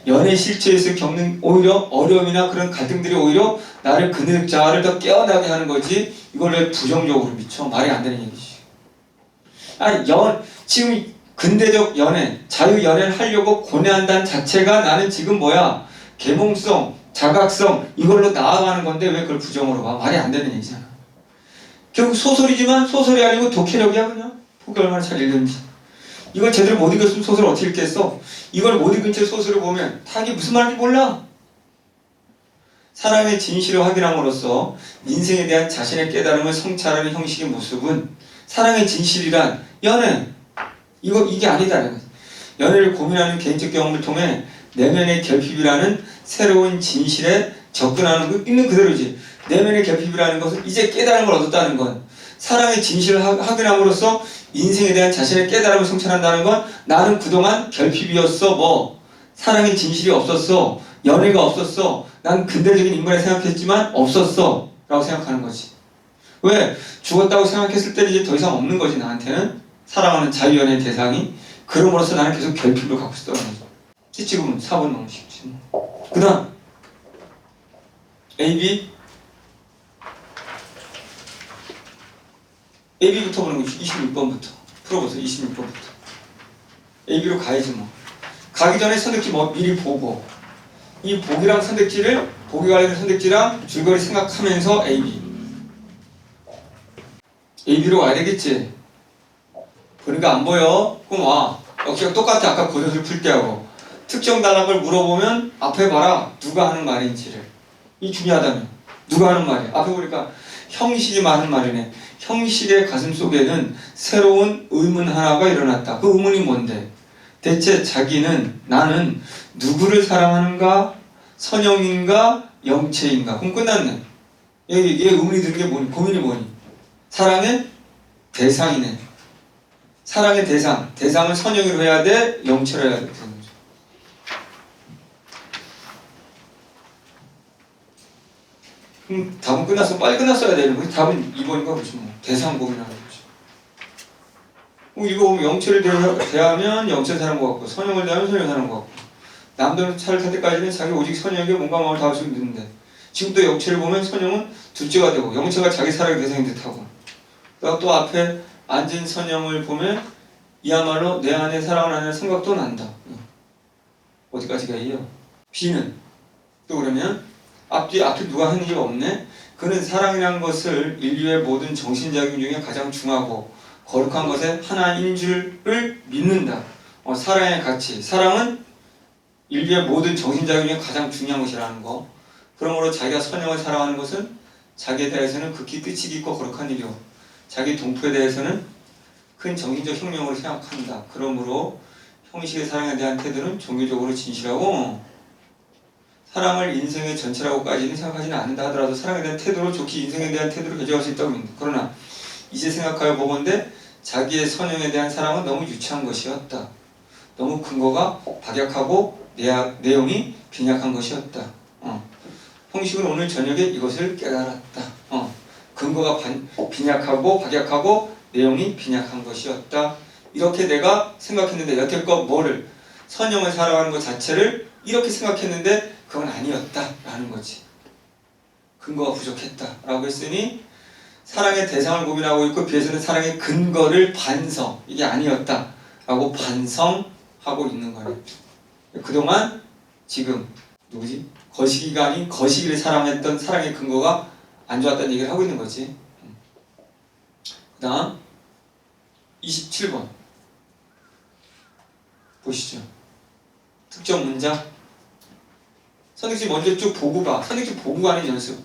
연애 실체에서 겪는 오히려 어려움이나 그런 갈등들이 오히려 나를 근대적 자아를 더 깨어나게 하는 거지. 이걸 왜 부정적으로 미쳐? 말이 안 되는 얘기지. 지금 근대적 연애, 자유연애를 하려고 고뇌한다는 자체가 나는 지금 계몽성, 자각성, 이걸로 나아가는 건데 왜 그걸 부정으로 봐? 말이 안 되는 얘기잖아. 결국 소설이지만 소설이 아니고 독해력이야, 그냥. 보기 얼마나 잘 읽는지. 이걸 제대로 못 읽었으면 소설을 어떻게 읽겠어? 이걸 못 읽은 채 소설을 보면 다 이게 무슨 말인지 몰라. 사랑의 진실을 확인함으로써 인생에 대한 자신의 깨달음을 성찰하는 형식의 모습은 사랑의 진실이란 연애, 이게 아니다라는 거지. 연애를 고민하는 개인적 경험을 통해 내면의 결핍이라는 새로운 진실에 접근하는 거 있는 그대로지. 내면의 결핍이라는 것은 이제 깨달은 걸 얻었다는 건, 사랑의 진실을 확인함으로써 인생에 대한 자신의 깨달음을 성찰한다는 건, 나는 그동안 결핍이었어, 사랑의 진실이 없었어, 연애가 없었어, 난 근대적인 인간을 생각했지만 없었어 라고 생각하는 거지. 왜? 죽었다고 생각했을 때는 이제 더 이상 없는 거지. 나한테는 사랑하는 자유연애의 대상이. 그럼으로써 나는 계속 결핍을 갖고 있었다는 거죠. 지금은 4번 너무 쉽지. 그 다음 AB부터 보는 거지. 26번부터 풀어보세요. 26번부터 AB로 가야지 뭐. 가기 전에 선택지 미리 보고, 이 보기랑 선택지를, 보기 관련된 선택지랑 줄거리 생각하면서 AB로 와야 되겠지. 그러니까 안 보여? 그럼 와. 역시가 똑같아. 아까 고전을 풀 때하고. 특정 단락을 물어보면 앞에 봐라. 누가 하는 말인지를. 이 중요하다면. 누가 하는 말이야. 앞에 보니까 형식이 많은 말이네. 형식의 가슴 속에는 새로운 의문 하나가 일어났다. 그 의문이 뭔데? 대체 나는 누구를 사랑하는가? 선형인가? 영체인가? 그럼 끝났네. 얘 의문이 드는 게 뭐니? 고민이 뭐니? 사랑의 대상이네. 사랑의 대상을 선형으로 해야 돼? 영체로 해야 돼? 그럼 답은 끝났어. 빨리 끝났어야 되는 거지. 답은 2번인가 그렇지 뭐. 대상 고민하는 거지. 이거 보면 영체를 대하면 영체 사는 것 같고, 선형을 대하면 선형 사는 것 같고, 남들은 차를 탈 때까지는 자기 오직 선형에게 뭔가 마음을 닿을 수 있는데, 지금 또 영체를 보면 선형은 둘째가 되고, 영체가 자기 사랑의 대상인 듯하고, 또 앞에 앉은 선형을 보면 이야말로 내 안에 사랑을 하는 생각도 난다. 어디까지가 이요? B는 또 그러면 앞에 누가 하는 게 없네? 그는 사랑이라는 것을 인류의 모든 정신작용 중에 가장 중하고 거룩한 것의 하나인 줄을 믿는다. 사랑의 가치. 사랑은 인류의 모든 정신작용 중에 가장 중요한 것이라는 거. 그러므로 자기가 선형을 사랑하는 것은 자기에 대해서는 극히 뜻이 깊고 거룩한 일이요, 자기 동포에 대해서는 큰 정신적 혁명으로 생각한다. 그러므로 형식의 사랑에 대한 태도는 종교적으로 진실하고, 사랑을 인생의 전체라고까지는 생각하지는 않는다 하더라도 사랑에 대한 태도로 좋게 인생에 대한 태도를 가져갈 수 있다고 믿는다. 그러나 이제 생각하여 보건대 자기의 선형에 대한 사랑은 너무 유치한 것이었다. 너무 근거가 박약하고 내용이 빈약한 것이었다. 형식은 오늘 저녁에 이것을 깨달았다. 근거가 빈약하고 박약하고 내용이 빈약한 것이었다. 이렇게 내가 생각했는데, 여태껏 뭐를, 선형을 살아가는 것 자체를 이렇게 생각했는데 그건 아니었다 라는 거지. 근거가 부족했다 라고 했으니 사랑의 대상을 고민하고 있고, 비해서는 사랑의 근거를 이게 아니었다 라고 반성하고 있는 거네. 그동안 지금 거시기가 아닌 거시기를 사랑했던 사랑의 근거가 안 좋았다는 얘기를 하고 있는 거지. 그 다음 27번 보시죠. 특정 문장 선택지 먼저 쭉 보고 가. 선택지 보고 가는 연습.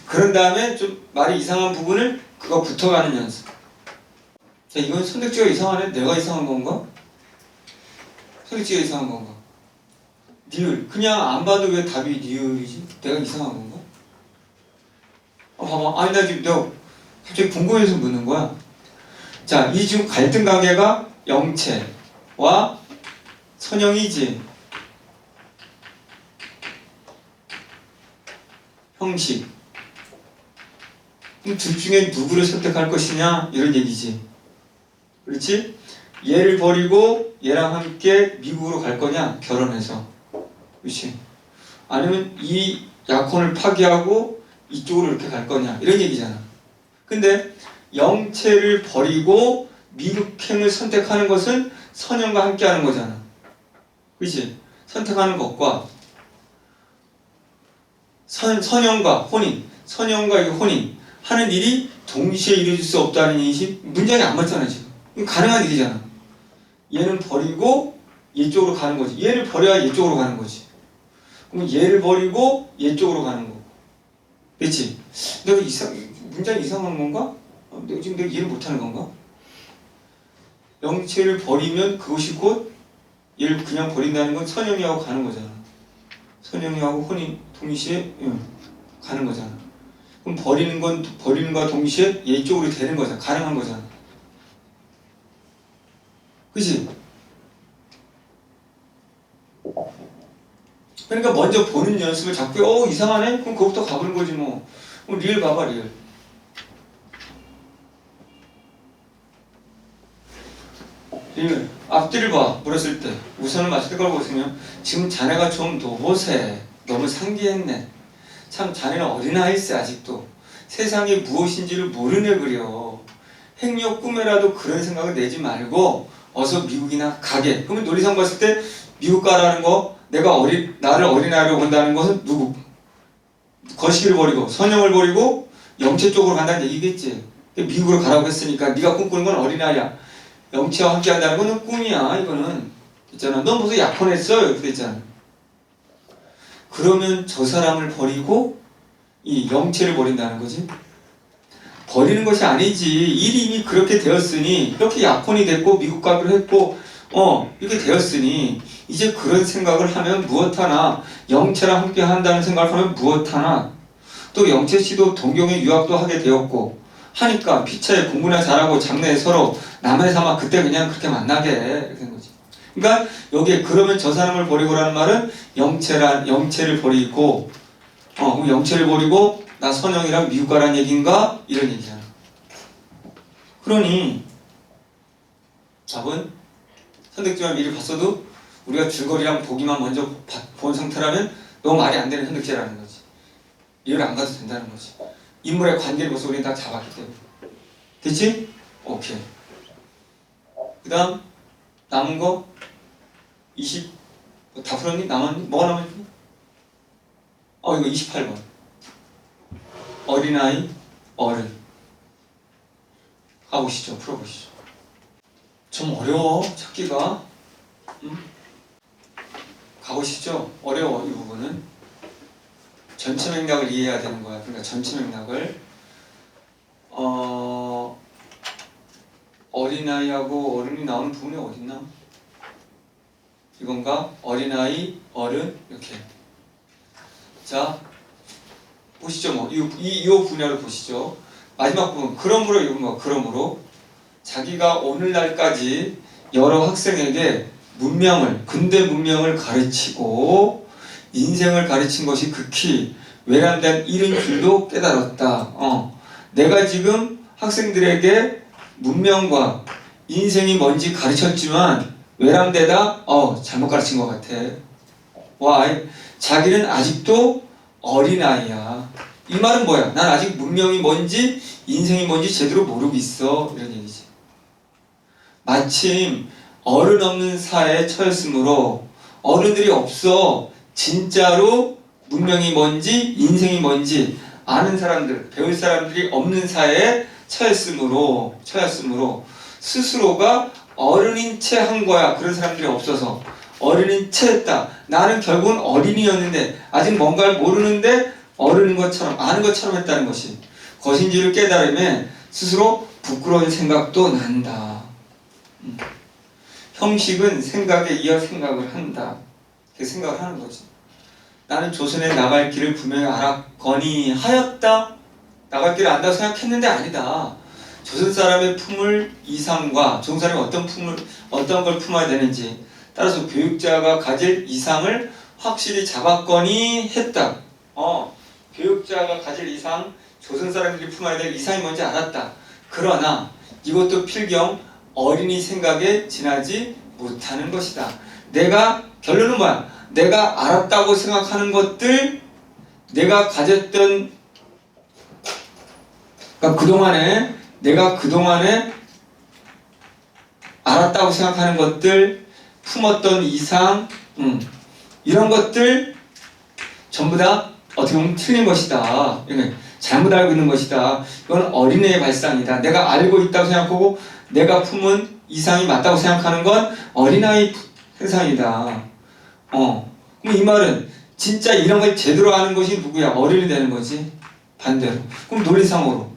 그런 다음에 좀 말이 이상한 부분을 그거 붙어가는 연습. 자, 이건 선택지가 이상하네? 내가 이상한 건가? 선택지가 이상한 건가? 니을. 그냥 안 봐도 왜 답이 니을이지? 내가 이상한 건가? 봐봐. 아니, 나 지금 내가 갑자기 궁금해서 묻는 거야. 자, 이 지금 갈등 관계가 영체와 선형이지. 형식. 그럼 둘 중에 누구를 선택할 것이냐? 이런 얘기지. 그렇지? 얘를 버리고 얘랑 함께 미국으로 갈 거냐? 결혼해서. 그렇지? 아니면 이 약혼을 파기하고 이쪽으로 이렇게 갈 거냐? 이런 얘기잖아. 근데 영체를 버리고 미국행을 선택하는 것은 선형과 함께 하는 거잖아. 그렇지? 선택하는 것과 선형과 혼인, 선형과 이 혼인 하는 일이 동시에 이루어질 수 없다는 인식, 문장이 안 맞잖아 지금. 이건 가능한 일이잖아. 얘는 버리고 얘 쪽으로 가는 거지. 얘를 버려야 얘 쪽으로 가는 거지. 그럼 얘를 버리고 얘 쪽으로 가는 거고. 그렇지? 내가 문장이 이상한 건가? 내가 이해를 못하는 건가? 영체를 버리면 그것이 곧 얘를 그냥 버린다는 건 선영이하고 가는 거잖아. 선영이하고 혼이 동시에 가는 거잖아. 그럼 버리는 과 동시에 얘 쪽으로 되는 거잖아. 가능한 거잖아. 그치? 그러니까 먼저 보는 연습을 자꾸 이상하네? 그럼 그것부터 가보는 거지 뭐. 그럼 리을 봐봐 리을. 리을 앞뒤를 봐. 물었을 때 우선은 맞을 걸 보시면 지금 자네가 좀 노보세. 너무 상기했네. 참 자네는 어린아이세 아직도. 세상이 무엇인지를 모르네 그려. 행여 꿈에라도 그런 생각을 내지 말고 어서 미국이나 가게. 그러면 논리상 봤을 때 미국 가라는 거 나를 어린아이로 본다는 것은 누구? 거시기를 버리고 선영을 버리고 영체 쪽으로 간다는 얘기겠지. 미국으로 가라고 했으니까 네가 꿈꾸는 건 어린아이야. 영체와 함께 한다는 거는 꿈이야. 이거는 있잖아. 넌 무슨 약혼했어? 이렇게 됐잖아. 그러면 저 사람을 버리고 이 영체를 버린다는 거지. 버리는 것이 아니지. 일이 이미 그렇게 되었으니 이렇게 약혼이 됐고 미국 가기로 했고 이렇게 되었으니 이제 그런 생각을 하면 무엇하나 영체랑 함께 한다는 생각을 하면 무엇하나 또 영체 씨도 동경에 유학도 하게 되었고 하니까 피차에 공부나 잘하고 장래에 서로 남의 삼아 그때 그냥 그렇게 만나게 이렇게 된 거지. 그러니까 여기에 그러면 저 사람을 버리고라는 말은 영체를 버리고 그럼 영체를 버리고 나 선영이랑 미국 가라는 얘기인가? 이런 얘기잖아. 그러니 답은 선택지만 미리 봤어도 우리가 줄거리랑 보기만 먼저 본 상태라면 너무 말이 안 되는 선택지라는 거지. 이해를 안 가도 된다는 거지. 인물의 관계를 벌써 우리는 다 잡았기 때문에. 됐지? 오케이. 그 다음 남은 거 20 다 풀었니? 남았니? 뭐가 남았니? 이거 28번. 어린아이, 어른. 가보시죠. 풀어보시죠. 좀 어려워. 찾기가. 가보시죠. 어려워. 이 부분은. 전체 맥락을 이해해야 되는 거야. 그러니까 전체 맥락을. 어린아이하고 어른이 나오는 부분이 어딨나? 이건가? 어린아이, 어른 이렇게. 자, 보시죠. 뭐 이 분야를 보시죠. 마지막 부분. 그러므로 이건 뭐 그러므로 자기가 오늘날까지 여러 학생에게 근대 문명을 가르치고 인생을 가르친 것이 극히 외람된 일인 줄도 깨달았다. 내가 지금 학생들에게 문명과 인생이 뭔지 가르쳤지만 외람되다? 잘못 가르친 것 같아. 자기는 아직도 어린아이야. 이 말은 뭐야? 난 아직 문명이 뭔지 인생이 뭔지 제대로 모르고 있어. 이런 얘기지. 마침 어른 없는 사회에 처했으므로 어른들이 없어. 진짜로 문명이 뭔지 인생이 뭔지 아는 사람들, 배울 사람들이 없는 사회에 처했으므로 스스로가 어른인 채 한 거야. 그런 사람들이 없어서 어른인 채 했다. 나는 결국은 어린이였는데 아직 뭔가를 모르는데 어른인 것처럼 아는 것처럼 했다는 것이 것인지를 깨달으면 스스로 부끄러운 생각도 난다. 형식은 생각에 이어 생각을 한다. 그 생각을 하는 거지. 나는 조선에 나갈 길을 분명히 알았거니 하였다. 나갈 길을 안다고 생각했는데 아니다. 조선 사람의 품을 이상과 조선 사람이 어떤 걸 품어야 되는지 따라서 교육자가 가질 이상을 확실히 잡았거니 했다. 교육자가 가질 이상, 조선 사람들이 품어야 될 이상이 뭔지 알았다. 그러나 이것도 필경 어린이 생각에 지나지 못하는 것이다. 결론은 뭐야? 내가 알았다고 생각하는 것들, 내가 가졌던 내가 그동안에 알았다고 생각하는 것들, 품었던 이상, 이런 것들 전부 다 어떻게 보면 틀린 것이다. 잘못 알고 있는 것이다. 이건 어린애의 발상이다. 내가 알고 있다고 생각하고 내가 품은 이상이 맞다고 생각하는 건 어린아이 세상이다. 그럼 이 말은 진짜 이런 걸 제대로 아는 것이 누구야? 어른이 되는 거지. 반대로. 그럼 논리상으로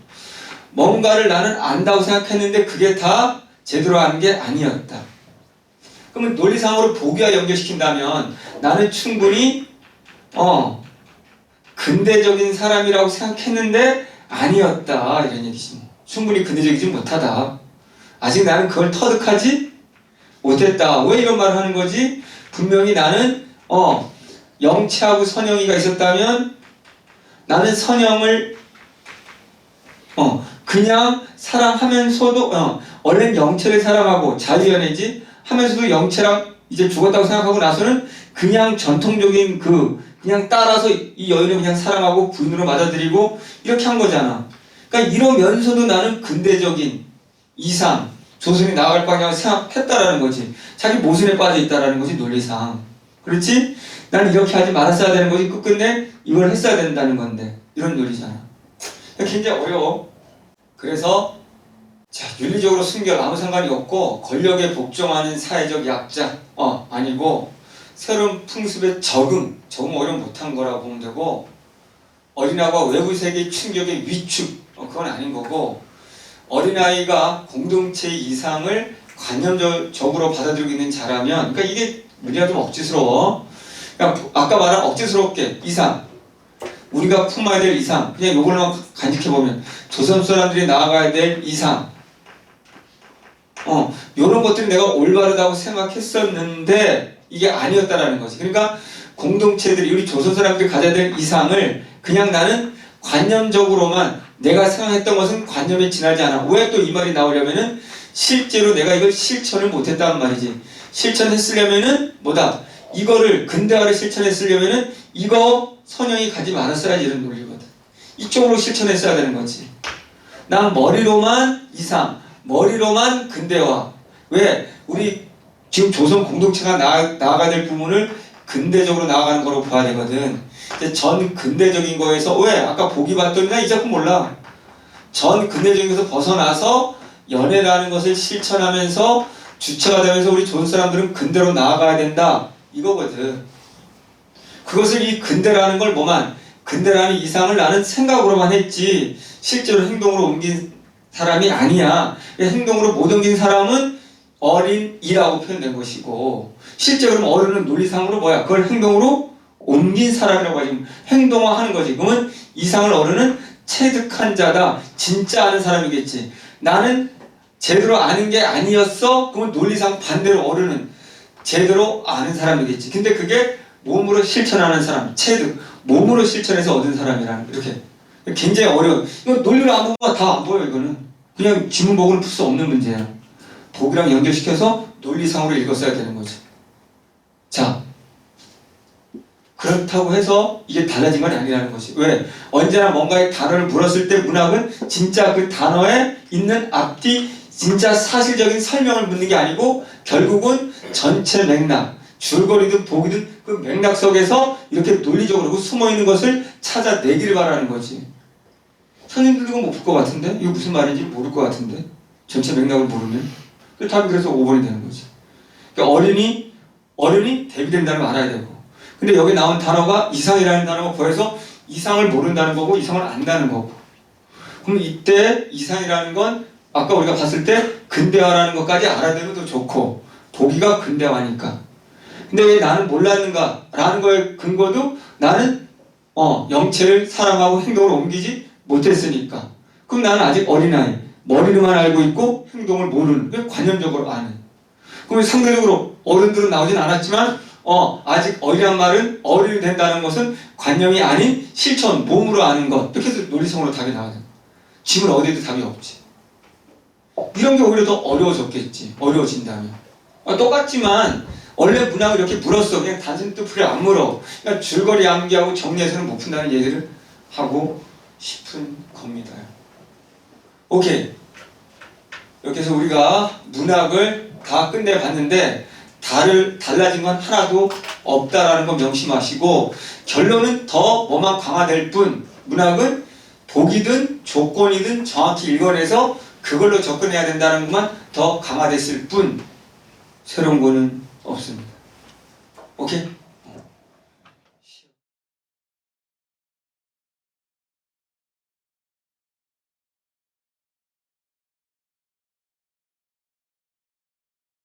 뭔가를 나는 안다고 생각했는데 그게 다 제대로 하는 게 아니었다. 그러면 논리상으로 보기와 연결시킨다면 나는 충분히 근대적인 사람이라고 생각했는데 아니었다 이런 얘기지. 충분히 근대적이지 못하다. 아직 나는 그걸 터득하지 못했다. 왜 이런 말을 하는 거지? 분명히 나는 영체하고 선영이가 있었다면 나는 선영을 그냥 사랑하면서도 원래는 영체를 사랑하고 자유연애지 하면서도 영체랑 이제 죽었다고 생각하고 나서는 그냥 전통적인 그냥 따라서 이 여인을 그냥 사랑하고 부인으로 맞아들이고 이렇게 한 거잖아. 그러니까 이러면서도 나는 근대적인 이상, 조선이 나아갈 방향을 생각했다라는 거지. 자기 모순에 빠져 있다라는 거지, 논리상. 그렇지? 난 이렇게 하지 말았어야 되는 거지. 끝끝내 이걸 했어야 된다는 건데. 이런 논리잖아. 굉장히 어려워. 그래서 윤리적으로 순결 아무 상관이 없고 권력에 복종하는 사회적 약자 아니고 새로운 풍습에 적응 어려움 못한 거라고 보면 되고 어린아이가 외부 세계 충격의 위축 그건 아닌 거고 어린아이가 공동체의 이상을 관념적으로 받아들이고 있는 자라면 그러니까 이게 문제가 좀 억지스러워. 그러니까 아까 말한 억지스럽게 이상 우리가 품어야 될 이상 그냥 요걸로만 간직해보면 조선 사람들이 나아가야 될 이상 요런 것들이 내가 올바르다고 생각했었는데 이게 아니었다라는 거지. 그러니까 공동체들이 우리 조선 사람들이 가져야 될 이상을 그냥 나는 관념적으로만 내가 생각했던 것은 관념에 지나지 않아. 왜 또 이 말이 나오려면은 실제로 내가 이걸 실천을 못했다는 말이지. 실천했으려면은 뭐다? 이거를 근대화를 실천했으려면은 이거 선영이 가지 말았어야지 이런 논리거든. 이쪽으로 실천했어야 되는 거지. 난 머리로만 이상, 머리로만 근대화. 왜? 우리 지금 조선 공동체가 나아가야 될 부분을 근대적으로 나아가는 거로 봐야 되거든. 이제 전 근대적인 거에서 왜? 아까 보기 봤더니 나 이 작품 몰라. 전 근대적인 것에서 벗어나서 연애라는 것을 실천하면서 주체가 되면서 우리 조선 사람들은 근대로 나아가야 된다. 이거거든. 그것을 이 근대라는 걸 근대라는 이상을 나는 생각으로만 했지 실제로 행동으로 옮긴 사람이 아니야. 행동으로 못 옮긴 사람은 어린이라고 표현된 것이고 실제 그럼 어른은 논리상으로 그걸 행동으로 옮긴 사람이라고 하지. 행동화하는 거지. 그러면 이상을 어른은 체득한 자다. 진짜 아는 사람이겠지. 나는 제대로 아는 게 아니었어. 그러면 논리상 반대로 어른은 제대로 아는 사람이겠지. 근데 그게 몸으로 실천하는 사람, 체득, 몸으로 실천해서 얻은 사람이라는 이렇게 굉장히 어려워. 이거 논리를 안 보면 다 안 보여. 이거는 그냥 지문복을 풀 수 없는 문제야. 복이랑 연결시켜서 논리상으로 읽었어야 되는 거지. 자, 그렇다고 해서 이게 달라진 건 아니라는 것이. 왜? 언제나 뭔가의 단어를 물었을 때 문학은 진짜 그 단어에 있는 앞뒤 진짜 사실적인 설명을 묻는 게 아니고 결국은 전체 맥락, 줄거리든 복이든 그 맥락 속에서 이렇게 논리적으로 숨어있는 것을 찾아내기를 바라는 거지. 선생님들도 이거 못 풀 것 같은데? 이거 무슨 말인지 모를 것 같은데? 전체 맥락을 모르면? 답이 그래서 5번이 되는 거지. 그러니까 어른이 대비된다는 걸 알아야 되고. 근데 여기 나온 단어가 이상이라는 단어가 보여서 이상을 모른다는 거고 이상을 안다는 거고. 그럼 이때 이상이라는 건 아까 우리가 봤을 때 근대화라는 것까지 알아내면 더 좋고 보기가 근대화니까. 근데 왜 나는 몰랐는가? 라는 거에 근거도 나는 영체를 사랑하고 행동으로 옮기지 못했으니까. 그럼 나는 아직 어린아이. 머리로만 알고 있고 행동을 모르는. 관념적으로 아는. 그럼 상대적으로 어른들은 나오진 않았지만 아직 어리란 말은 어른이 된다는 것은 관념이 아닌 실천, 몸으로 아는 것. 이렇게 해서 논리성으로 답이 나와요. 지금 어디에도 답이 없지. 이런 게 오히려 더 어려워졌겠지. 어려워진다면. 똑같지만 원래 문학을 이렇게 물었어. 그냥 단순 뜻풀이 안 물어. 그러니까 줄거리 암기하고 정리해서는 못 푼다는 얘기를 하고 싶은 겁니다. 오케이. 이렇게 해서 우리가 문학을 다 끝내봤는데 달라진 건 하나도 없다라는 거 명심하시고 결론은 더 뭐만 강화될 뿐 문학은 복이든 조건이든 정확히 읽어내서 그걸로 접근해야 된다는 것만 더 강화됐을 뿐 새로운 거는 없습니다. 오케이?